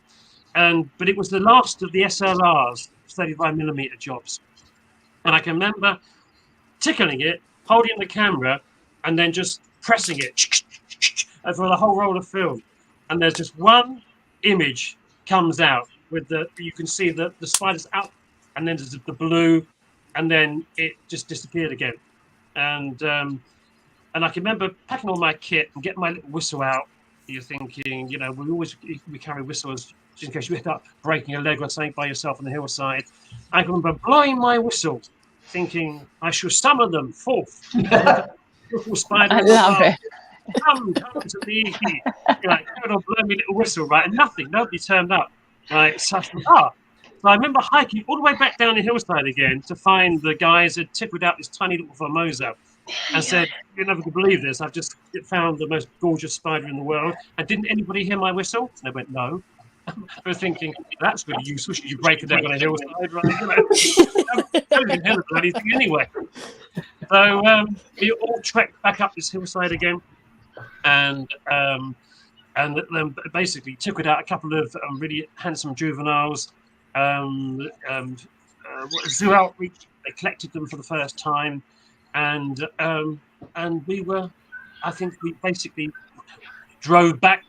But it was the last of the SLRs, 35mm jobs. And I can remember tickling it, holding the camera, and then just pressing it for the whole roll of film. and there's just one image comes out with you can see the spiders up, and then there's the blue, and then it just disappeared again. And I can remember packing all my kit and getting my little whistle out. You're thinking, we carry whistles just in case you end up breaking a leg or something by yourself on the hillside. I can remember blowing my whistle, thinking I shall summon them forth. Little spider. I love it. Come to me. Like, blow me little whistle, right? And nobody turned up. Right. So I remember hiking all the way back down the hillside again to find the guys had tickled out this tiny little formosa and said, "You're never going to believe this. I've just found the most gorgeous spider in the world. And didn't anybody hear my whistle?" And they went, "No." I was thinking, that's really useful. Should you break it down on a hillside, right? Don't even hear anything anyway. So we all trekked back up this hillside again, and then basically took it out a couple of really handsome juveniles. Zoo outreach. They collected them for the first time, and we basically drove back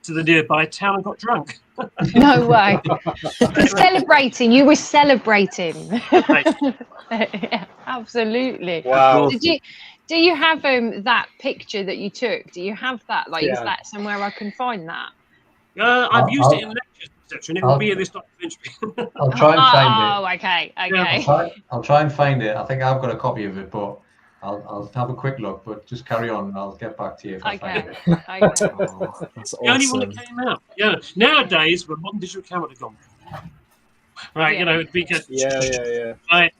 to the nearby town and got drunk. No way. Celebrating. You were celebrating. Yeah, absolutely. Wow. Do you have that picture that you took? Do you have that? Like, is that somewhere I can find that? I've used it in lectures, etc., and it will be in this documentary. I'll try and find it. Oh, okay. I'll try and find it. I think I've got a copy of it, but I'll have a quick look. But just carry on. I'll get back to you if I find it. Okay. Oh, that's The only one that came out. Yeah. Nowadays, with modern digital camera gone. Right. Yeah. It'd be good. Yeah. Right.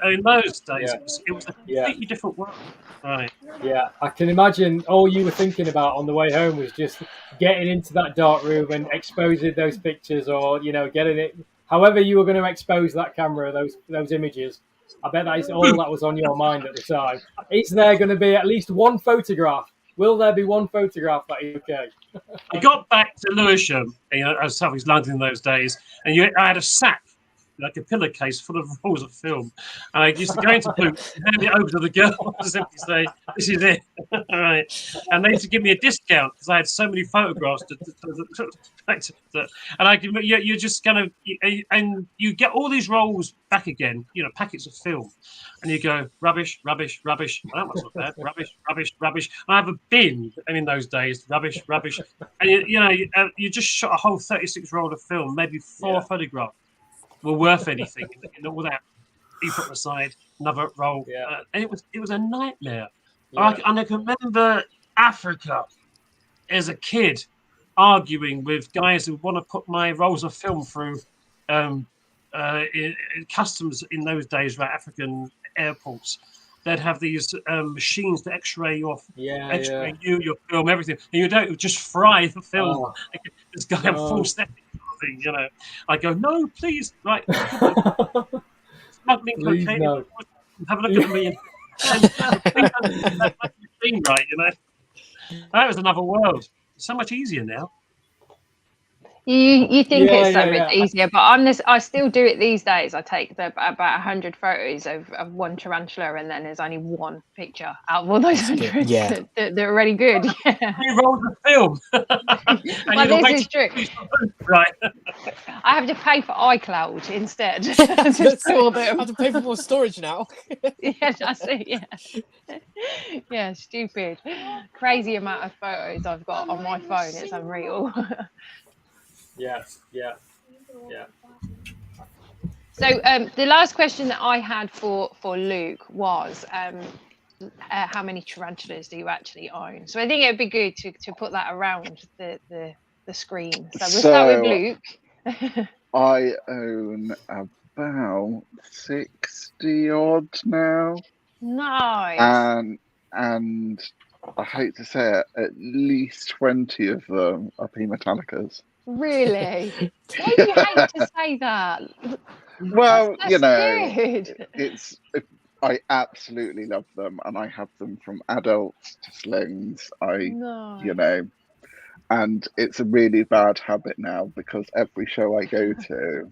In those days, it was a completely different world. Right. Yeah, I can imagine all you were thinking about on the way home was just getting into that dark room and exposing those pictures, or getting it. However, you were going to expose that camera, those images. I bet that is all that was on your mind at the time. Is there going to be at least one photograph? Will there be one photograph that is okay? I got back to Lewisham, as South London in those days, and I had a sack, like a pillowcase full of rolls of film. And I used to go into Boots and hand it over to the girl and simply say, "This is it." All right. And they used to give me a discount because I had so many photographs. You're just going to, and you get all these rolls back again, packets of film. And you go, rubbish. Oh, that's not bad. Rubbish. I have a bin, and in those days, rubbish. And you just shot a whole 36 roll of film, maybe 4 photographs were worth anything in all that. You put aside another roll, and it was a nightmare. And I can remember Africa as a kid arguing with guys who want to put my rolls of film through in customs in those days, right? African airports. They'd have these machines to X-ray your film, everything, and you don't just fry the film. This guy in full setting. I go, no, please, right? Smuggling cocaine. No. Have a look at me. Right, that was another world. So much easier now. You think it's so much easier, but I still do it these days. I take about 100 photos of one tarantula, and then there's only one picture out of all those 100 that are really good. You roll the film. Well, this is true. Right. I have to pay for iCloud instead. To store them. I have to pay for more storage now. Yes, I see. Yeah, stupid. Crazy amount of photos I've got on my phone. It's unreal. Yeah. So the last question that I had for Luke was how many tarantulas do you actually own? So I think it'd be good to put that around the screen. So we'll start with Luke. I own about 60 odd now. Nice. And I hate to say it, at least 20 of them are P Metallicas. Really? Why do you hate to say that? Well, that's good. I absolutely love them, and I have them from adults to slings. And it's a really bad habit now because every show I go to,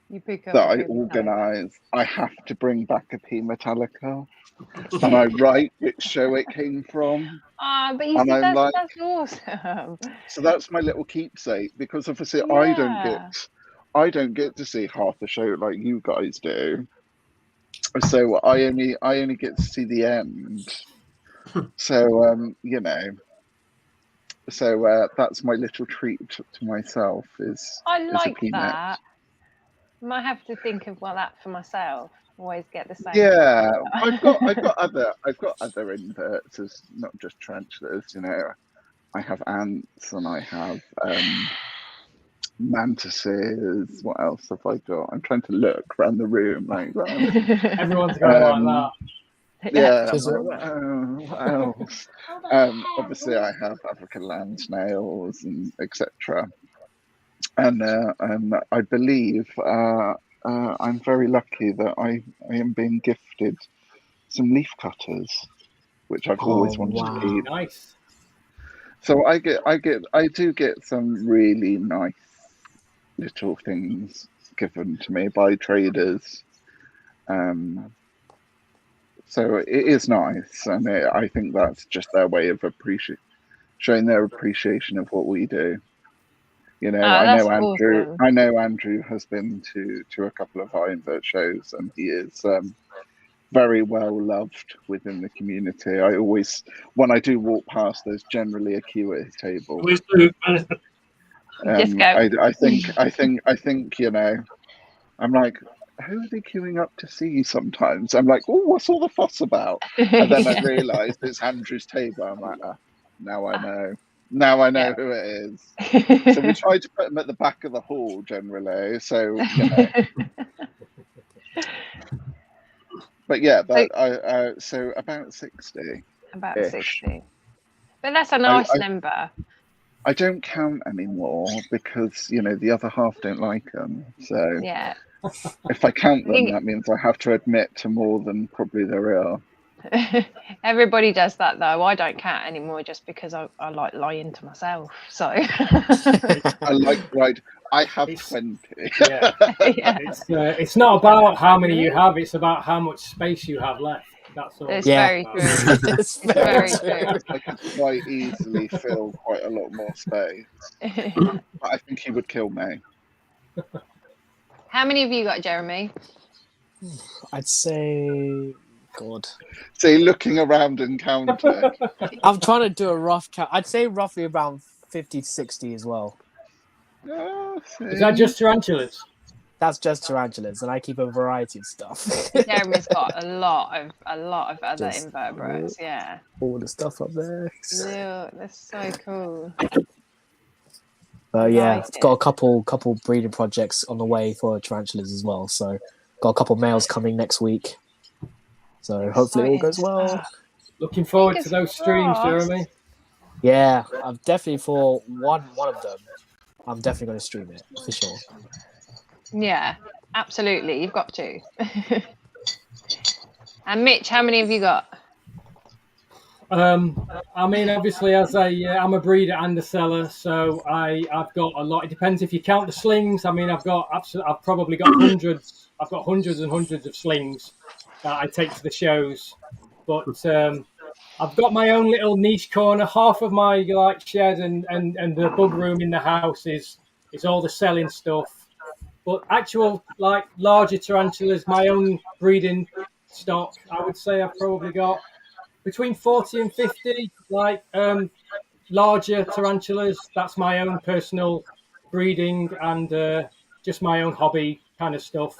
You pick up that I organise, I have to bring back a P Metallica, and I write which show it came from. But you see, that's awesome. So that's my little keepsake, because obviously Yeah. I don't get to see half the show like you guys do. So I only get to see the end. So you know. So that's my little treat to myself. I like that. I might have to think of that for myself. Always get the same. Yeah, I've got other inverts, as not just tarantulas. You know, I have ants and I have mantises. What else have I got? I'm trying to look around the room like that. Everyone's going like that. Yeah. What else? Obviously, I have African land snails and etc. And I believe I'm very lucky that I am being gifted some leaf cutters, which I've always wanted to keep. Nice. So I do get some really nice little things given to me by traders. So it is nice, and I think that's just their way of showing their appreciation of what we do. You know, I know Andrew. Awesome. I know Andrew has been to a couple of our Invert shows, and he is very well loved within the community. I always, when I do walk past, there's generally a queue at his table. I think you know, I'm like, who are they queuing up to see sometimes? I'm like, oh, what's all the fuss about? And then I realised it's Andrew's table. I'm like, now I know. Now I know who it is. So we try to put them at the back of the hall generally. So, you know. But yeah, so about 60. About 60. But that's a nice number. I don't count anymore because, you know, the other half don't like them. So yeah. If I count them, that means I have to admit to more than probably there are. Everybody does that though. I don't count anymore just because I like lying to myself. So I have 20. Yeah. It's not about how many you have, it's about how much space you have left. That's all. It's very true. It's very true. I could quite easily fill quite a lot more space. But I think he would kill me. How many have you got, Jerimie? I'd say, God. Say looking around and counting. I'm trying to do a rough count. I'd say roughly around 50 to 60 as well. Is that just tarantulas? That's just tarantulas, and I keep a variety of stuff. Jerimie's got a lot of other invertebrates. Yeah. All the stuff up there. Yeah, that's so cool. Yeah, I've got a couple breeding projects on the way for tarantulas as well. So, got a couple males coming next week. So hopefully it all goes well. Looking forward to those streams, Jerimie. Yeah, I'm definitely for one of them. I'm definitely going to stream it for sure. Yeah, absolutely. You've got to. And Mitch, how many have you got? I mean, obviously, I'm a breeder and a seller, so I've got a lot. It depends if you count the slings. I mean, I've probably got hundreds. I've got hundreds and hundreds of slings that I take to the shows. But I've got my own little niche corner. Half of my shed and the bug room in the house is all the selling stuff. But actual larger tarantulas, my own breeding stock, I would say I've probably got between 40 and 50 larger tarantulas. That's my own personal breeding and just my own hobby kind of stuff.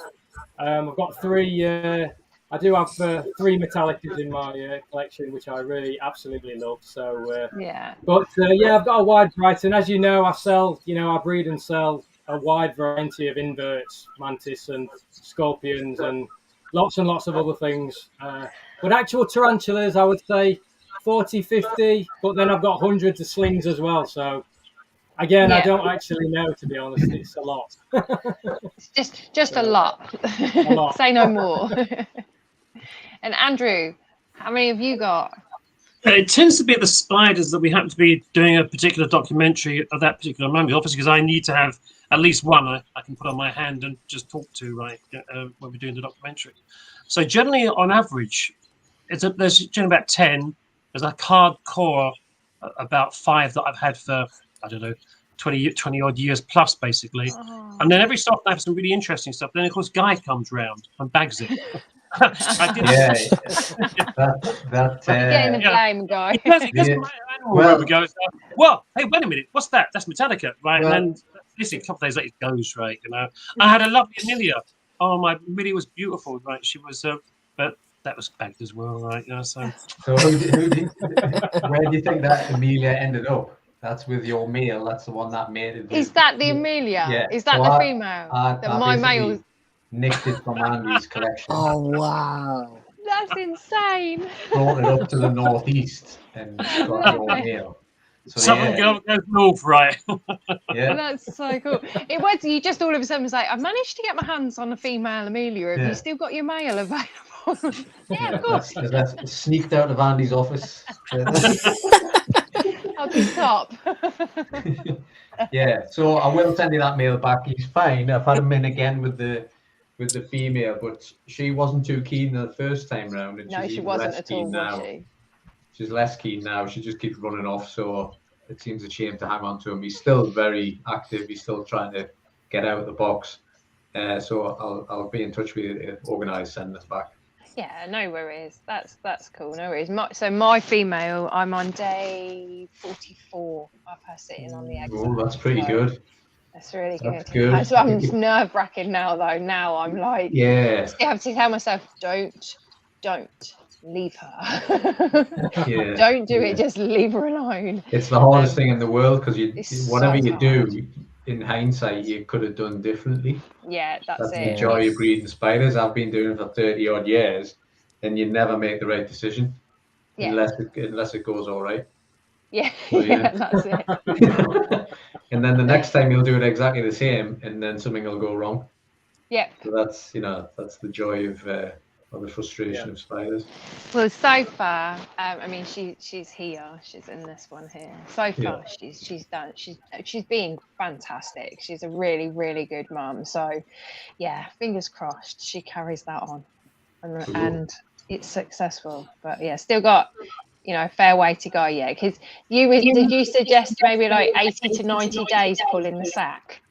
I've got three. I do have 3 Metallicas in my collection, which I really absolutely love. So yeah. But I've got a wide variety, and as you know, I sell. I breed and sell a wide variety of inverts, mantis and scorpions, and lots of other things. But actual tarantulas, I would say 40, 50, but then I've got hundreds of slings as well. So again, I don't actually know, to be honest. It's a lot. It's just a lot. A lot. Say no more. And Andrew, how many have you got? It tends to be the spiders that we happen to be doing a particular documentary of that particular moment, obviously, because I need to have at least one I can put on my hand and just talk to, right, when we're doing the documentary. So generally, on average, there's generally about 10. There's a hardcore about 5 that I've had for, I don't know, 20 odd years plus, basically. Oh. And then every so often I have some really interesting stuff. Then, of course, Guy comes round and bags it. Getting the blame, Guy. He does where we go. Well, hey, wait a minute. What's that? That's Metallica, right? Well, and then, listen, a couple of days later, it goes, right? You know, I had a lovely Amelia. Oh, my Amelia was beautiful, right? She was, but that was bagged as well, right? You know, so where do you think that Amelia ended up? That's with your male. That's the one that made it. Is that the Amelia? Yeah. Is that the female? My male nicked it from Andy's collection. Oh wow, that's insane. Brought it up to the northeast and got your male. So, Southern girl goes north, right? Yeah, that's so cool. It was you just all of a sudden was like, I managed to get my hands on a female Amelia. Have you still got your male available? Yeah, of course. That's sneaked out of Andy's office. I'll be top. Yeah, so I will send you that male back. He's fine. I've had him in again with the female, but she wasn't too keen the first time round. And no, she wasn't at all, was she? She's less keen now. She just keeps running off, so it seems a shame to hang on to him. He's still very active. He's still trying to get out of the box. So I'll be in touch with you, organised, send us back. Yeah, no worries. That's cool. No worries. So my female, I'm on day 44 of her sitting on the egg. Oh, that's pretty good. That's really That's good. good. So I'm nerve wracking now, though. Now I'm like, yeah, I have to tell myself, don't leave her. Yeah. Don't do it. Just leave her alone. It's the hardest thing in the world because whatever you hard. do, in hindsight, you could have done differently. Yeah, that's it. The joy of breeding spiders. I've been doing it for 30 odd years, and you never make the right decision unless it goes all right. Yeah, So, yeah, that's it. And then the next time you'll do it exactly the same, and then something will go wrong. Yeah. So that's the joy of the frustration of spiders. Well, so far, I mean, she's here. She's in this one here. So far, she's being fantastic. She's a really, really good mum. So, yeah, fingers crossed she carries that on, and it's successful. But yeah, still got a fair way to go. Yeah, because did you suggest maybe like 80 to 90 days pulling the sack?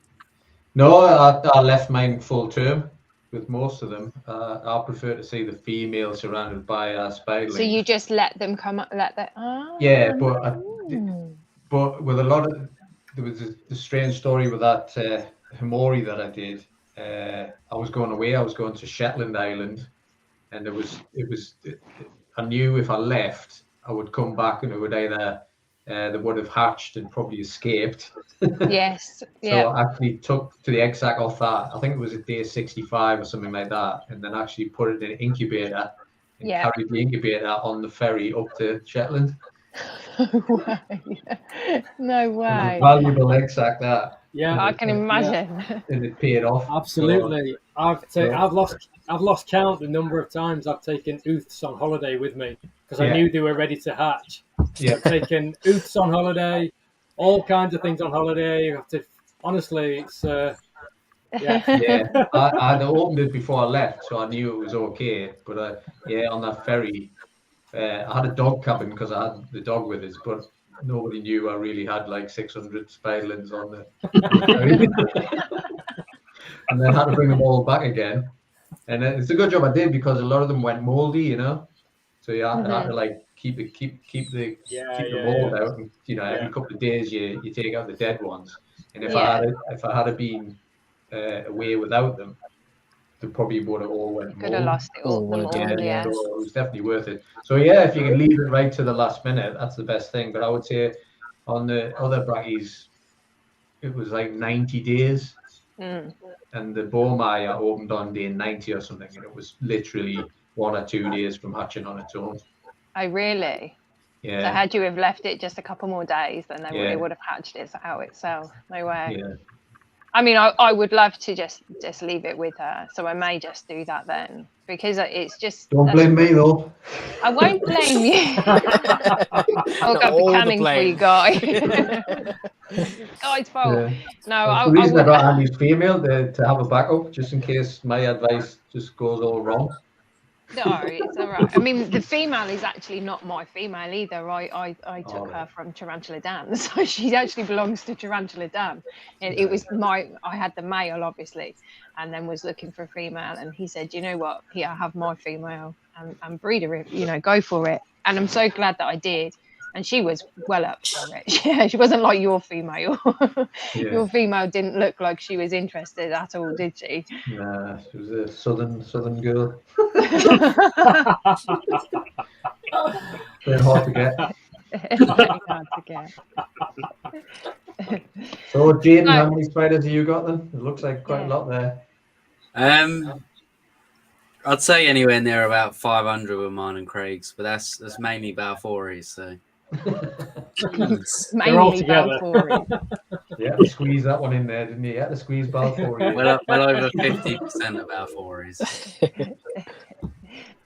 No, I left mine full term. With most of them, I prefer to see the female surrounded by spiderlings. So you just let them come up, Yeah, but with a lot of there was a strange story with that Himori that I did. I was going away. I was going to Shetland Island, and I knew if I left, I would come back and it would either they would have hatched and probably escaped. Yes. So I actually took the egg sac off that. I think it was at day 65 or something like that, and then actually put it in an incubator and carried the incubator on the ferry up to Shetland. No way. Valuable egg sac that. Yeah, I can imagine. And it paid off. Absolutely. I've lost count the number of times I've taken ooths on holiday with me because I knew they were ready to hatch. Yeah. I've taken ooths on holiday, all kinds of things on holiday. You have to, honestly, it's I had opened it before I left, so I knew it was okay. But on that ferry, I had a dog cabin because I had the dog with us, but nobody knew I really had like 600 spiderlings on the ferry. And then had to bring them all back again. And it's a good job I did because a lot of them went moldy, So you had to like keep the mold out, and every couple of days you take out the dead ones. And if I had been away without them, they probably would have all went mold. Could have lost it all. So it was definitely worth it. So if you can leave it right to the last minute, that's the best thing. But I would say on the other brackies, it was like 90 days. And the Bormai I opened on day 90 or something, and it was literally 1 or 2 days from hatching on its own. Oh, really? Yeah. So had you have left it just a couple more days, then it would have hatched it out itself. No way. Yeah. I mean, I would love to just leave it with her, so I may just do that then, because it's just. Don't blame me though. I won't blame you. I'll go be canning for you, Guy. Guy's fault. Yeah. No, the reason I got Andy's female to have a backup, just in case my advice just goes all wrong. No, it's all right. I mean, the female is actually not my female either. I took her from Tarantula Dan, so she actually belongs to Tarantula Dan. It was I had the male, obviously, and then was looking for a female, and he said, you know what, here, I have my female, and breed her, go for it. And I'm so glad that I did. And she was well up for it. Yeah, she wasn't like your female. Your female didn't look like she was interested at all, did she? Nah, she was a southern girl. Very hard to get. Very hard to get. So, Jaden, how many spiders have you got then? It looks like quite a lot there. I'd say anywhere near about 500 with mine and Craig's, but that's mainly Balfouries, so. Mainly Balfouries. Yeah, squeeze that one in there, didn't you? Yeah, to squeeze Balfouries. Well over 50% of Balfouries.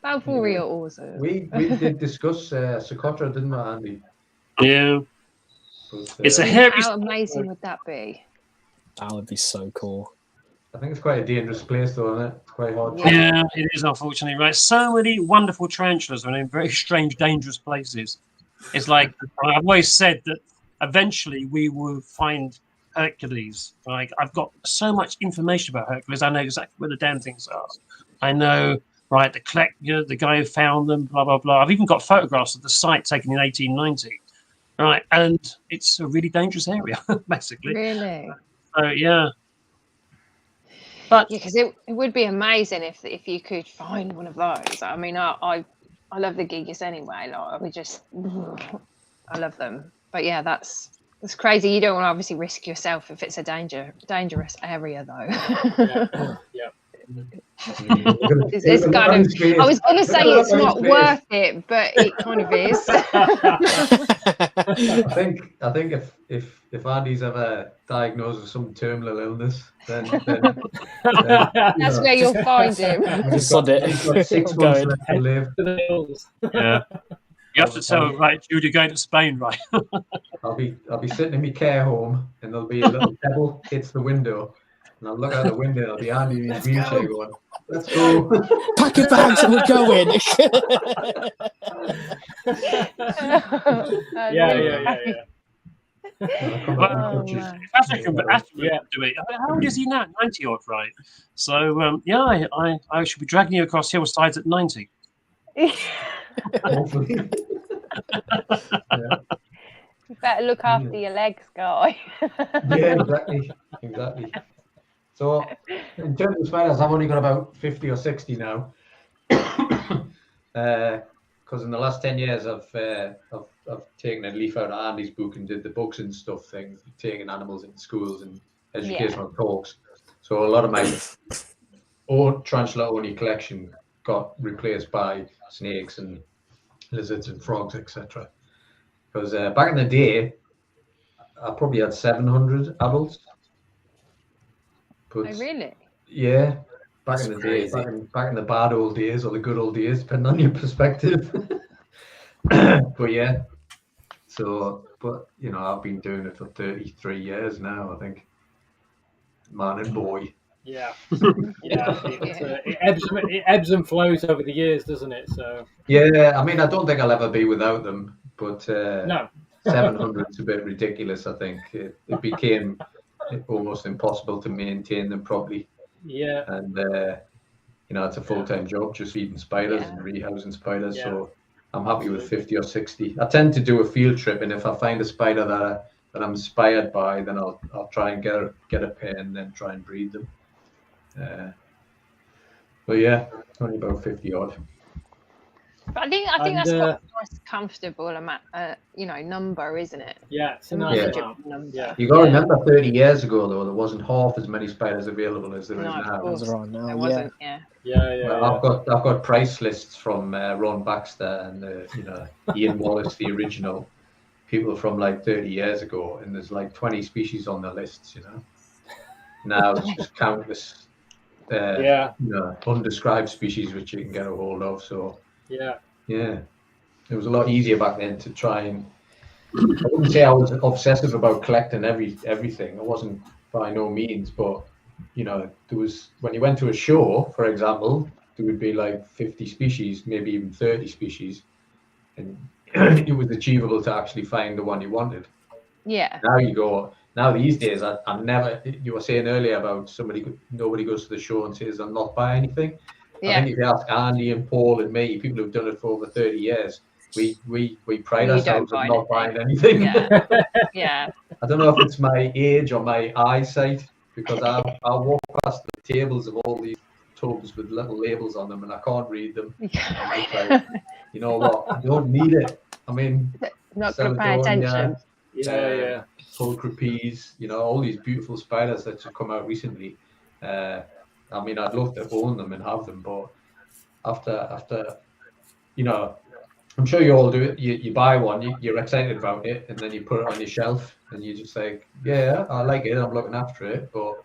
Balfourie are awesome. We did discuss Socotra, didn't we, Andy? Yeah. But, it's a heavy. How amazing would that be? That would be so cool. I think it's quite a dangerous place, though, isn't it? It's quite hard. Yeah, it is, unfortunately, right? So many wonderful tarantulas are in very strange, dangerous places. It's like, I've always said that eventually we will find Hercules. Like, I've got so much information about Hercules. I know exactly where the damn things are. I know, right, the guy who found them, blah, blah, blah. I've even got photographs of the site taken in 1890. Right, and it's a really dangerous area, basically. Really? So, yeah. But because it would be amazing if you could find one of those. I mean, I love the Gigas anyway. Like, I love them. But yeah, that's crazy. You don't want to obviously risk yourself if it's a dangerous area, though. Yeah. It's kind of. I was going to say it's not worth it, but it kind of is. I think if Andy's ever diagnosed with some terminal illness, then that's where you'll find him. He's got 6 months left to live. Yeah. You have to tell, right, Jude, you're going to Spain, right? I'll be sitting in my care home, and there'll be a little pebble hits the window, and I'll look out the window, and I'll be Andy in his wheelchair going, "Let's go, pack your bags, and we're going." Yeah. African do it. How old is he now? 90 odd, right? So I should be dragging you across hillsides at 90. Hopefully. You better look after your legs, Guy. Yeah, exactly. So, in terms of spiders, I've only got about 50 or 60 now. Because in the last 10 years, I've taken a leaf out of Andy's book and did the books and stuff things, taking animals into schools and educational talks. So a lot of my own tarantula-only collection got replaced by snakes and lizards and frogs, etc. Because back in the day, I probably had 700 adults. But, oh, really? Yeah. Back in the day, back in the bad old days or the good old days, depending on your perspective. But yeah, so, but you know, I've been doing it for 33 years now, I think. Man and boy. Yeah. It ebbs and flows over the years, doesn't it? So. Yeah, I mean, I don't think I'll ever be without them, but no. 700 is a bit ridiculous, I think. It became almost impossible to maintain them properly. Yeah. And, you know, it's a full-time job just feeding spiders and rehousing spiders. Yeah. So I'm happy with 50 or 60. I tend to do a field trip, and if I find a spider that I'm inspired by, then I'll try and get a pair and then try and breed them. But yeah, only about 50 odd. But I think that's quite a nice, comfortable amount, number, isn't it? Yeah, it's a nice number. Yeah. You got to remember, 30 years ago though, there wasn't half as many spiders available as there is now. There wasn't. Well, I've got price lists from Ron Baxter and Ian Wallace, the original people from like 30 years ago, and there's like 20 species on the lists, you know. Now it's just countless, undescribed species which you can get a hold of. So it was a lot easier back then to try and. I wouldn't say I was obsessive about collecting everything. I wasn't by no means, but there was, when you went to a show, for example, there would be like 50 species, maybe even 30 species, and it was achievable to actually find the one you wanted. Yeah. Now these days, I never. You were saying earlier about nobody goes to the show and says they'll not buy anything. Yeah. I think if you ask Andy and Paul and me, people who've done it for over 30 years, we pride ourselves on not buying anything. Yeah. I don't know if it's my age or my eyesight, because I walk past the tables of all these tubs with little labels on them and I can't read them. I'm just like, you know what? I don't need it. I mean, not going to pay attention. Pulchra peas, all these beautiful spiders that have come out recently. I mean, I'd love to own them and have them, but after I'm sure you all do it. You buy one, you're excited about it, and then you put it on your shelf, and you just like, yeah, I like it, I'm looking after it. But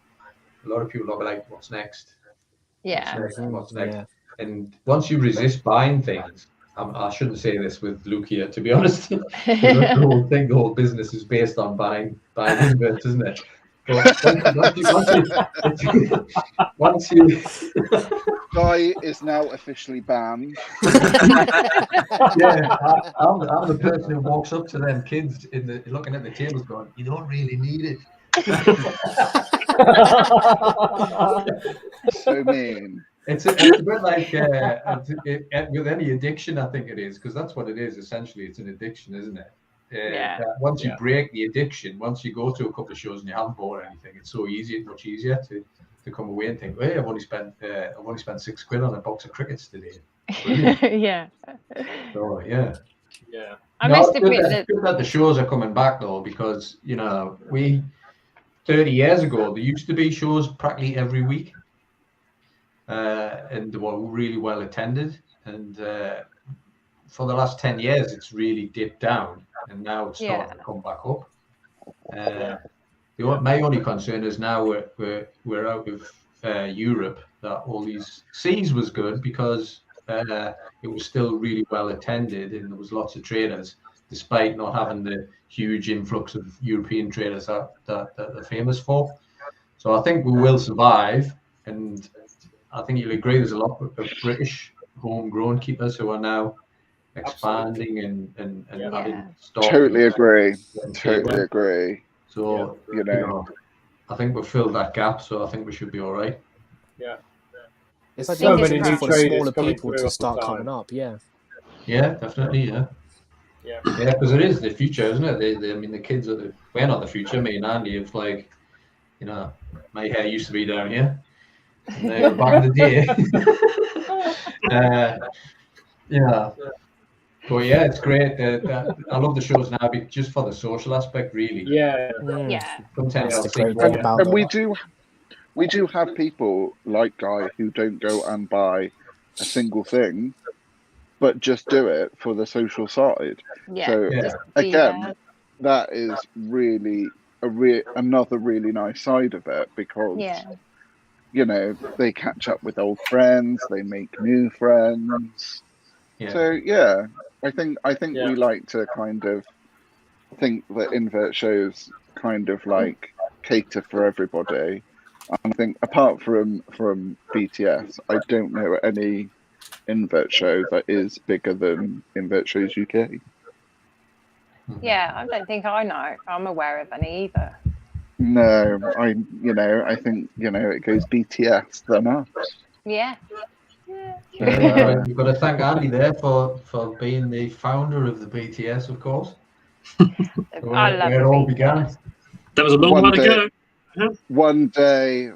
a lot of people are like, what's next? Yeah. What's next? Yeah. And once you resist buying things, I shouldn't say this with Luke here, to be honest. The whole business is based on buying inverts, isn't it? But once you Guy is now officially banned. Yeah, I'm the person who walks up to them kids looking at the tables going, you don't really need it. So mean. It's a bit like with any addiction, I think it is, because that's what it is. Essentially, it's an addiction, isn't it? Once you break the addiction, once you go to a couple of shows and you haven't bought anything, it's so much easier to come away and think, hey, I've only spent £6 on a box of crickets today. Yeah. So yeah. I must admit that the shows are coming back though, because 30 years ago there used to be shows practically every week, and they were really well attended, and for the last 10 years it's really dipped down, and now it's starting to come back up. My only concern is now we're out of Europe, that all these seas was good because it was still really well attended and there was lots of traders, despite not having the huge influx of European traders that they're famous for. So I think we will survive, and I think you'll agree there's a lot of British homegrown keepers who are now expanding and adding stock. Totally agree. So I think we've filled that gap, so I think we should be all right. Yeah. It's like so many new for the smaller people to start coming up. Yeah, definitely. Yeah, because it is the future, isn't it? I mean, the kids we're not the future. Me and Andy, it's like, my hair used to be down here, and they were back in the day. But yeah, it's great. I love the shows now, just for the social aspect, really. Yeah. Sometimes and we do have people like Guy who don't go and buy a single thing, but just do it for the social side. So again, that is really another really nice side of it, because they catch up with old friends, they make new friends. So I think we like to kind of think that invert shows kind of like cater for everybody. And I think apart from BTS, I don't know any invert show that is bigger than Invert Shows UK. Yeah, I don't think I know. I'm aware of any either. No, I think it goes BTS then us. Yeah. You've got to thank Andy there for being the founder of the BTS, of course. I love where it all began. That was a long while ago. One day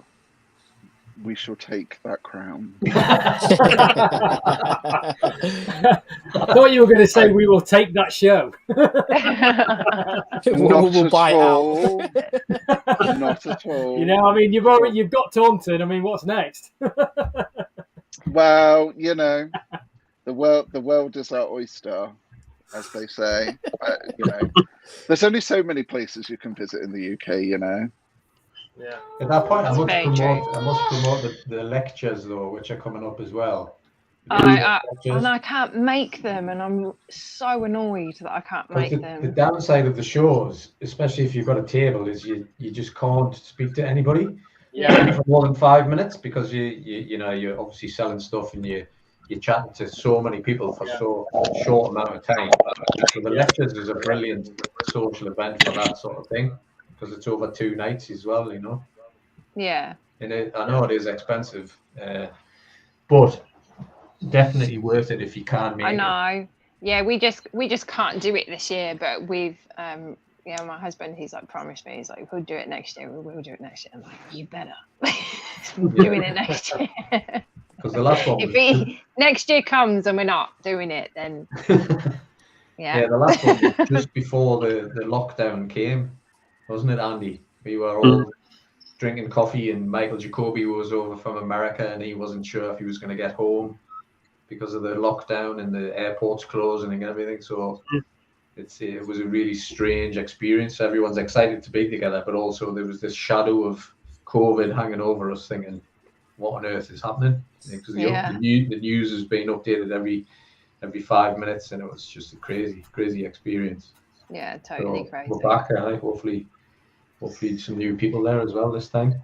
we shall take that crown. I thought you were going to say we will take that show. We'll buy out. Not at all. I mean, you've got Taunton. I mean, what's next? Well, the world is our oyster, as they say. There's only so many places you can visit in the UK, Yeah. At that point, I must promote the lectures though, which are coming up as well. And I can't make them, and I'm so annoyed that I can't make them. The downside of the shows, especially if you've got a table, is you just can't speak to anybody for more than 5 minutes, because you're obviously selling stuff and you're chatting to so many people for so short amount of time. So the lectures is a brilliant social event for that sort of thing, because it's over 2 nights as well, you know. Yeah. And I know it is expensive, but definitely worth it if you can make it. I know. Yeah, we just can't do it this year, but we've my husband, he's like promised me, he's like, we'll do it next year. We will do it next year. I'm like, you better. We're doing it next year. Because the last one if next year comes and we're not doing it, then the last one was just before the lockdown came, wasn't it, Andy? We were all drinking coffee, and Michael Jacoby was over from America, and he wasn't sure if he was going to get home because of the lockdown and the airports closing and everything. So it was a really strange experience. Everyone's excited to be together, but also there was this shadow of COVID hanging over us, thinking, what on earth is happening? Because the news has been updated every 5 minutes, and it was just a crazy experience. Yeah, totally crazy. We're back, hopefully some new people there as well this time.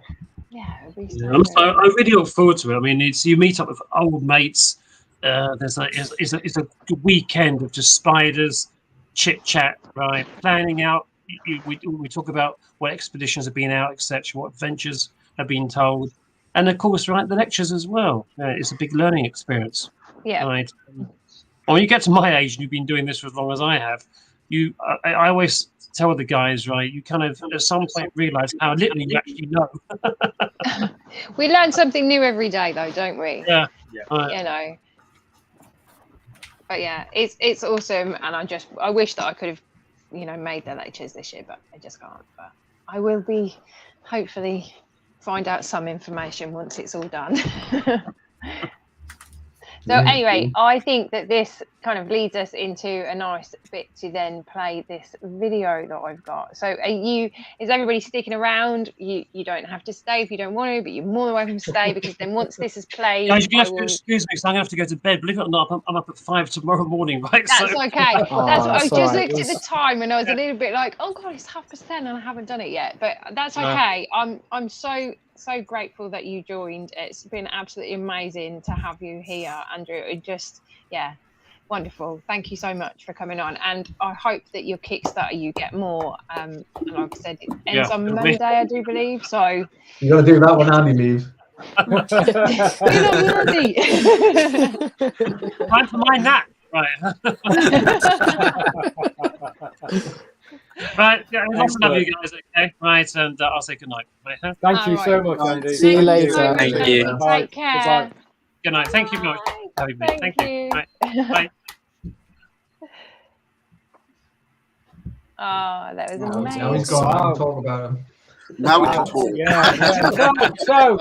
Yeah, I really look forward to it. I mean, you meet up with old mates. It's a weekend of just spiders, chit chat, right? Planning out. We talk about what expeditions have been out, etc. What adventures have been told, and of course, right, the lectures as well. It's a big learning experience. Yeah. Right. When you get to my age and you've been doing this for as long as I have, I always tell the guys, right, you kind of at some point realize how little you actually know. We learn something new every day, though, don't we? Yeah. You know. But yeah, it's awesome, and I wish that I could have, made the lectures this year, but I just can't. But I will be, hopefully, find out some information once it's all done. So anyway, I think that this kind of leads us into a nice bit to then play this video that I've got. So is everybody sticking around? You don't have to stay if you don't want to, but you're more than welcome to stay, because then once this is played... Guys, you have to excuse me, because I'm going to have to go to bed. Believe it or not, I'm up at 5 tomorrow morning, right? That's okay. I just right. looked at the time and I was a little bit like, oh God, it's 10:30 and I haven't done it yet. But that's okay. I'm so grateful that you joined. It's been absolutely amazing to have you here, Andrew. It just, wonderful. Thank you so much for coming on, and I hope that your Kickstarter you get more. And like I said, it ends on Monday, I do believe. So you got to do that when Andy leaves. Time for my nap, right? Right, lots of love, you guys. Okay, right, and I'll say good night. Right, Thank you so much, Andy. See you later. Thank you. Take care. Bye. Good night. Thank you very much. Thank you. Right. Bye. Oh, that was amazing. Now he's gone. I'll talk about him. Now we can talk. Yeah. So,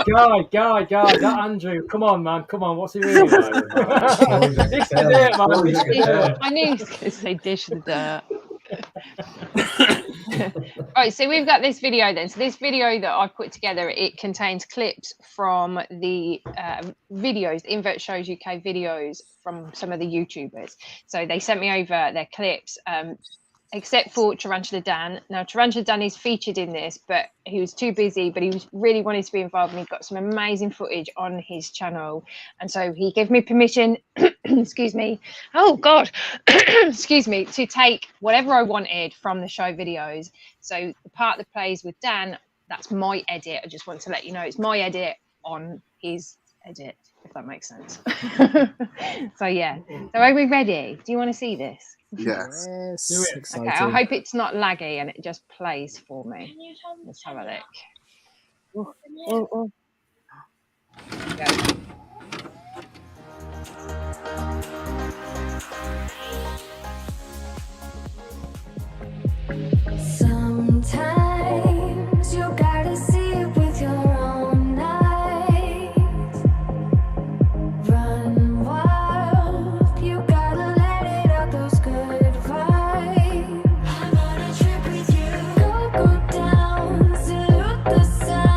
guy, that Andrew. Come on, man. Come on. What's he really like? This is it, man. I knew he was going to say dish the dirt. Right, so we've got this video then. So this video that I've put together, it contains clips from the videos, the Invert Shows UK videos from some of the YouTubers. So they sent me over their clips, except for Tarantula Dan. Now, Tarantula Dan is featured in this, but he was too busy, but he was really wanted to be involved, and he got some amazing footage on his channel. And so he gave me permission, excuse me, oh God, excuse me, to take whatever I wanted from the show videos. So the part that plays with Dan, that's my edit. I just want to let you know it's my edit on his edit, if that makes sense. So yeah, so are we ready? Do you want to see this? Yes. Okay, I hope it's not laggy and it just plays for me. Let's have a look. Oh. Go. Sometimes you gotta see it with your own eyes. Run wild, you gotta let it out, those good vibes. I'm on a trip with you. Go down, salute the sun.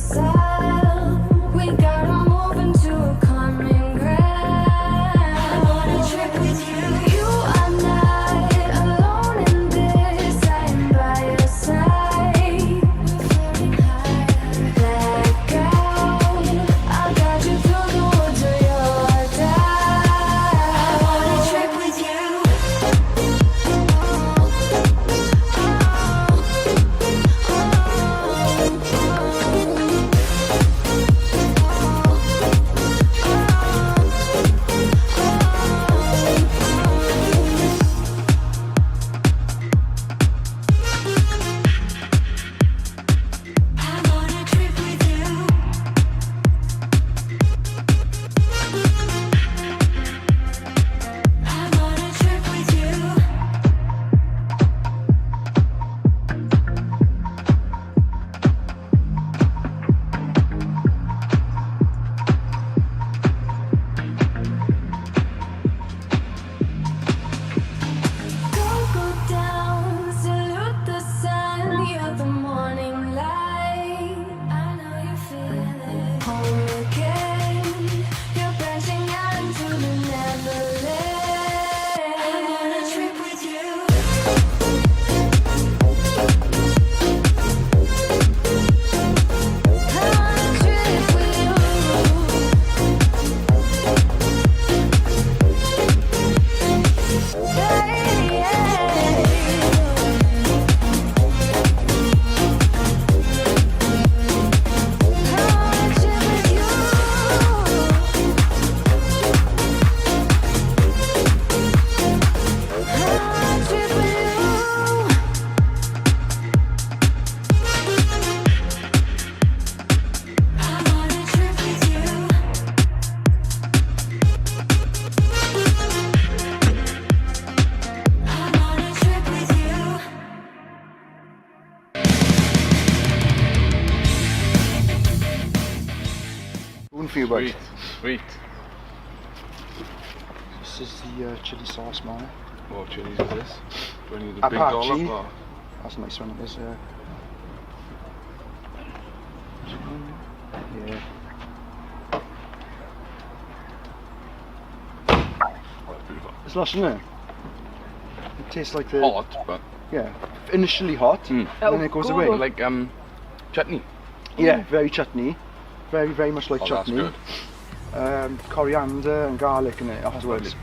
yourself. We gotta move into a common ground. I'm on a trip with you. You are not alone in this. I am by your side. Let go. I got you through the woods of your time. I'm on a trip with you. I'm on a trip with you. I'm on a trip with you. Go down, salute the sun. You're the morning light. I know you feel it. Home again. You're branching out into the Neverland. I'm on a trip with you. I'm on a trip with you. Hey, yeah. One for you, bud. Sweet. This is the chili sauce, man. What chilies is this? Do I need a big Apache. dollop or? That's a nice one. It is. Yeah. It's lush, isn't it? It tastes like the Hot, but yeah, initially hot, and then it goes away. like chutney. Yeah, very chutney, very much like Oh, chutney. that's good. Coriander and garlic in it afterwards.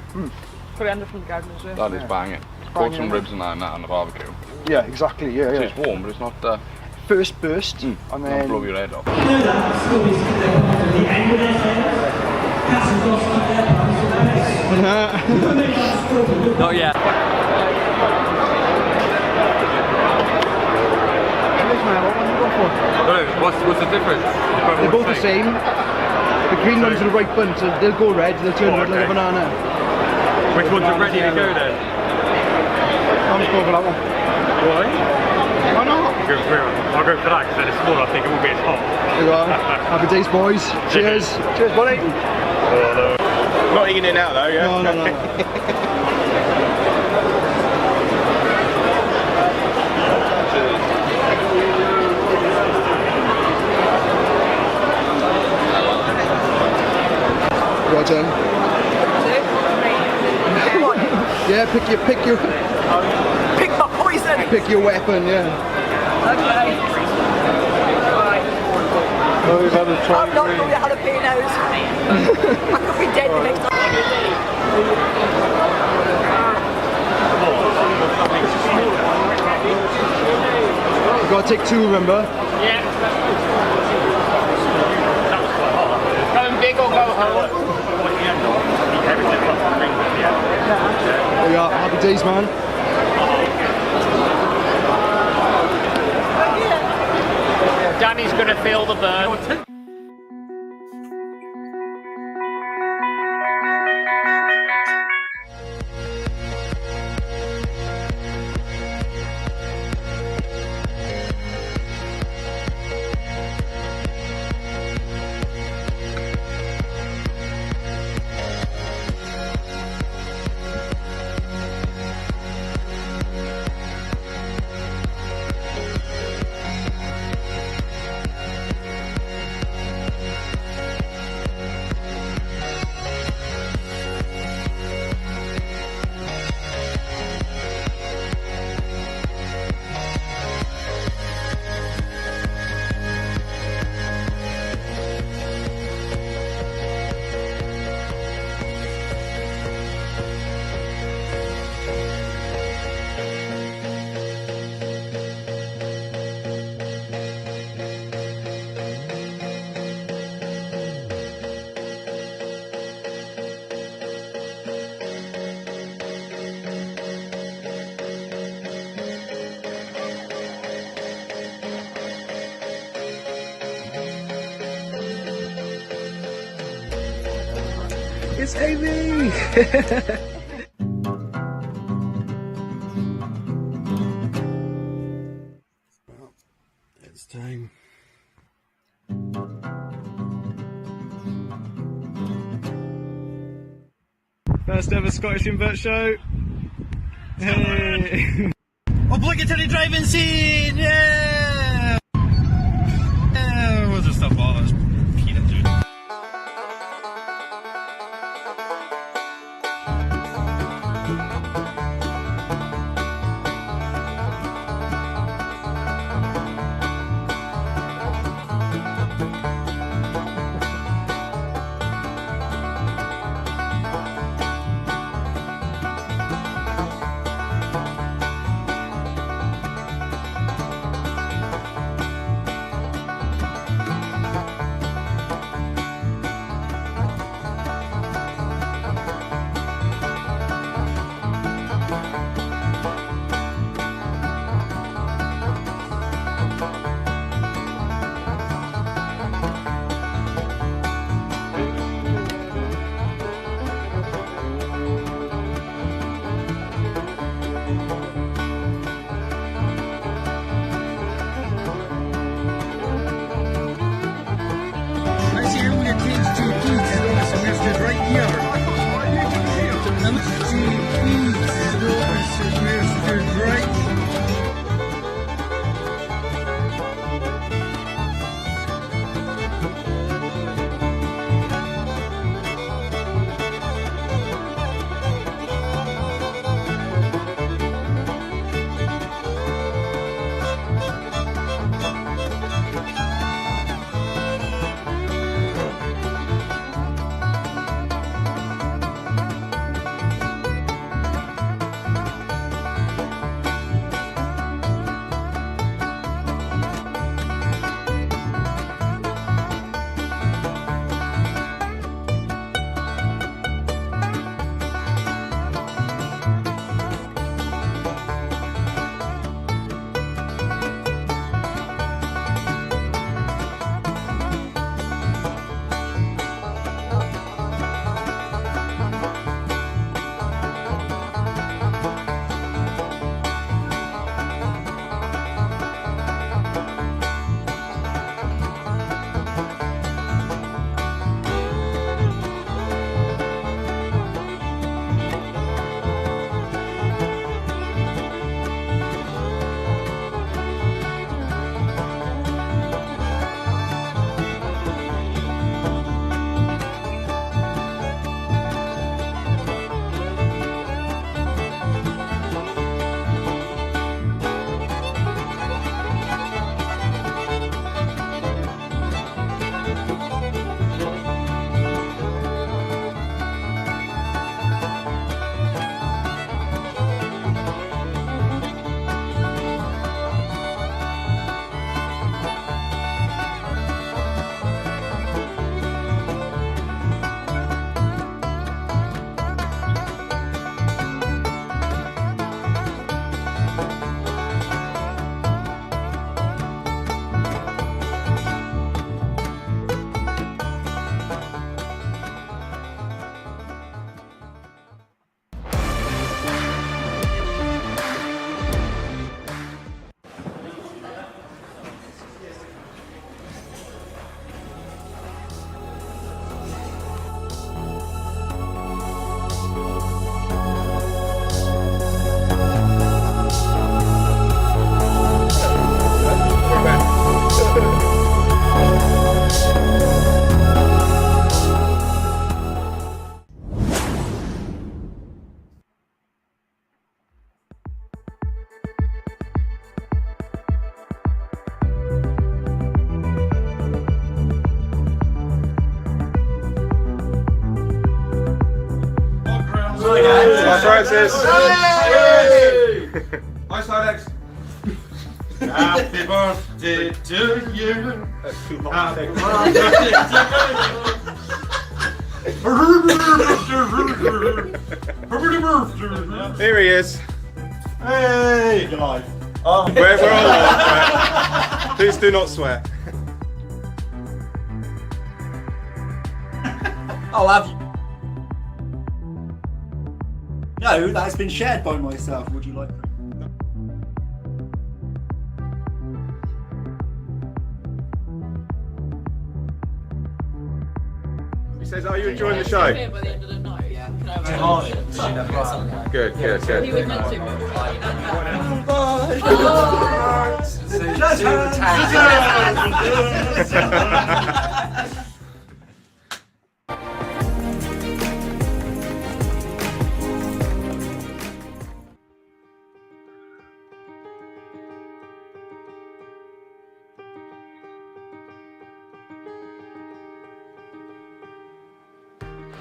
Coriander from the garden as well. That is banging. Put banging, some isn't ribs and that on the barbecue. Yeah, exactly. Yeah, So yeah. it's warm, but it's not. First burst, and Don't then blow your head off. Not yet. What's the difference? they're both the same. The green ones are the right bun, so they'll go red. They'll turn red like a banana. Which ones are ready to go then? I'm just going for that one. Why? Why not? I'll go for that because then it's smaller. I think it will be as hot. There you are. Happy days, boys. Cheers. Cheers, buddy. Not eating it now though, yeah? No. Your turn. Yeah, pick my poison! Pick your weapon, yeah. Okay. Oh, we've had a try. I'm not going to jalapenos. I could be dead the next time. You gotta take two, remember? Yeah. Going big or go home? There you are. Happy days, man. Danny's going to feel the burn. It's Amy! It's time. First ever Scottish Invert show. Hey! Obligatory driving scene! Yeah! We'll just stop all this peanut dude. That's right, sis. Hi, Silex. Happy birthday to you. Happy birthday. Here he is. Hey, good night. Oh, we're all on. Please do not swear. I'll have you. No, that has been shared by myself. Would you like? He says, "Are you enjoying the show?" Good.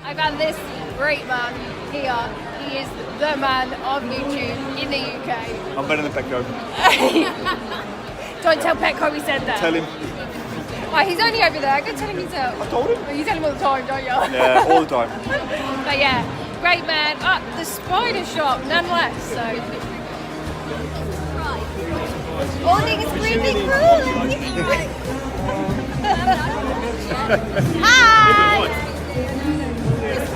I found this great man here. He is the man of YouTube in the UK. I'm better than Petco. Don't tell Petco we said that. Tell him. Why, he's only over there. Go tell him yourself. I told him. You tell him all the time, don't you? Yeah, all the time. But yeah, great man. The spider shop, none less. So. Oh, I think it's really cool. Hi!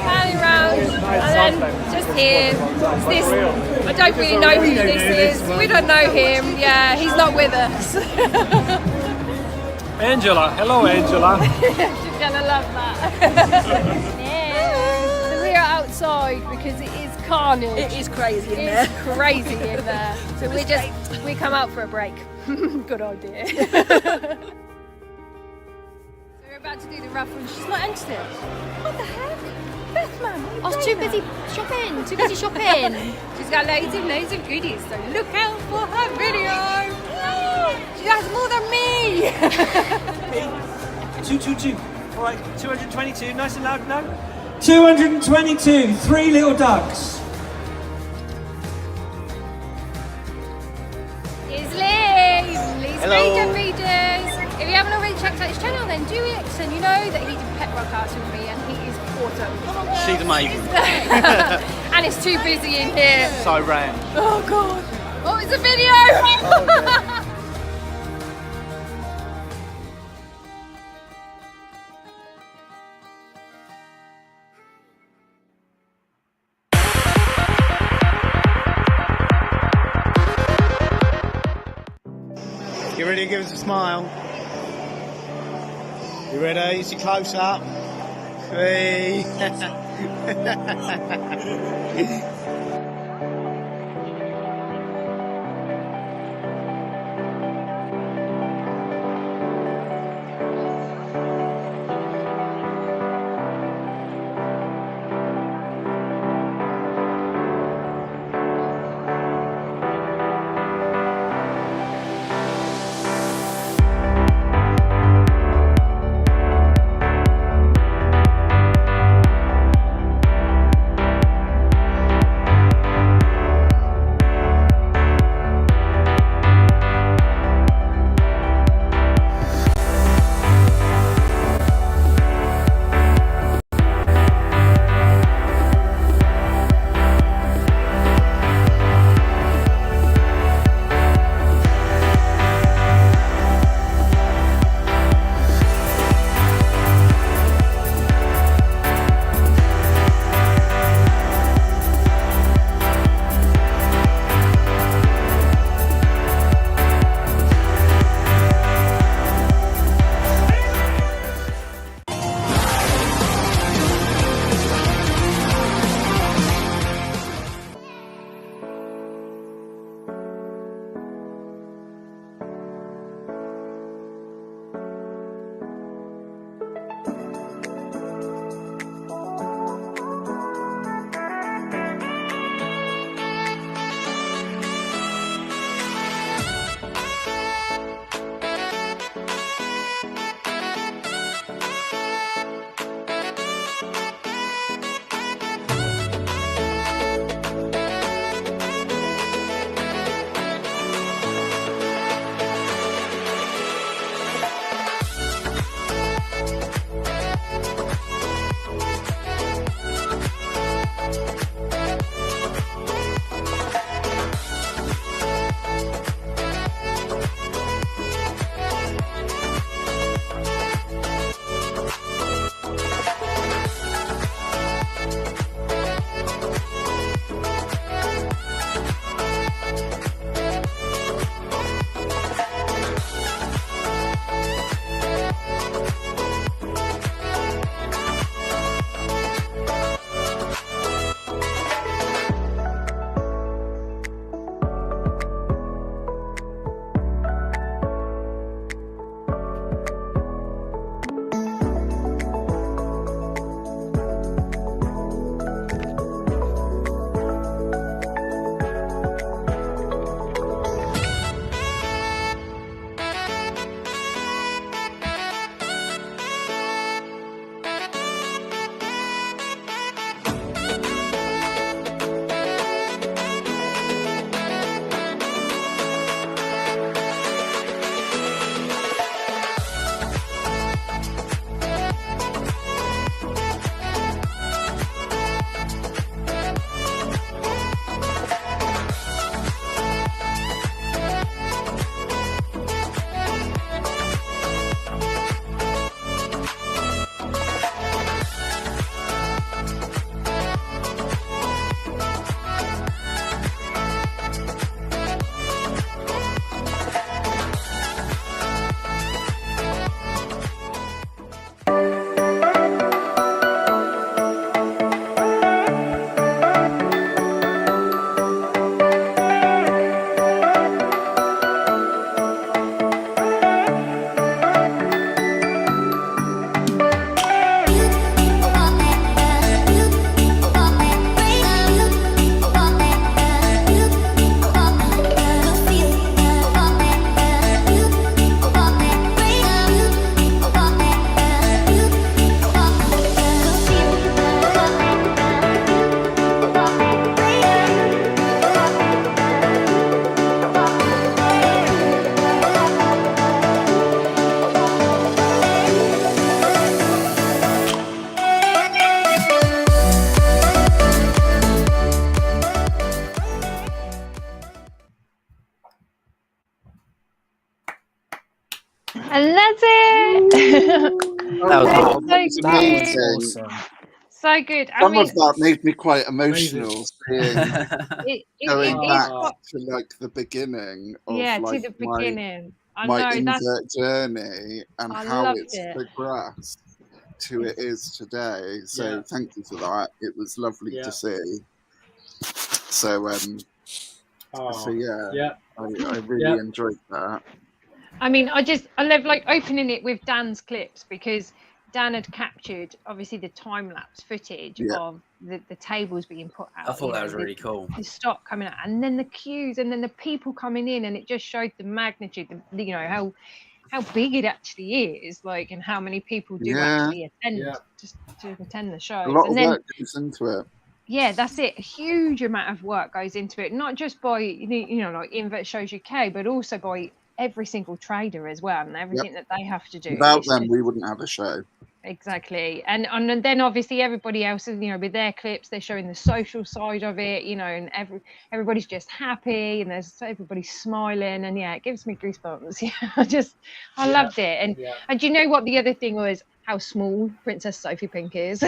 Panning around, and then just here. It's this. I don't really know who this is. We don't know him. Yeah, he's not with us. Angela, hello Angela. She's gonna love that. Yeah. So we are outside because it is carnage. It is crazy in there. It's crazy in there. So we come out for a break. Good idea. So we're about to do the raffle and she's not entered it. What the heck? Beth, man. I was too busy shopping. She's got loads and loads of goodies, so look out for her video. She has more than me. 222. All right, 222. Nice and loud now. 222. 3 little ducks. It's Lee. Lee's Hello. Readers. If you haven't already checked out his channel, then do it. So you know that he did pet rock arts with me, and he is awesome. She's amazing. And it's too busy in here. So random. Oh god. What was the video? You ready to give us a smile? You ready? Is it close up? 3. nailed it. That was amazing. So good. I Some mean, of that made me quite emotional, seeing going back to like the beginning of like to the beginning. my invert journey and how it's progressed to it is today. So thank you for that. It was lovely to see. So I really enjoyed that. I mean, I love like opening it with Dan's clips, because Dan had captured obviously the time lapse footage of the tables being put out. I thought that was really cool. The stock coming out, and then the queues, and then the people coming in, and it just showed the magnitude, how big it actually is, like, and how many people do actually attend just to attend the shows. A lot of work goes into it. Yeah, that's it. A huge amount of work goes into it, not just by like Invert Shows UK, but also by every single trader as well, and everything that they have to do. Without them, we wouldn't have a show. Exactly. And then obviously everybody else is, with their clips, they're showing the social side of it, and everybody's just happy, and everybody's smiling, and it gives me goosebumps. I loved it. And do you know what the other thing was? How small Princess Sophie Pink is.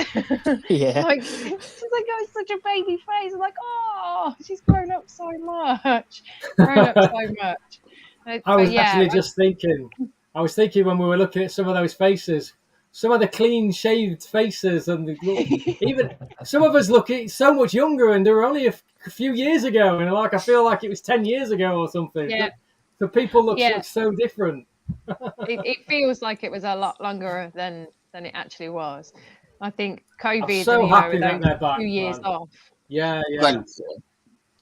Yeah. Like, she's like got such a baby face. I'm like, oh, she's grown up so much. I was thinking when we were looking at some of those faces, some of the clean shaved faces, and even some of us look so much younger, and they were only a few years ago, and I feel like it was 10 years ago or something. Yeah. So people look so different. It feels like it was a lot longer than it actually was. I think COVID, I'm so happy that they're back, 2 years off. Yeah.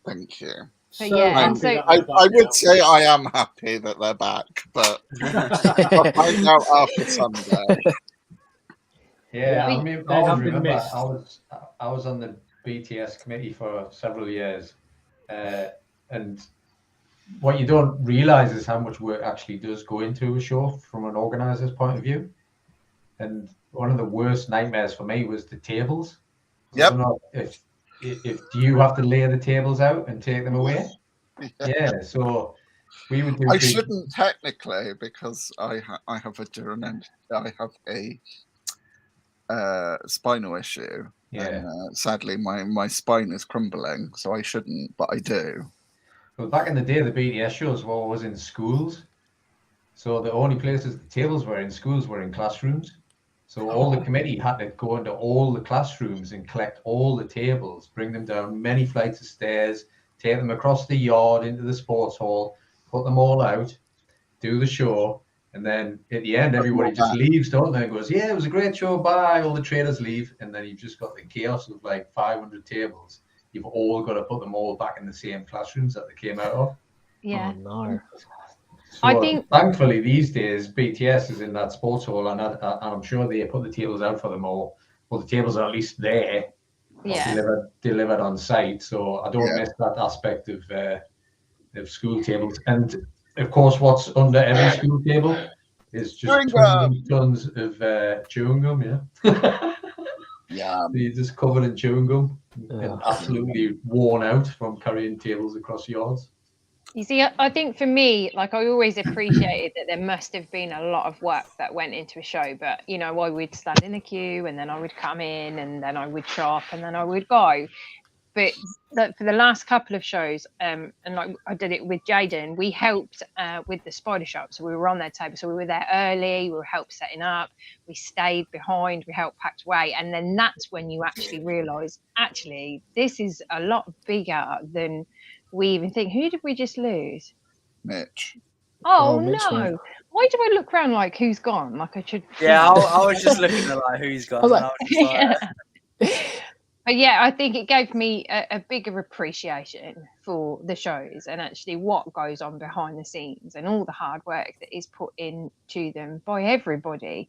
Thank you. I would say I am happy that they're back, but I'll find out after Sunday. Yeah, I mean, I remember I was on the BTS committee for several years, and what you don't realize is how much work actually does go into a show from an organizer's point of view. And one of the worst nightmares for me was the tables. Yep. I don't know if do you have to lay the tables out and take them away? Yeah. So we would do. I shouldn't technically, because I have a spinal issue. Yeah. And, sadly, my spine is crumbling, so I shouldn't, but I do. Well, back in the day, the BTS shows were always in schools. So the only places the tables were in schools were in classrooms. So all the committee had to go into all the classrooms and collect all the tables, bring them down many flights of stairs, take them across the yard into the sports hall, put them all out, do the show, and then at the end, everybody just leaves, don't they? And goes, yeah, it was a great show, bye. All the traders leave, and then you've just got the chaos of like 500 tables. You've all got to put them all back in the same classrooms that they came out of. Yeah. Oh, no. So I think, thankfully, these days, BTS is in that sports hall, and I'm sure they put the tables out for them all. Well, the tables are at least there, delivered on site. So I don't miss that aspect of school tables. And of course, what's under every school table is just tons of chewing gum. Yeah. Yeah. You're just covered in chewing gum and absolutely worn out from carrying tables across yards. you see, I think for me, like, I always appreciated that there must have been a lot of work that went into a show, but I would stand in a queue, and then I would come in, and then I would shop, and then I would go. But for the last couple of shows, and like I did it with Jaden, we helped with the spider shop. So we were on their table. So we were there early, we were helped setting up, we stayed behind, we helped packed away. And then that's when you actually realise, actually, this is a lot bigger than we even think. Who did we just lose? Mitch. Oh, Mitch, no. man. Why do I look around like who's gone? Like I should. Yeah, I was just looking at like who's gone. But yeah, I think it gave me a bigger appreciation for the shows and actually what goes on behind the scenes and all the hard work that is put into them by everybody.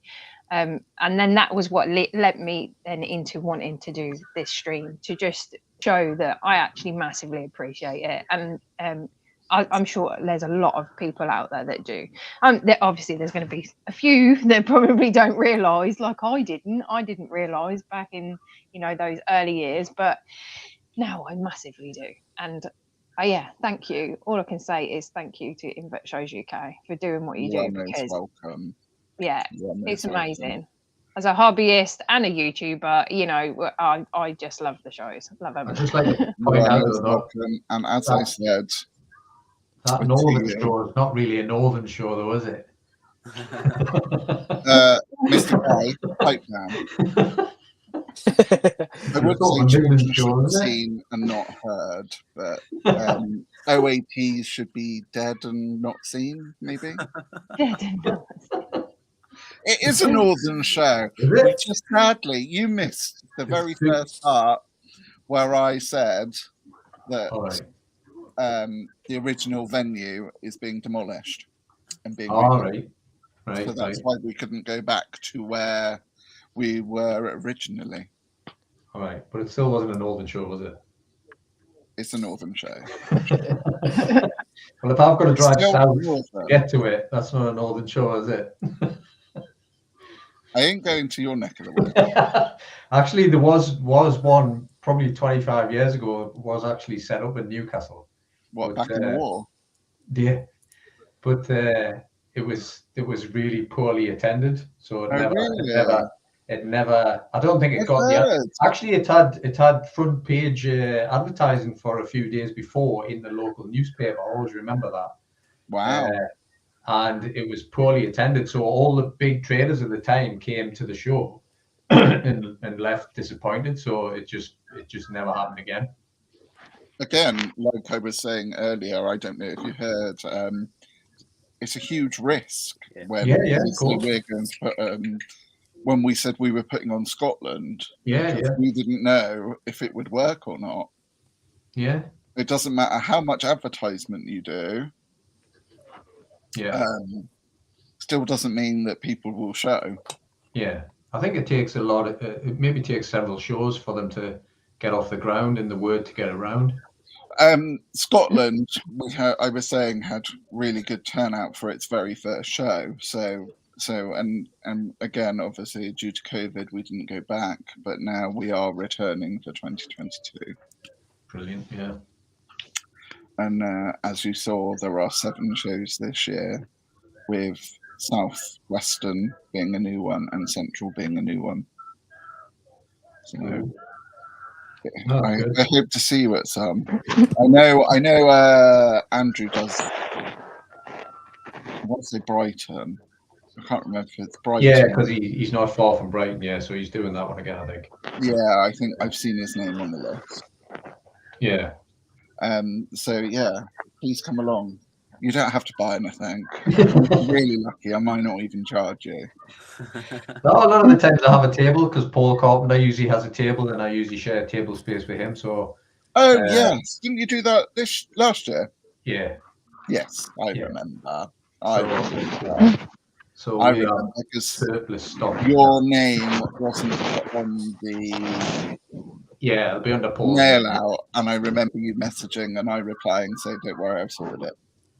And then that was what led me then into wanting to do this stream, to just show that I actually massively appreciate it. And I'm sure there's a lot of people out there that do. Obviously, there's going to be a few that probably don't realise, like I didn't realise back in those early years, but now I massively do. And thank you. All I can say is thank you to Invert Shows UK for doing what you do. Because welcome. Yeah, it's amazing. As a hobbyist and a YouTuber, you know, I just love the shows. Love them. I'd just like to point out though, and as I said, that northern show is not really a northern show, though, is it? Mr. K, pipe down. I would say children should be seen and not heard, but OAPs should be dead and not seen, maybe. Dead and not seen. It is a northern show. It's just sadly you missed the very first part where I said that the original venue is being demolished and being right. So that's why we couldn't go back to where we were originally. All right, but it still wasn't a northern show, was it? It's a northern show. Well, if I've got to drive south to get to it, that's not a northern show, is it? I ain't going to your neck of the woods. Actually, there was one probably 25 years ago. Was actually set up in Newcastle. What, back in the war? Yeah, but it was really poorly attended, so it never. I don't think it got the. Actually, it had front page advertising for a few days before in the local newspaper. I always remember that. Wow. And it was poorly attended, so all the big traders at the time came to the show and left disappointed. So it just never happened again. Again, like I was saying earlier, I don't know if you heard. It's a huge risk when we're going to put. When we said we were putting on Scotland, we didn't know if it would work or not. Yeah, it doesn't matter how much advertisement you do. Yeah, still doesn't mean that people will show. Yeah, I think it takes a lot. It maybe takes several shows for them to get off the ground and the word to get around. Scotland, I was saying, had really good turnout for its very first show. So and again, obviously due to COVID, we didn't go back, but now we are returning for 2022. Brilliant, yeah. And as you saw, there are 7 shows this year, with South Western being a new one and Central being a new one. So I hope to see you at some. I know. Andrew does. What's the Brighton? I can't remember if it's Brighton. Yeah, because he's not far from Brighton. Yeah, so he's doing that one again, I think. Yeah, I think I've seen his name on the list. Yeah. So yeah, please come along. You don't have to buy anything. You're really lucky. I might not even charge you. No, a lot of the times I have a table because Paul Carpenter usually has a table, and I usually share table space with him. So. Oh yes, didn't you do that last year? Yeah. Yes, I remember. So I we remember because surplus stock. Your name wasn't on the. Yeah, it'll be under Paul's mail out, and I remember you messaging and I replying, saying, "Don't worry, I've sorted it."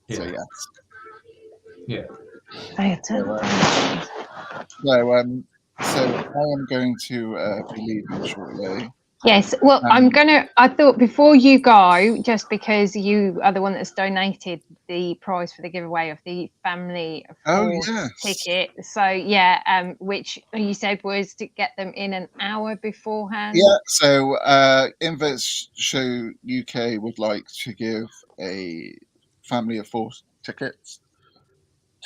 Yeah. So yes. Yeah. So I am going to be leaving shortly. Yes, well, I thought before you go, just because you are the one that's donated the prize for the giveaway of the family ticket. So yeah, which you said was to get them in an hour beforehand. Yeah, so Invert Show UK would like to give a family of 4 tickets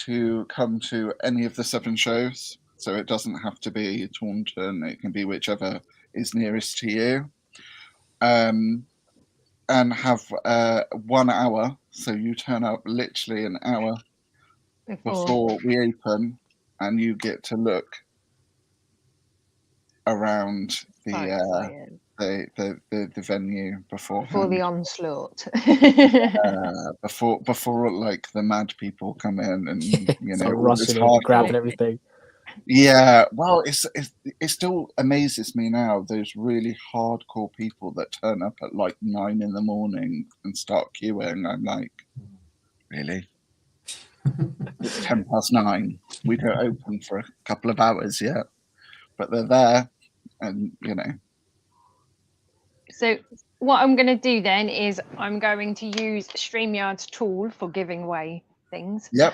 to come to any of the 7 shows. So it doesn't have to be Taunton, it can be whichever is nearest to you, and have 1 hour, so you turn up literally an hour before we open, and you get to look around the venue before the onslaught. before like the mad people come in and rushing and grabbing everything. Yeah, well, it still amazes me now, those really hardcore people that turn up at like 9 in the morning and start queuing. I'm like, really? It's 9:10. We don't open for a couple of hours yet, but they're there, and So what I'm going to do then is I'm going to use StreamYard's tool for giving away things. Yep.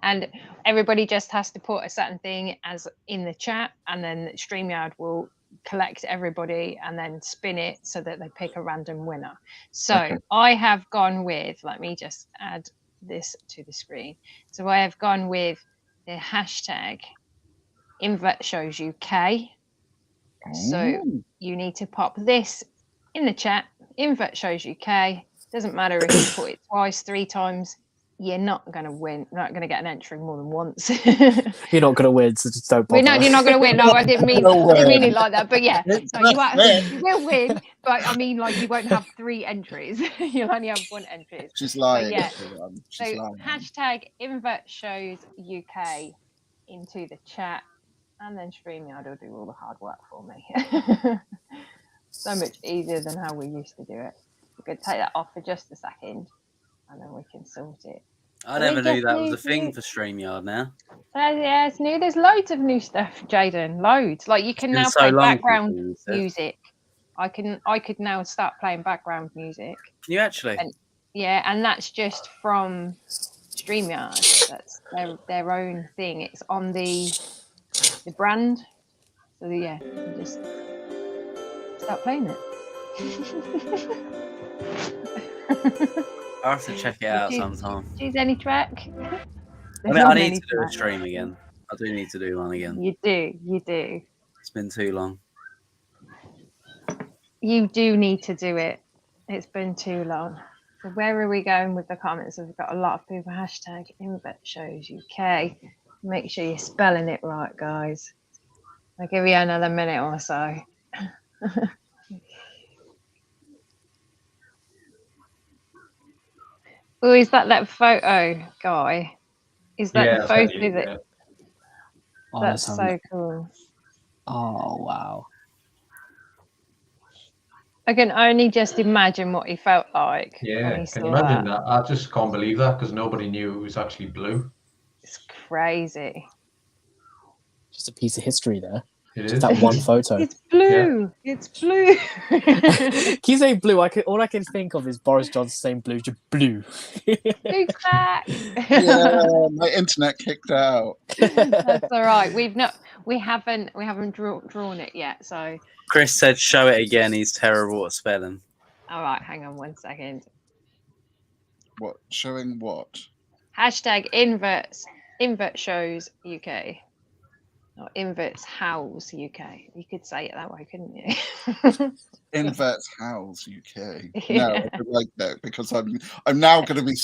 And everybody just has to put a certain thing as in the chat, and then StreamYard will collect everybody and then spin it so that they pick a random winner. So Okay. I have gone with, let me just add this to the screen. So I have gone with the hashtag Invert Shows UK. So you need to pop this in the chat, Invert Shows UK. Doesn't matter if you put it twice, 3 times, you're not going to win. Not going to get an entry more than once. You're not going to win, so just don't bother. No, you're not going to win. No, I didn't mean it like that. But yeah, no, you will win. But I mean, like, you won't have 3 entries. You'll only have 1 entry. She's lying. Yeah. She's So lying. hashtag Invert Shows UK into the chat, and then StreamYard will do all the hard work for me. So much easier than how we used to do it. We could take that off for just a second, and then we can sort it. I never knew that was a thing for StreamYard now. Yeah, it's new. There's loads of new stuff, Jaden. Loads. Like, you can now so play long background since you said. music. I could now start playing background music. Can you actually? And, yeah, and that's just from StreamYard. That's their own thing. It's on the brand. So yeah, you can just start playing it. I have to check it out sometime. Choose any track. I need to do a stream again. I do need to do one again. You do. It's been too long. You do need to do it. It's been too long. So where are we going with the comments? We've got a lot of people. Hashtag Invert Shows UK. Make sure you're spelling it right, guys. I'll give you another minute or so. Oh, is that photo guy? Is that the photo that? Oh, that's so cool. Oh, wow. I can only just imagine what he felt like. Yeah, can you imagine that? I just can't believe that because nobody knew it was actually blue. It's crazy. Just a piece of history there. It just is. that one photo. It's blue. Yeah. It's blue. Can you say blue? All I can think of is Boris Johnson saying blue. Just blue. Yeah, my internet kicked out. That's all right. We haven't drawn it yet. So Chris said, "Show it again." He's terrible at spelling. all right, hang on 1 second. What? Showing what? Hashtag Invert Shows UK. Or Invert's House UK. You could say it that way, couldn't you? Invert's House UK. No, I don't like that because I'm now going to be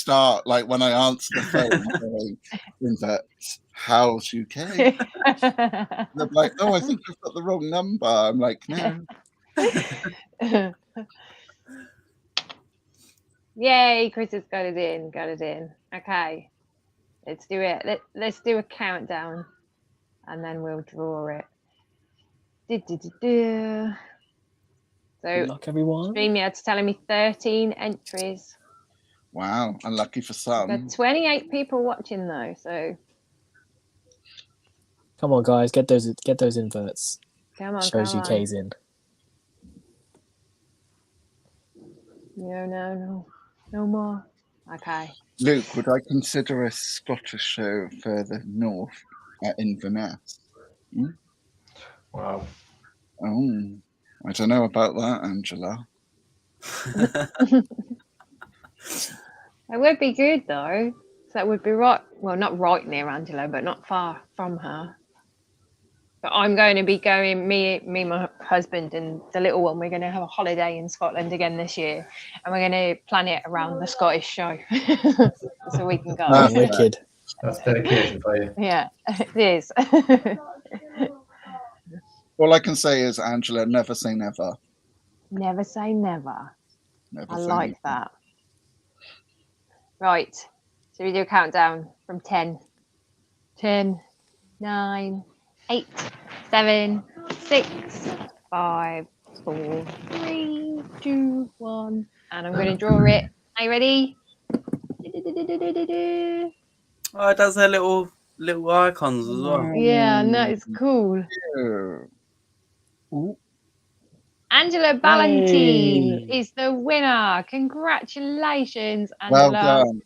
like when I answer the phone, going, Invert's House UK. They're like, oh, I think you've got the wrong number. I'm like, no. Yay, Chris has got it in. Okay, let's do it. Let's do a countdown. And then we'll draw it. So, good luck, everyone. StreamYard's telling me 13 entries. Wow, unlucky for some. We've got 28 people watching though, so come on, guys, get those inverts. come on. Shows UK's in. No more. Okay. Luke, would I consider a Scottish show further north at Inverness? Hmm? Wow. Oh, I don't know about that, Angela. It would be good though. So that would be right. Well, not right near Angela, but not far from her. But I'm going to be going. Me, my husband, and the little one. We're going to have a holiday in Scotland again this year, and we're going to plan it around the Scottish show, so we can go. Oh, wicked. That's dedication for you. Yeah, it is. All I can say is, Angela, never say never. Never say never. Never I say like never. that. Right. So we do a countdown from 10. 10, 9, 8, 7, 6, 5, 4, 3, 2, 1. And I'm going to draw it. Are you ready? Oh, it does their little icons as well. Yeah, no, it's cool. Ooh. Angela Ballantyne is the winner. Congratulations, Angela. Well done.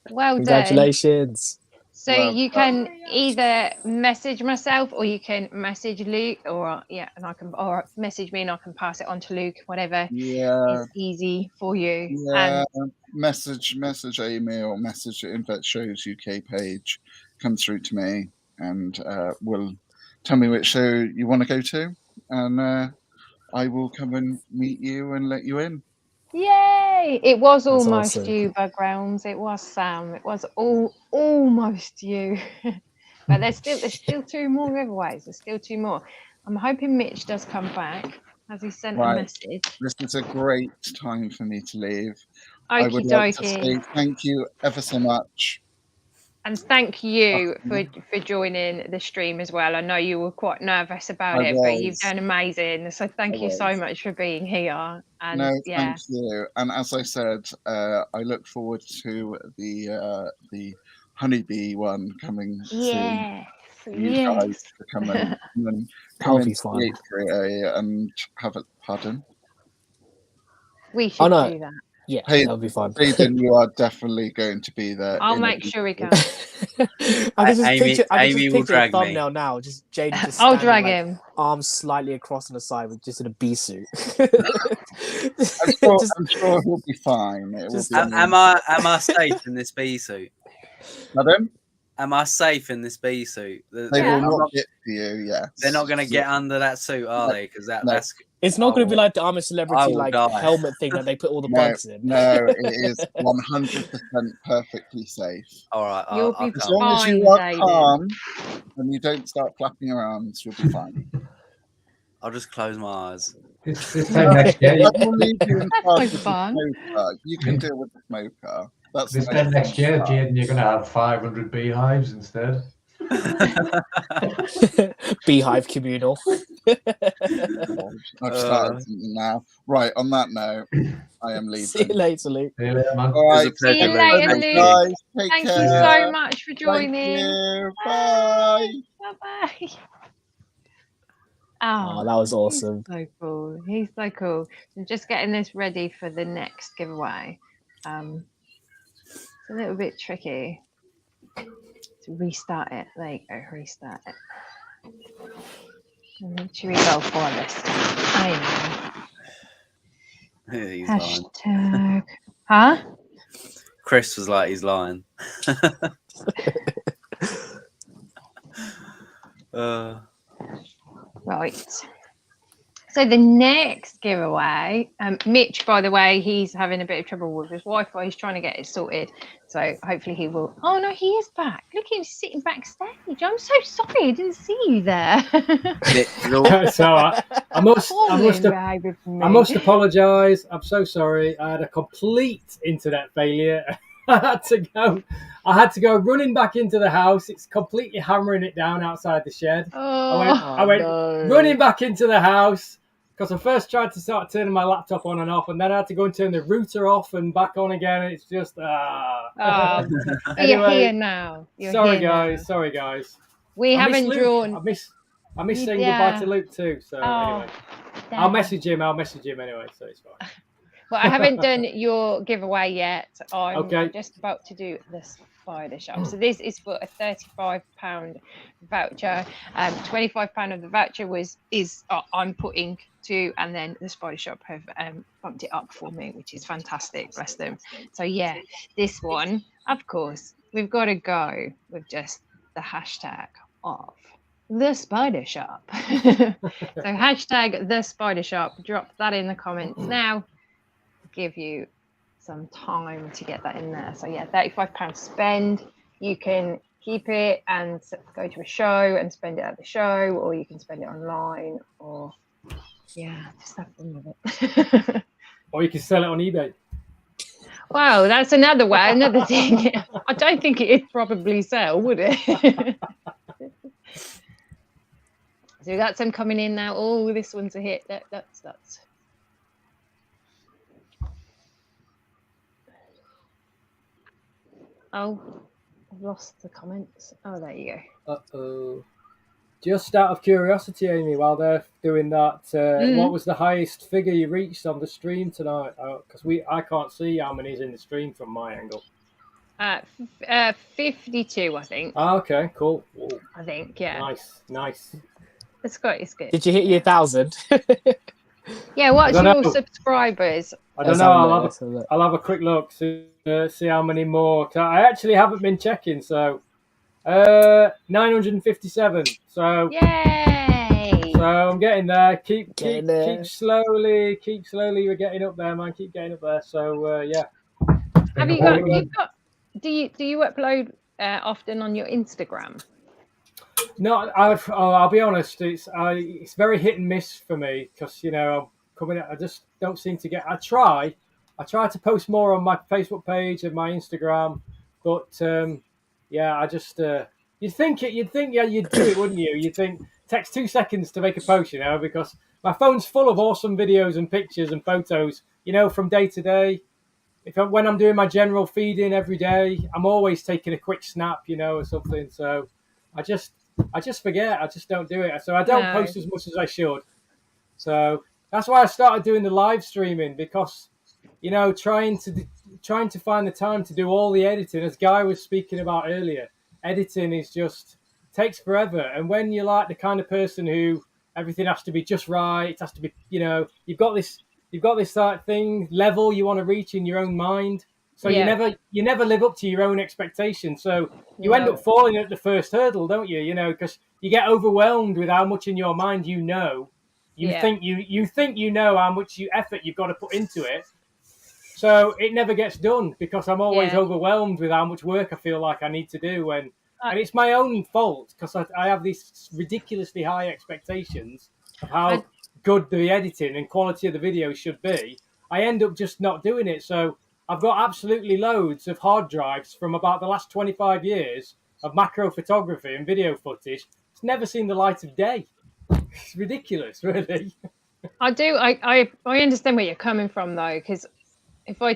Well done. Congratulations. So you can either message myself or you can message Luke, or and I can, or message me and I can pass it on to Luke, whatever is easy for you. Yeah, message Amy or message the Invert Shows UK page. Come through to me and will tell me which show you want to go to, and I will come and meet you and let you in. Yay! It was That's almost awesome. you, Backgrounds. It was Sam. It was almost you. But there's still 2 more giveaways. There's still 2 more. I'm hoping Mitch does come back. Has he sent a message? This is a great time for me to leave. Okie I would like to dokie. say thank you ever so much. And thank you for joining the stream as well. I know you were quite nervous about it, but you've done amazing. So thank you so much for being here. And thank you. And as I said, I look forward to the honeybee one coming soon. You guys to come and see and have a pardon. We should do that. Yeah, hey, that'll be fun. Jaden, you are definitely going to be there. I'll make sure we go. I can just picture will drag a thumbnail now. Just Jaden just I'll standing, drag like, him. arms slightly across on the side with just in a bee suit. I'm sure he'll be fine. Am I safe in this bee suit? Pardon? Am I safe in this bee suit? They will not get to you. Yes. They're not going to get under that suit, are they? Because that's. It's not going to be like the I'm a Celebrity helmet thing that they put all the bugs in. No, it is 100% perfectly safe. All right, you'll be as long as you are calm and you don't start flapping your arms, you'll be fine. I'll just close my eyes. This time next year, I will leave you in charge of the fun. smoker. You can deal with the smoker. That's this time next year, Jaden, you're going to have 500 beehives instead. Beehive communal. I've started something now. Right, on that note, I am leaving. See you later, Luke. See you later, man. All right, see you later, Luke. Guys, take Thank care. you so much for joining. Thank you. Bye. Bye-bye. Oh, that was awesome. He's so cool. He's so cool. I'm just getting this ready for the next giveaway. It's a little bit tricky to restart it. There you go, restart it. And should we go for this? I know. He's Hashtag. lying. Huh? Chris was like, he's lying. Right. So the next giveaway, Mitch, by the way, he's having a bit of trouble with his Wi-Fi. He's trying to get it sorted. So hopefully he will. Oh, no, he is back. Look at him sitting backstage. I'm so sorry. I didn't see you there. So I must apologise. I'm so sorry. I had a complete internet failure. I had to go running back into the house. It's completely hammering it down outside the shed. I went running back into the house because I first tried to start turning my laptop on and off, and then I had to go and turn the router off and back on again. It's just anyway, you're here now. Sorry, guys. We haven't drawn. I miss saying goodbye to Luke too. So anyway, I'll message him anyway. So it's fine. Well, I haven't done your giveaway yet. I'm just about to do the spider shop. So this is for a £35 voucher. £25 of the voucher I'm putting to, and then the spider shop have bumped it up for me, which is fantastic. Bless them. So yeah, this one, of course, we've got to go with just the hashtag of the spider shop. So hashtag the spider shop. Drop that in the comments now. Give you some time to get that in there. So yeah, £35 spend. You can keep it and go to a show and spend it at the show, or you can spend it online, or just have fun with it. Or you can sell it on eBay. Wow, that's another way, another thing. I don't think it'd probably sell, would it? So we got some coming in now. Oh, this one's a hit. That's. Oh, I've lost the comments. Oh, there you go. Uh-oh. Just out of curiosity, Amy, while they're doing that, what was the highest figure you reached on the stream tonight? Because I can't see how many's in the stream from my angle. 52, I think. Oh, okay, cool. I think, yeah. Nice. It's good. Did you hit your 1,000? Yeah, what's your subscribers? I don't know. I'll have a quick look, see how many more. I actually haven't been checking, so 957. So yay! So I'm getting there. Keep slowly. We're getting up there, man. Keep getting up there. So yeah. Have you got? Do you upload often on your Instagram? No, I'll be honest. It's very hit and miss for me because I just don't seem to get. I try to post more on my Facebook page and my Instagram, but I just you'd think you'd do it, wouldn't you? You'd think it takes 2 seconds to make a post, because my phone's full of awesome videos and pictures and photos, from day to day. When I'm doing my general feeding every day, I'm always taking a quick snap, or something. So I just forget. I just don't do it. So I don't post as much as I should. So that's why I started doing the live streaming because, trying to find the time to do all the editing, as Guy was speaking about earlier. Editing is takes forever. And when you're like the kind of person who everything has to be just right, it has to be, you've got this thing level you want to reach in your own mind. So you never live up to your own expectations. So you end up falling at the first hurdle, don't you? Because you get overwhelmed with how much in your mind you think you know how much effort you've got to put into it. So it never gets done because I'm always overwhelmed with how much work I feel like I need to do. And it's my own fault because I have these ridiculously high expectations of how good the editing and quality of the video should be. I end up just not doing it. So I've got absolutely loads of hard drives from about the last 25 years of macro photography and video footage. It's never seen the light of day. It's ridiculous, really. I do. I understand where you're coming from though, because if I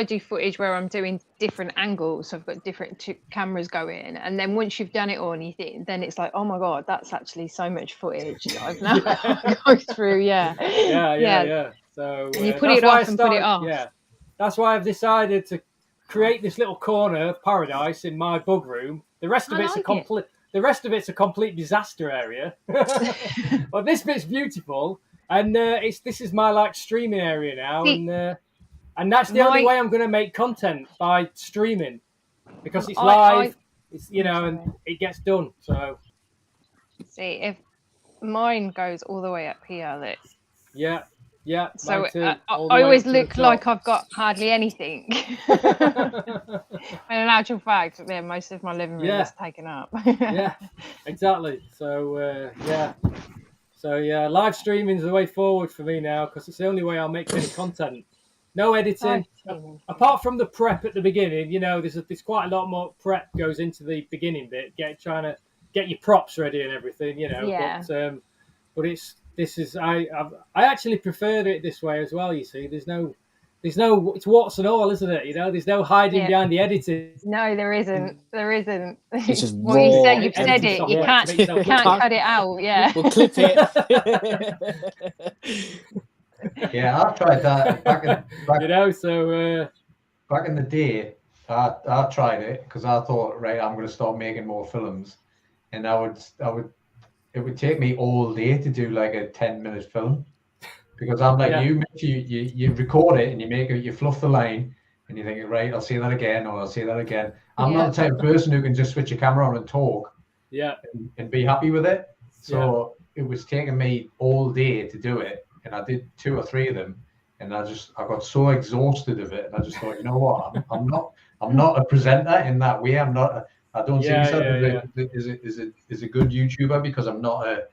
do footage where I'm doing different angles, so I've got different cameras going, and then once you've done it all, and then it's like, oh my god, that's actually so much footage that I've now go through. Yeah. So and you put it off and put it off. Yeah, that's why I've decided to create this little corner of paradise in my bug room. The rest of it's a complete disaster area. But this bit's beautiful, and this is my streaming area now, and that's the only way I'm going to make content, by streaming, because it's live. It's and it gets done. So see if mine goes all the way up here, look. Yeah. So I always look like I've got hardly anything. And in actual fact, most of my living room is taken up. Yeah, exactly. So live streaming is the way forward for me now because it's the only way I'll make any content. No editing, apart from the prep at the beginning. There's quite a lot more prep goes into the beginning bit, trying to get your props ready and everything. Yeah. But I actually prefer it this way as well. You see, there's no, it's warts and all, isn't it? There's no hiding behind the editing. No, there isn't. It's just well, raw. you've said it. You can't cut it out. Yeah. We'll clip it. Yeah, I've tried that back in the day. I tried it because I thought, right, I'm going to start making more films, and it would take me all day to do like a 10-minute film, because I'm like you record it and you fluff the line and you think, right, I'll say that again or I'll say that again. I'm not the type of person who can just switch a camera on and talk and be happy with it. So it was taking me all day to do it, and I did 2 or 3 of them, and I got so exhausted of it, and I just thought, you know what, I'm not a presenter in that way. I don't see myself as a good YouTuber because I'm not a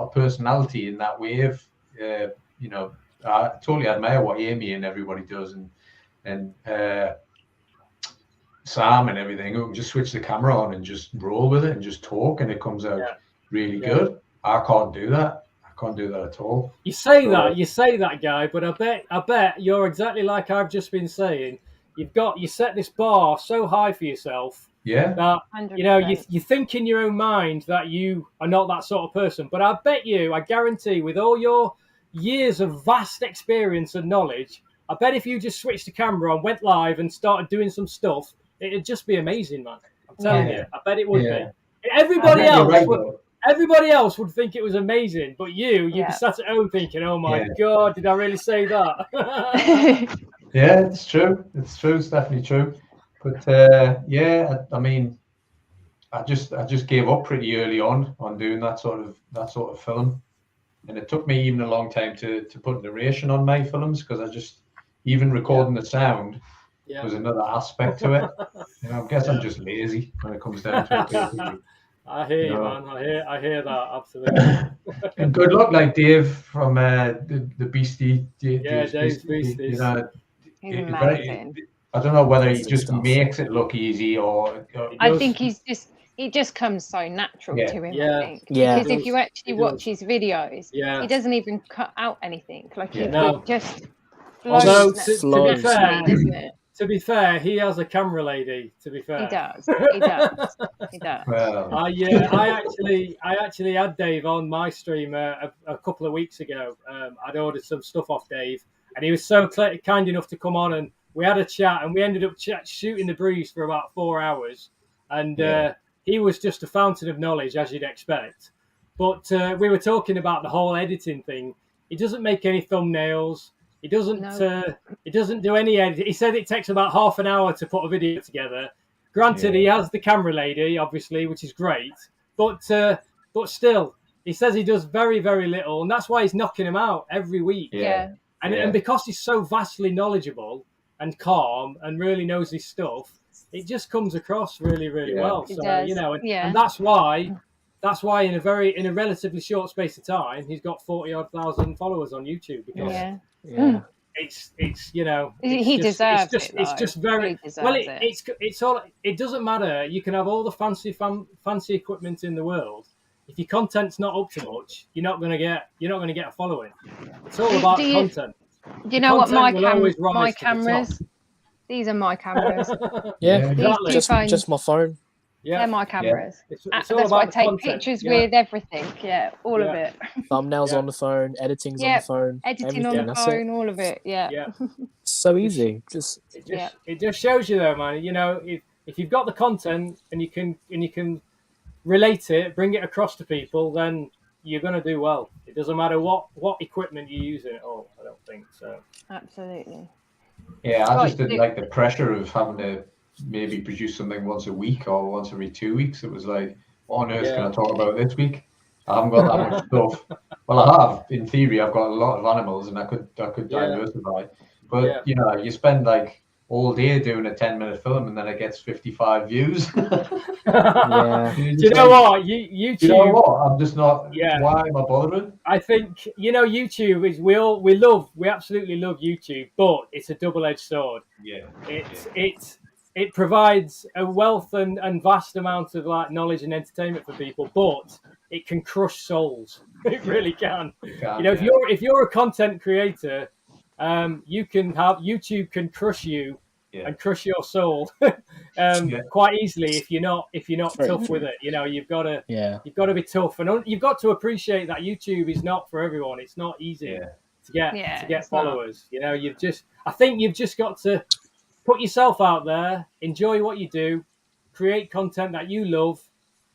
personality in that way. I totally admire what Amy and everybody does, and Sam and everything, who can just switch the camera on and just roll with it and just talk, and it comes out really good. I can't do that. I can't do that at all. You say that, Guy, but I bet you're exactly like I've just been saying. You set this bar so high for yourself. Yeah. That you think in your own mind that you are not that sort of person, but I guarantee, with all your years of vast experience and knowledge, I bet if you just switched the camera on, went live, and started doing some stuff, it'd just be amazing, man. I'm telling you, I bet it would Yeah. be. Everybody else right, would. though. Everybody else would think it was amazing, but you'd be sat at home thinking, "Oh my God, did I really say that?" Yeah, it's true. It's true. It's definitely true. But I mean, I just gave up pretty early on doing that sort of film, and it took me even a long time to put narration on my films, because even recording the sound was another aspect to it. I guess I'm just lazy when it comes down to it. Basically. I hear you, man. I hear that absolutely. And good luck, like Dave from the Beastie. Dave's Beasties. He's amazing. I don't know whether he just makes it look easy or. I think it just comes so natural to him. I think. Yeah. Because if you actually watch his videos, he doesn't even cut out anything. Like it just flows. Although to be fair, he has a camera lady. To be fair, he does. Well, I actually had Dave on my stream a couple of weeks ago. I'd ordered some stuff off Dave, and he was so kind enough to come on, and we had a chat, and we ended up shooting the breeze for about 4 hours, and he was just a fountain of knowledge, as you'd expect. But we were talking about the whole editing thing. He doesn't make any thumbnails. He doesn't do any editing. He said it takes about half an hour to put a video together. Granted, he has the camera lady, obviously, which is great. But still, he says he does very, very little, and that's why he's knocking them out every week. And because he's so vastly knowledgeable and calm and really knows his stuff, it just comes across really, really well. So and that's why in a relatively short space of time, he's got 40,000 followers on YouTube, because he deserves it. It's just very well. It's all. It doesn't matter. You can have all the fancy equipment in the world. If your content's not up to much, you're not gonna get a following. It's all about content. Do you know what my cameras? These are my cameras. Exactly. Just my phone. Yeah, they're my cameras. It's that's all why I about take content. pictures with everything. Yeah, all of it. Thumbnails on the phone, editing's on the phone. Editing on the phone, all of it. Yeah. So easy. It just shows you though, man. If you've got the content and you can relate it, bring it across to people, then you're going to do well. It doesn't matter what equipment you use in it all. I don't think so. Absolutely. Yeah, I just didn't like the pressure of having to maybe produce something once a week or once every 2 weeks. It was like, what on earth can I talk about this week? I haven't got that much stuff. Well, I have. In theory, I've got a lot of animals, and I could diversify. But you spend like all day doing a 10-minute film, and then it gets 55 views. Do you know what? YouTube. Do you know what? I'm just not. Why am I bothering? I think YouTube is we absolutely love YouTube, but it's a double-edged sword. It provides a wealth and vast amount of like knowledge and entertainment for people, but it can crush souls. It really can. If you're a content creator, YouTube can crush you and crush your soul quite easily if you're not tough with it. You've got to be tough, and you've got to appreciate that YouTube is not for everyone. It's not easy to get followers. I think you've just got to put yourself out there, enjoy what you do, create content that you love,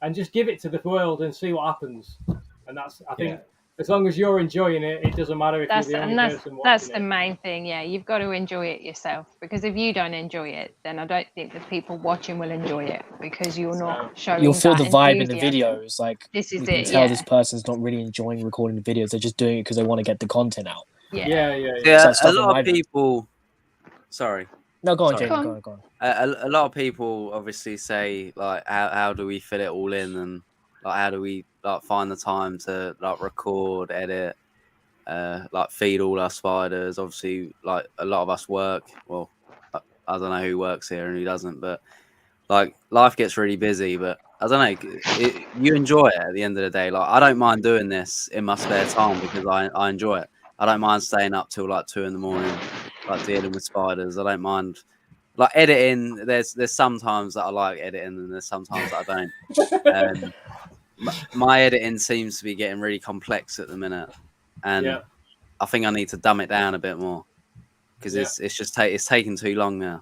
and just give it to the world and see what happens. And I think as long as you're enjoying it, it doesn't matter if you're the only person watching that's the main thing. Yeah, you've got to enjoy it yourself, because if you don't enjoy it, then I don't think the people watching will enjoy it, because you're not showing. You'll feel the vibe in the enthusiasm. videos. Like this is you can tell this person's not really enjoying recording the videos. They're just doing it because they want to get the content out. Yeah. A lot of people. Sorry. No, go on, Jaden. Go on. A lot of people obviously say like, how do we fit it all in, and like how do we like find the time to like record, edit, like feed all our spiders? Obviously, like a lot of us work. Well, I don't know who works here and who doesn't, but like life gets really busy. But I don't know, you enjoy it at the end of the day. Like I don't mind doing this in my spare time because I enjoy it. I don't mind staying up till like 2 a.m, like dealing with spiders. I don't mind like editing. There's sometimes that I like editing, and there's sometimes that I don't. My editing seems to be getting really complex at the minute, and I think I need to dumb it down a bit more, because it's taking too long now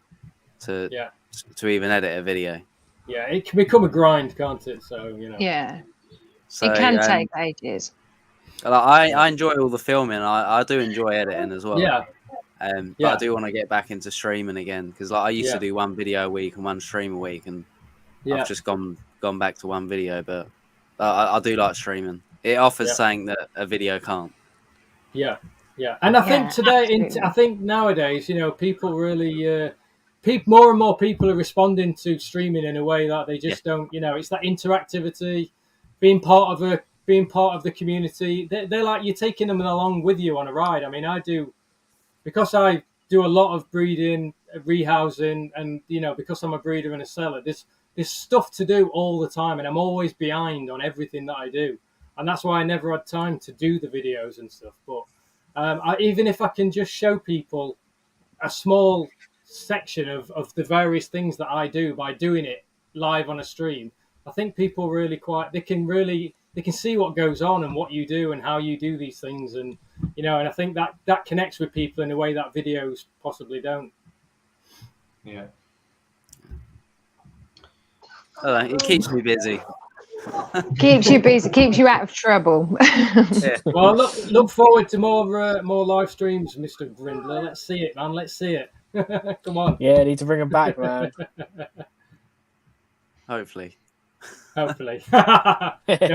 to to even edit a video. Yeah, it can become a grind, can't it? So Yeah, so, it can take ages. I enjoy all the filming. I do enjoy editing as well. Yeah. But I do want to get back into streaming again because I used to do one video a week and one stream a week, and I've just gone back to one video. But I do like streaming. It offers something that a video can't. Yeah, and I think today, I think nowadays, people really, more and more people are responding to streaming in a way that they just don't. It's that interactivity, being part of the community. They're like you're taking them along with you on a ride. I mean, I do. Because I do a lot of breeding, rehousing, and because I'm a breeder and a seller, there's stuff to do all the time, and I'm always behind on everything that I do, and that's why I never had time to do the videos and stuff. But even if I can just show people a small section of the various things that I do by doing it live on a stream, I think people really they can see what goes on and what you do and how you do these things, and and I think that connects with people in a way that videos possibly don't. Yeah. It keeps me busy. Keeps you busy, keeps you out of trouble. Well, look forward to more live streams, Mr. Grindler. Let's see it, man. Let's see it. Come on. Yeah, need to bring him back, man. Hopefully. No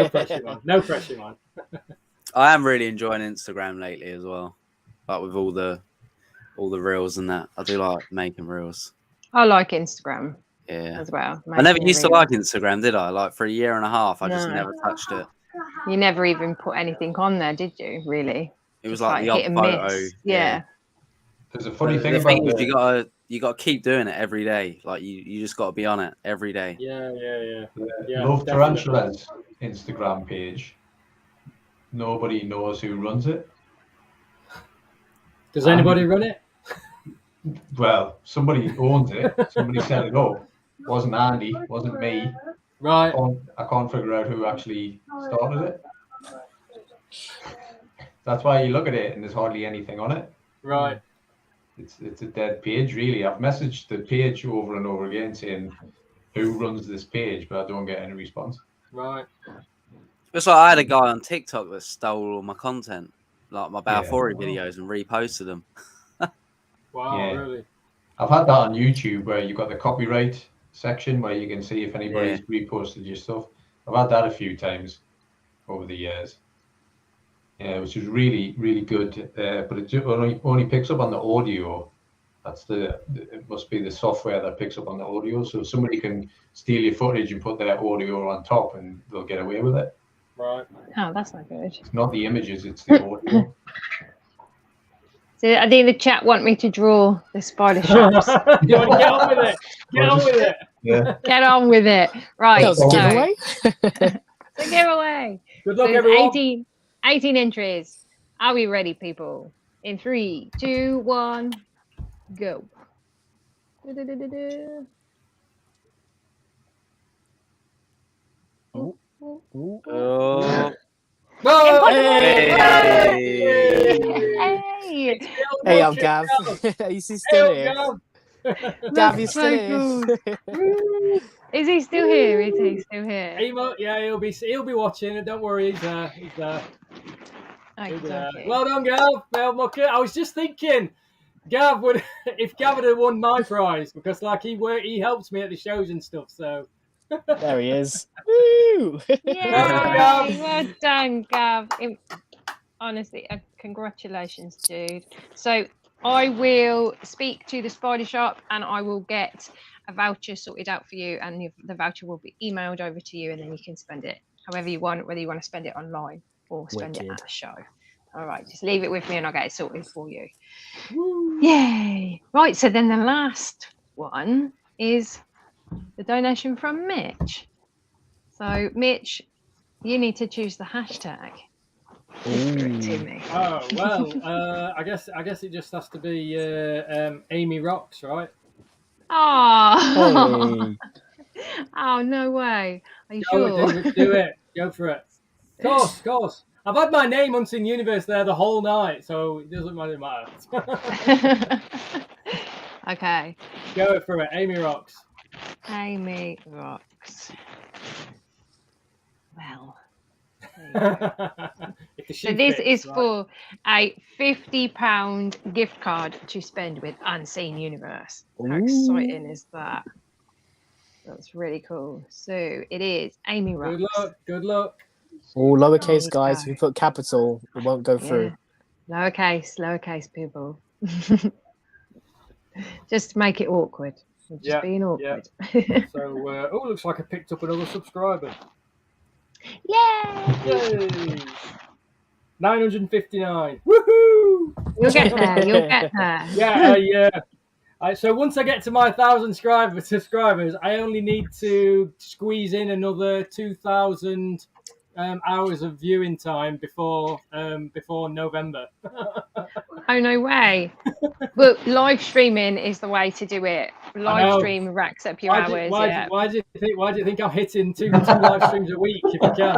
pressure, man. No pressure, man. I am really enjoying Instagram lately as well, like with all the reels and that. I do like making reels. I like Instagram. Yeah, as well. I never used to like Instagram, did I? Like for a year and a half, I just never touched it. You never even put anything on there, did you? Really? It was like the odd photo. Yeah. There's a funny thing the about thing is you gotta keep doing it every day. Like you just gotta be on it every day. Yeah. Love Tarantula's Instagram page. Nobody knows who runs it. Does anybody run it? Well, somebody owns it. Somebody set it up. Wasn't Andy, wasn't me. Right. I can't figure out who actually started it. That's why you look at it and there's hardly anything on it. Right. It's a dead page, really. I've messaged the page over and over again saying who runs this page, but I don't get any response. Right. It's like I had a guy on TikTok that stole all my content, like my Balfour videos, and reposted them. Wow, really? I've had that on YouTube where you've got the copyright section where you can see if anybody's reposted your stuff. I've had that a few times over the years. Yeah, which is really, really good. But it only picks up on the audio. It must be the software that picks up on the audio. So somebody can steal your footage and put their audio on top and they'll get away with it. Right. Oh, that's not good. It's not the images, it's the audio. So I think the chat want me to draw the spider shops. Get on with it. Get on with it. Yeah. Get on with it. Right. That was a giveaway. It's a giveaway. Good luck, So everyone. 18 entries. Are we ready, people? In 3, 2, 1, go. Oh. Hey, I'm Gav. Is he still here? Gav, you still here? Is he still here? Is he still here? Yeah, he'll be watching. Don't worry, he's there. He's there. Okay. Well done, Gav. Well, Mucker. I was just thinking, Gav would if Gav had won my prize because he helps me at the shows and stuff. So there he is. Woo! Yeah, well done, Gav. Honestly, congratulations, dude. So I will speak to the Spider Shop and I will get a voucher sorted out for you, and the voucher will be emailed over to you, and then you can spend it however you want, whether you want to spend it online or spend it at a show. All right, just leave it with me and I'll get it sorted for you. Woo. Yay! Right, so then the last one is the donation from Mitch. So Mitch, you need to choose the hashtag. To me. Oh well, I guess it just has to be Amy Rocks, right? Oh, oh no way! Are you sure? Do it. Go for it. Of course. I've had my name Hunting Universe there the whole night, so it doesn't really matter. Okay. Go for it, Amy Rocks. Amy rocks. Well. So this is for a £50 gift card to spend with Unseen Universe. How exciting is that? That's really cool. So it is Amy Rocks. Good luck. Good luck. All lowercase, guys. If you put capital, it won't go through. Lowercase people. Just to make it awkward. Just being awkward. Yeah. So, looks like I picked up another subscriber. Yay! 959. Woohoo! You'll get there. You'll get there. Yeah. So once I get to my 1,000 subscribers, I only need to squeeze in another 2,000 hours of viewing time before November. Oh, no way. But live streaming is the way to do it. Live stream racks up your hours. Why do you think I'm hitting two live streams a week if you can?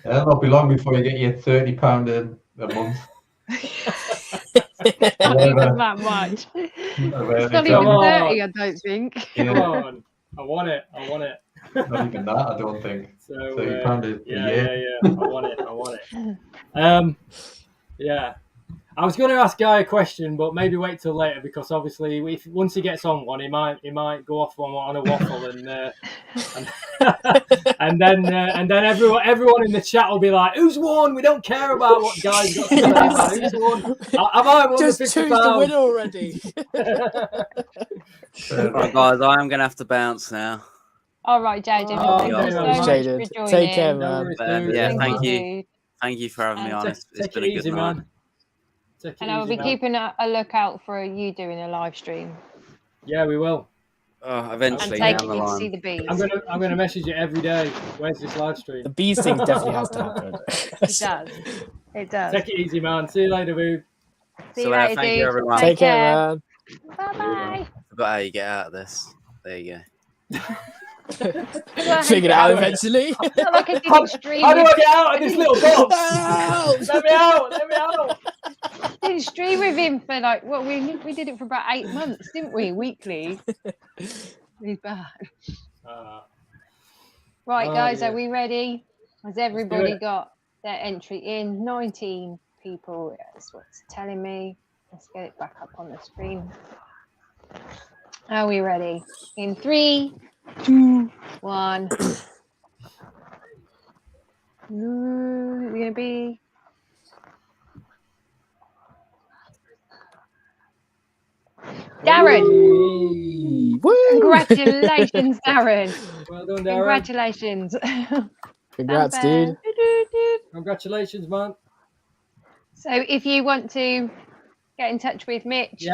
It'll not be long before you get your £30 a month. Not even that much. It's not even 30, I don't think. Come on. I want it. Not even that, I don't think. So, £30 a year. Yeah. I want it. Yeah. I was going to ask Guy a question, but maybe wait till later because obviously, once he gets on one, he might go off on a waffle, and then everyone in the chat will be like, "Who's won? We don't care about what Guy's got to say about who's won. Have I won Just the choose the winner already." Right, guys, I am going to have to bounce now. All right, Jaden. Thank so you, much Jaden. for joining. Take care, man. Thank you. Thank you for having me on. It's been a good night. And I will be keeping a lookout for you doing a live stream. Yeah, we will. Oh, eventually. And taking you to see the bees. I'm gonna message you every day. Where's this live stream? The bees thing definitely has to happen. It does. Take it easy, man. See you later, boo. See you later, thank you, everyone. Take care, man. Bye-bye. I forgot how you get out of this. There you go. Figured it out eventually. I feel like I didn't stream. How do I get out of this little box? Let me out. Didn't stream with him for like we did it for about 8 months, didn't we? Weekly. He's bad. Right, guys, are we ready? Has everybody got their entry in? 19 people. That's what it's telling me. Let's get it back up on the screen. Are we ready? In 3, 2, 1. We're gonna be. Darren! Woo! Congratulations, Darren! Well done, Darren. Congratulations! Congrats, dude! Congratulations, man. So, if you want to get in touch with Mitch,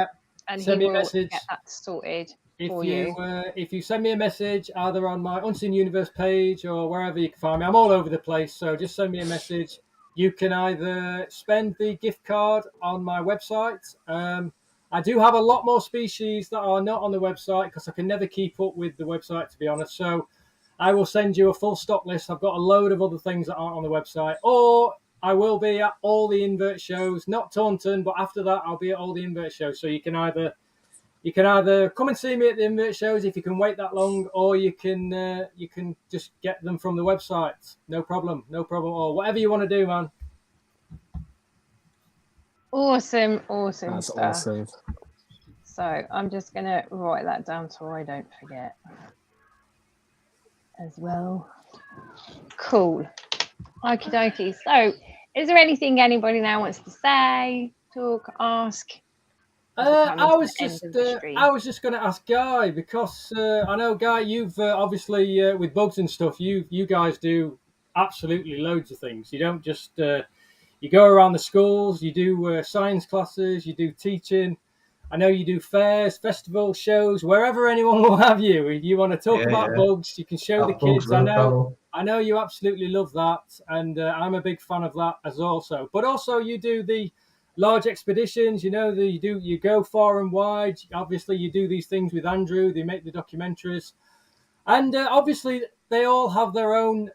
and send me a will message. get that sorted for if you send me a message either on my Unseen Universe page or wherever you can find me, I'm all over the place. So just send me a message. You can either spend the gift card on my website. I do have a lot more species that are not on the website because I can never keep up with the website, to be honest. So I will send you a full stock list. I've got a load of other things that aren't on the website. Or I will be at all the Invert shows, not Taunton, but after that I'll be at all the Invert shows. So you can either come and see me at the Invert shows if you can wait that long, or you can just get them from the website. No problem, or whatever you want to do, man. Awesome That's stuff. awesome. So I'm just going to write that down so I don't forget as well. Cool. Okie dokie. So is there anything anybody now wants to say, talk, ask? I was just going to ask Guy because I know, Guy, you've obviously with bugs and stuff, you guys do absolutely loads of things. You don't just you go around the schools, you do science classes, you do teaching. I know you do fairs, festivals, shows, wherever anyone will have you. If you want to talk about bugs, you can show the kids. I know you absolutely love that, and I'm a big fan of that as also. But also, you do the large expeditions. You know, you go far and wide. Obviously, you do these things with Andrew. They make the documentaries, and obviously, they all have their own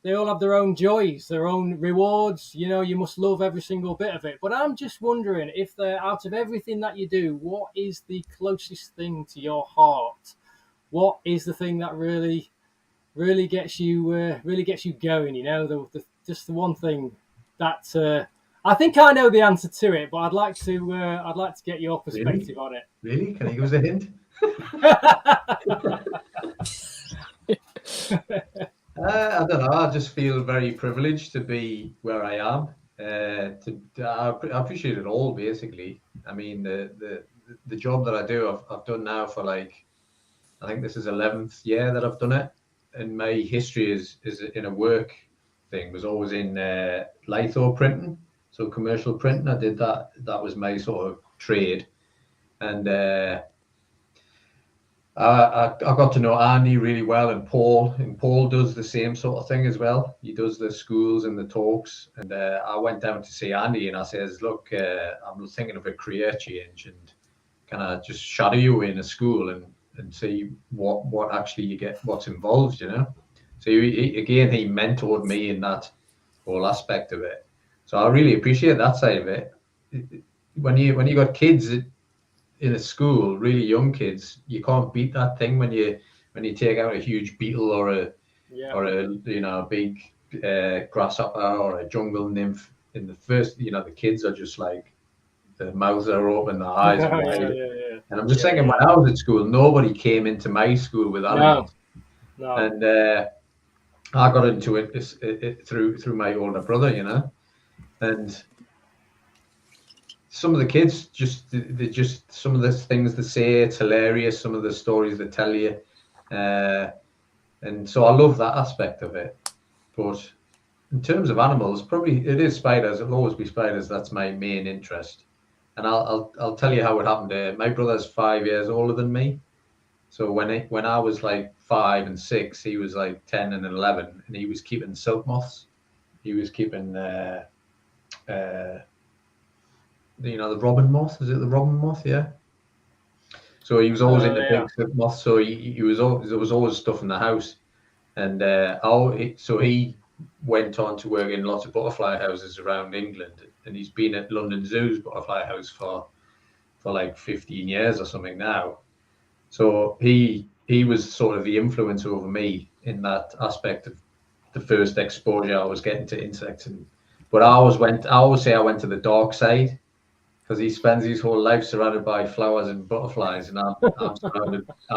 have their own joys, their own rewards. You know, you must love every single bit of it. But I'm just wondering if out of everything that you do, what is the closest thing to your heart? What is the thing that really gets you going? You know, just the one thing that I think I know the answer to it, but I'd like to get your perspective on it. Really? Can you give us a hint? I don't know. I just feel very privileged to be where I am. I appreciate it all, basically. I mean, the job that I do, I've done now for I think this is 11th year that I've done it. And my history is in a work thing, was always in litho printing, so commercial printing. I did that. That was my sort of trade. And I got to know Andy really well, and Paul does the same sort of thing as well. He does the schools and the talks. And I went down to see Andy, and I says, look, I'm thinking of a career change, and can I just shadow you in a school and see what actually you get, what's involved, you know? So he mentored me in that whole aspect of it. So I really appreciate that side of it. When you got kids in a school, really young kids, you can't beat that thing when you take out a huge beetle or a big grasshopper or a jungle nymph. In the first, the kids are just like, their mouths are open, their eyes are wide. Yeah. And I'm just thinking, when I was at school, nobody came into my school with animals. No. And I got into it through my older brother, you know. And some of the kids just some of the things they say, it's hilarious. Some of the stories they tell you, and so I love that aspect of it. But in terms of animals, probably it is spiders. It'll always be spiders. That's my main interest. And I'll tell you how it happened. My brother's 5 years older than me, so when I was like 5 and 6, he was like 10 and 11, and he was keeping silk moths. He was keeping the robin moth. Is it the robin moth? Yeah. So he was always into big silk moths. So there was always stuff in the house, and so he went on to work in lots of butterfly houses around England, and he's been at London Zoo's butterfly house for like 15 years or something now. So he was sort of the influence over me in that aspect of the first exposure I was getting to insects. But I always say I went to the dark side, because he spends his whole life surrounded by flowers and butterflies, and I'm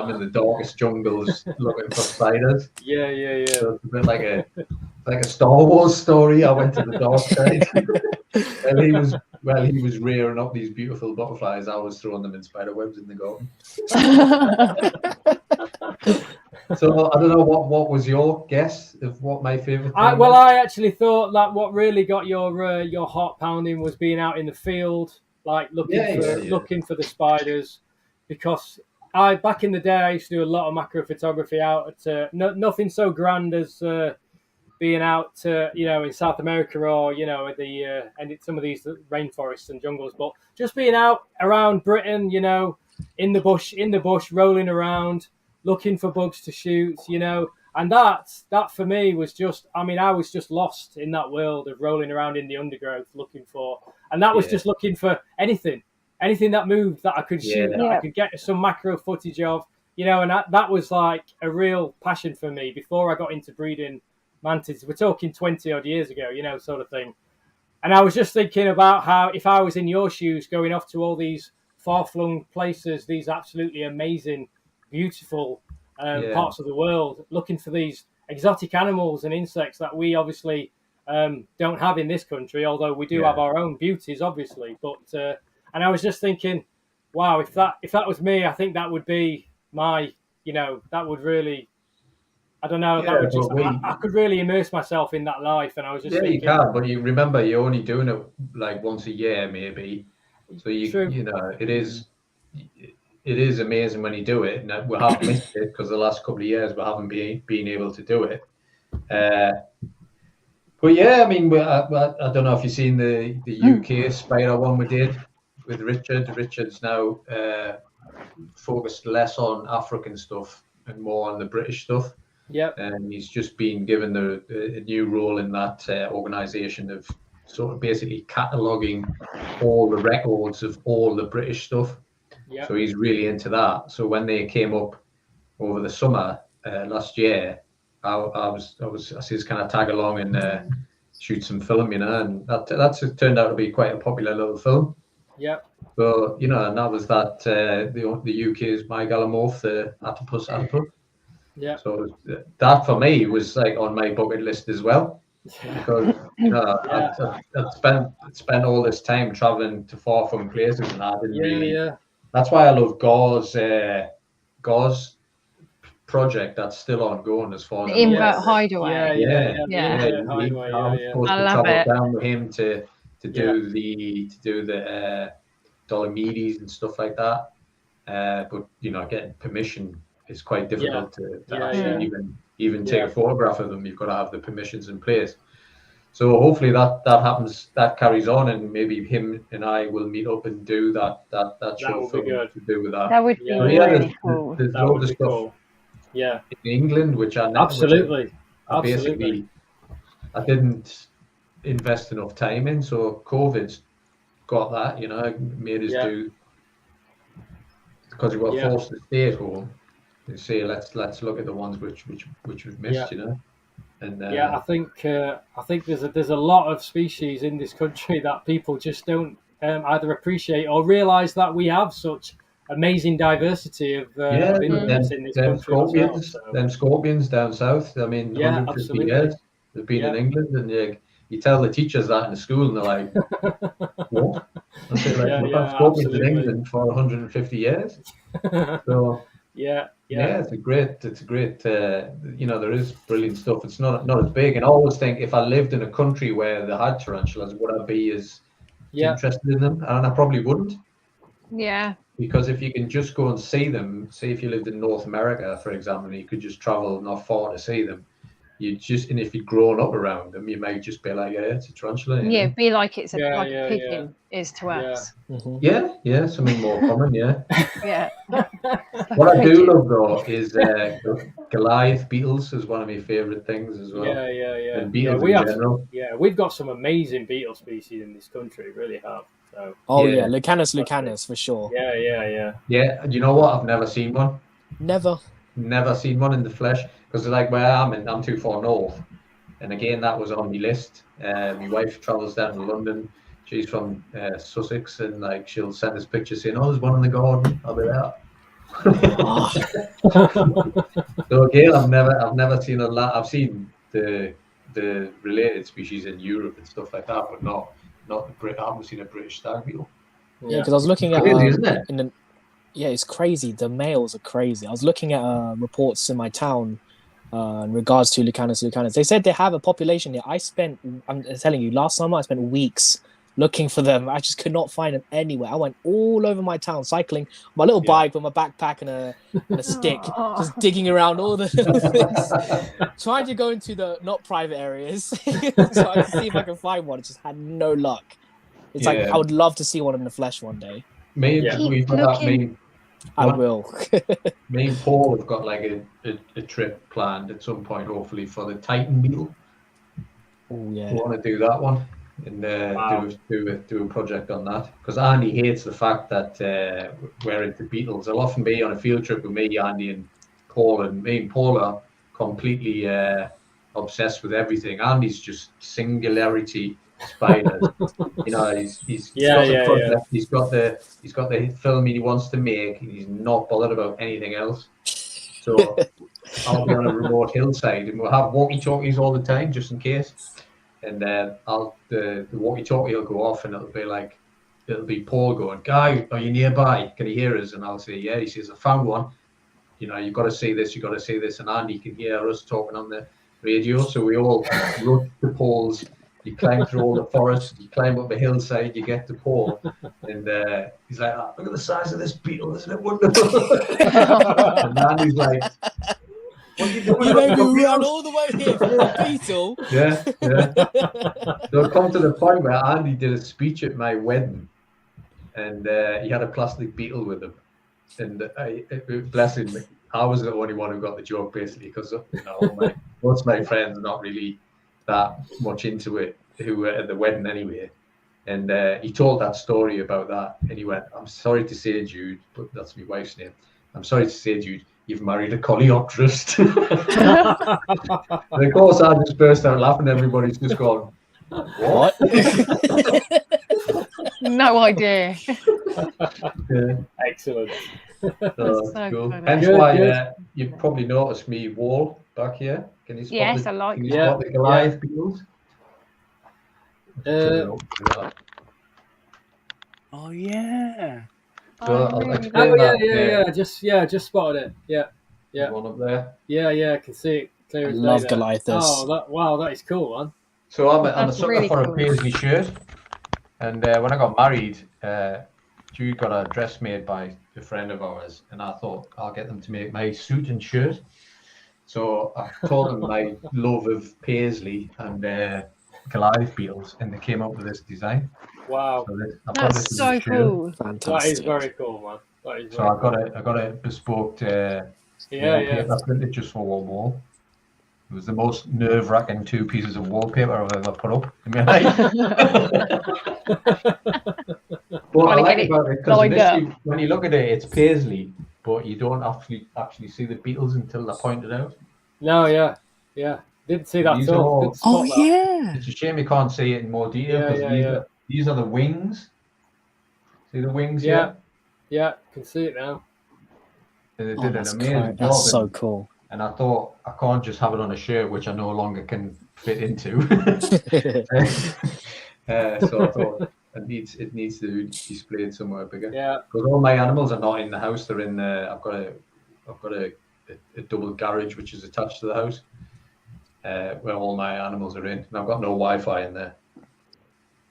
in the darkest jungles looking for spiders. Yeah. So it's a bit like a Star Wars story. I went to the dark side. He was rearing up these beautiful butterflies. I was throwing them in spider webs in the garden. So I don't know what was your guess of what my favorite thing was? I actually thought that what really got your heart pounding was being out in the field, like looking for the spiders, because back in the day I used to do a lot of macro photography out at nothing so grand as being out in South America or and some of these rainforests and jungles, but just being out around Britain, in the bush rolling around, looking for bugs to shoot, and that for me was just, I was just lost in that world of rolling around in the undergrowth looking for, and that was just looking for anything that moved that I could shoot, that I could get some macro footage of, and that was like a real passion for me before I got into breeding mantids. We're talking 20 odd years ago, sort of thing. And I was just thinking about how if I was in your shoes going off to all these far-flung places, these absolutely amazing, beautiful parts of the world, looking for these exotic animals and insects that we obviously don't have in this country, although we do have our own beauties, obviously. But and I was just thinking, wow, if that was me, I think that would be my, that would really, I don't know, that would just, I could really immerse myself in that life. And I was just thinking, you can, but you remember you're only doing it like once a year, maybe. So it is amazing when you do it. And we have missed it because the last couple of years we haven't been able to do it. But yeah, I mean, I don't know if you've seen the UK spider one we did with Richard. Richard's now focused less on African stuff and more on the British stuff. Yep. And he's just been given a new role in that organisation of sort of basically cataloguing all the records of all the British stuff. Yep. So he's really into that. So when they came up over the summer last year, I said, "Can I tag along and shoot some film?" You know, and that's turned out to be quite a popular little film. Yep. So you know, and that was that the UK's My Gallimorph, the Octopus. Yeah. So that for me was like on my bucket list as well, because you know I'd spent all this time traveling to far from places, and I didn't really. Yeah. That's why I love Gore's project that's still ongoing as far as the Invert Hideaway. Yeah. I love it. Down with him to do the Dolomites and stuff like that. But you know, getting permission is quite difficult to actually even take a photograph of them. You've got to have the permissions in place. So hopefully that happens, that carries on, and maybe him and I will meet up and do that short film to do with that. That would be really cool. There's loads of stuff. Cool. Yeah. In England, which I absolutely. Basically, I didn't invest enough time in. So COVID's got that, you know, made us do, because we were forced to stay at home and say let's look at the ones which we've missed, you know. And I think there's a lot of species in this country that people just don't either appreciate or realise that we have such amazing diversity of insects in this country. Scorpions, them scorpions down south. I mean, 150 years they've been in England, and you tell the teachers that in the school, and they're like, "What?" I say, like, we've had scorpions in England for 150 years. So it's a great. You know, there is brilliant stuff. It's not as big, and I always think if I lived in a country where they had tarantulas, would I be as interested in them? And I probably wouldn't. Yeah. Because if you can just go and see them, say if you lived in North America, for example, and you could just travel not far to see them, and if you'd grown up around them, you might just be like, yeah, it's a tarantula. Yeah, be like it's a pigeon is to us. Yeah, something more common, yeah. Yeah. What I do love though is Goliath beetles is one of my favourite things as well. Yeah. And beetles in general. We've got some amazing beetle species in this country, really have. So. Lucanus for sure. Yeah. Yeah, you know what? I've never seen one. Never seen one in the flesh, because like where I'm too far north, and again that was on my list. My wife travels down to London. She's from Sussex, and like she'll send us pictures saying, "Oh, there's one in the garden. I'll be there." So again, I've never seen a lot. I've seen the related species in Europe and stuff like that, but not I haven't seen a British stag beetle. Yeah, because I was looking at crazy, isn't it? It's crazy. The males are crazy. I was looking at reports in my town in regards to Lucanus. They said they have a population here. I'm telling you, last summer I spent weeks looking for them. I just could not find them anywhere. I went all over my town cycling, my little bike with my backpack and a stick, just digging around all the things, trying to go into the not private areas so I could see if I can find one. Just had no luck. It's like I would love to see one in the flesh one day. I will. Me and Paul have got like a trip planned at some point, hopefully, for the Titan beetle. Oh yeah. We want to do that one and do a project on that, because Andy hates the fact that we're into beetles. He'll often be on a field trip with me, Andy, and Paul, and me and Paul are completely obsessed with everything. Andy's just singularity spiders. You know, he's got the film he wants to make, and he's not bothered about anything else. So I'll be on a remote hillside, and we'll have walkie-talkies all the time just in case. And then the walkie-talkie will go off, and it'll be Paul going, "Guy, are you nearby? Can you hear us?" And I'll say, "Yeah." He says, "I found one. You know, you've got to see this. You've got to see this." And Andy can hear us talking on the radio, so we all rush to Paul's. You climb through all the forest, you climb up a hillside, you get to Paul, and he's like, "Oh, look at the size of this beetle, isn't it wonderful?" And Andy's like, "What are you doing? You made me run all the way here for a beetle." Yeah. So it come to the point where Andy did a speech at my wedding, and he had a plastic beetle with him, and bless him, I was the only one who got the joke, basically, because most of my friends are not really that much into it, who were at the wedding anyway. And he told that story about that, and he went, "I'm sorry to say, Jude," but that's my wife's name. "I'm sorry to say, Jude, you've married a coleopterist." And of course, I just burst out laughing. Everybody's just gone, "What?" No idea. Yeah. Excellent. So Cool. funny. Hence why you've probably noticed me wall back here. Can you spot Yes, the, I like can you that. spot the Goliath beetles? Oh yeah. So I'll explain that. Just spotted it. Yeah. One up there. Yeah, I can see it clear I as day love there. Goliathus. Oh, that is cool, man. So I'm a That's sucker really for cool. a paisley shirt, and when I got married, Jude got a dress made by a friend of ours, and I thought I'll get them to make my suit and shirt. So I told them my love of paisley and Goliath beetles, and they came up with this design. Wow, that's so cool. That is Fantastic. very cool, man. That is So I got a bespoke wallpaper printed just for one wall. It was the most nerve-wracking 2 pieces of wallpaper I've ever put up in my life. But I like about it because when you look at it, it's paisley, but you don't actually see the beetles until they're pointed out. No, yeah. Didn't see that These at are all. all- Didn't spot that. Yeah. It's a shame you can't see it in more detail. Yeah. These are the wings. See the wings Yeah. here? Yeah, can see it now. They did Oh, an that's amazing cool. job. That's so and- cool. And I thought I can't just have it on a shirt, which I no longer can fit into. So I thought it needs to be displayed somewhere bigger. Yeah. Because all my animals are not in the house; they're in. I've got a double garage which is attached to the house, where all my animals are in, and I've got no Wi-Fi in there.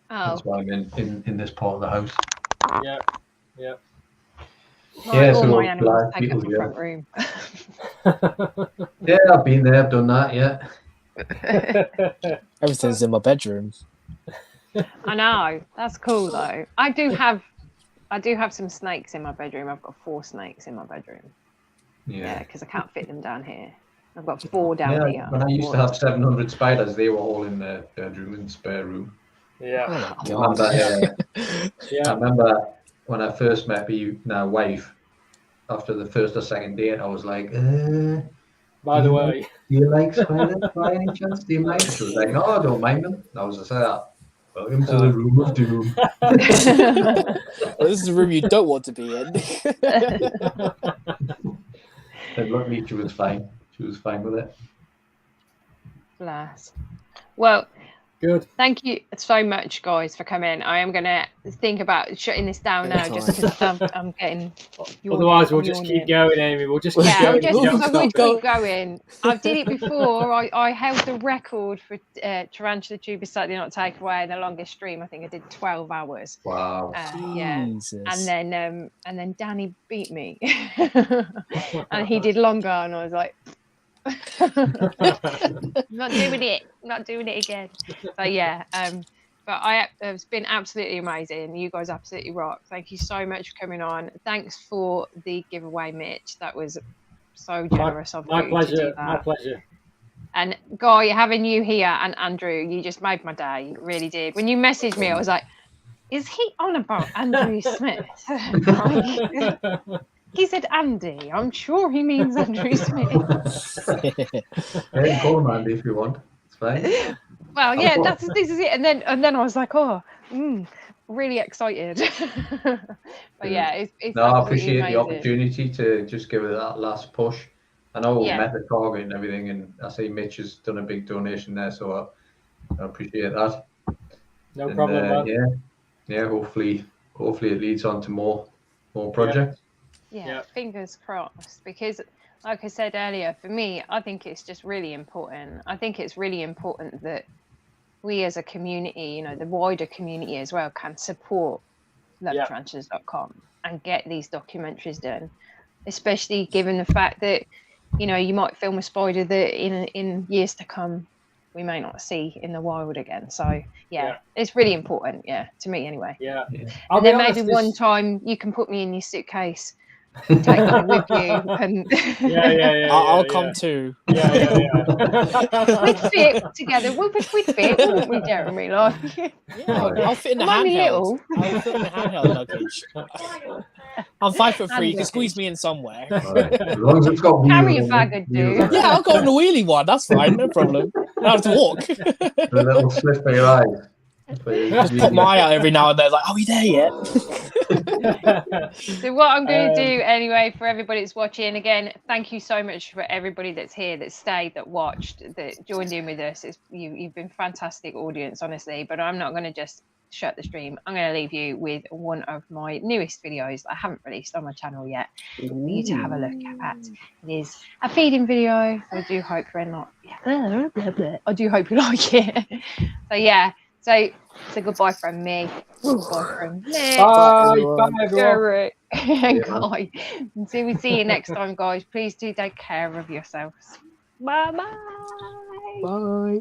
Oh. That's why I'm in this part of the house. Yeah. All my animals take up the front room. Yeah, I've been there, I've done that. Yeah. Everything's in my bedroom. I know. That's cool though. I do have some snakes in my bedroom. I've got 4 snakes in my bedroom. Yeah, because I can't fit them down here. I've got 4 down here. When I used to have 700 spiders, they were all in the bedroom and spare room. Yeah. I remember when I first met my wife, after the first or second date, I was like, By the way, do you like spiders by any chance? Do you mind? She was like, no, I don't mind them. I was just like, welcome to the room of doom. Well, this is a room you don't want to be in. And luckily, she was fine. She was fine with it. Bless. Well, good. Thank you so much, guys, for coming. I am going to think about shutting this down now, just because I'm getting. Otherwise, we'll just keep going, Amy. We'll just keep going. I would keep going. I did it before. I held the record for Tarantula Tube is Certainly Not Takeaway, the longest stream. I think I did 12 hours. Wow. Jesus. And then Danny beat me, and he did longer, and I was like. not doing it again. But yeah, it's been absolutely amazing. You guys absolutely rock. Thank you so much for coming on. Thanks for the giveaway, Mitch. That was so generous of you. My pleasure. To do that. My pleasure. And Guy, having you here and Andrew, you just made my day. You really did. When you messaged me, I was like, is he on about Andrew Smith? He said Andy. I'm sure he means Andrew Smith. Yeah, call him Andy if you want. It's fine. Well, yeah, this is it. And then I was like, really excited. But yeah, it's I appreciate amazing. the opportunity to just give it that last push. I know we Yeah. met the target and everything, and I see Mitch has done a big donation there, so I appreciate that. No problem, man. Yeah. Hopefully it leads on to more projects. Yeah, fingers crossed. Because, like I said earlier, for me, I think it's just really important. I think it's really important that we as a community, the wider community as well, can support lovetarantulas.com and get these documentaries done, especially given the fact that, you might film a spider that in years to come, we may not see in the wild again. So, it's really important, to me anyway. Yeah. And then maybe one time you can put me in your suitcase take you with you. And I'll come too. we'd fit together. We'd fit, wouldn't we, Jerimie? Like, I'll fit in the handheld. I'll fit in the handheld luggage. I'm 5'3". You can squeeze me in somewhere. Right. As long as it's got carry a bag of dude. Yeah, I'll go on the wheelie one. That's fine, no problem. I don't have to walk. The little slip for your eyes. Just pop my eye out every now and then, like, are we there yet? So what I'm going to do anyway, for everybody that's watching, again, thank you so much for everybody that's here, that stayed, that watched, that joined in with us. You've been fantastic audience, honestly. But I'm not going to just shut the stream. I'm going to leave you with one of my newest videos that I haven't released on my channel yet for you to have a look at. It is a feeding video. I do hope you're not. I do hope you like it. So yeah. So goodbye from me. Goodbye from Mitch. Bye everyone. And Guy. Until we see you next time, guys. Please do take care of yourselves. Bye bye. Bye.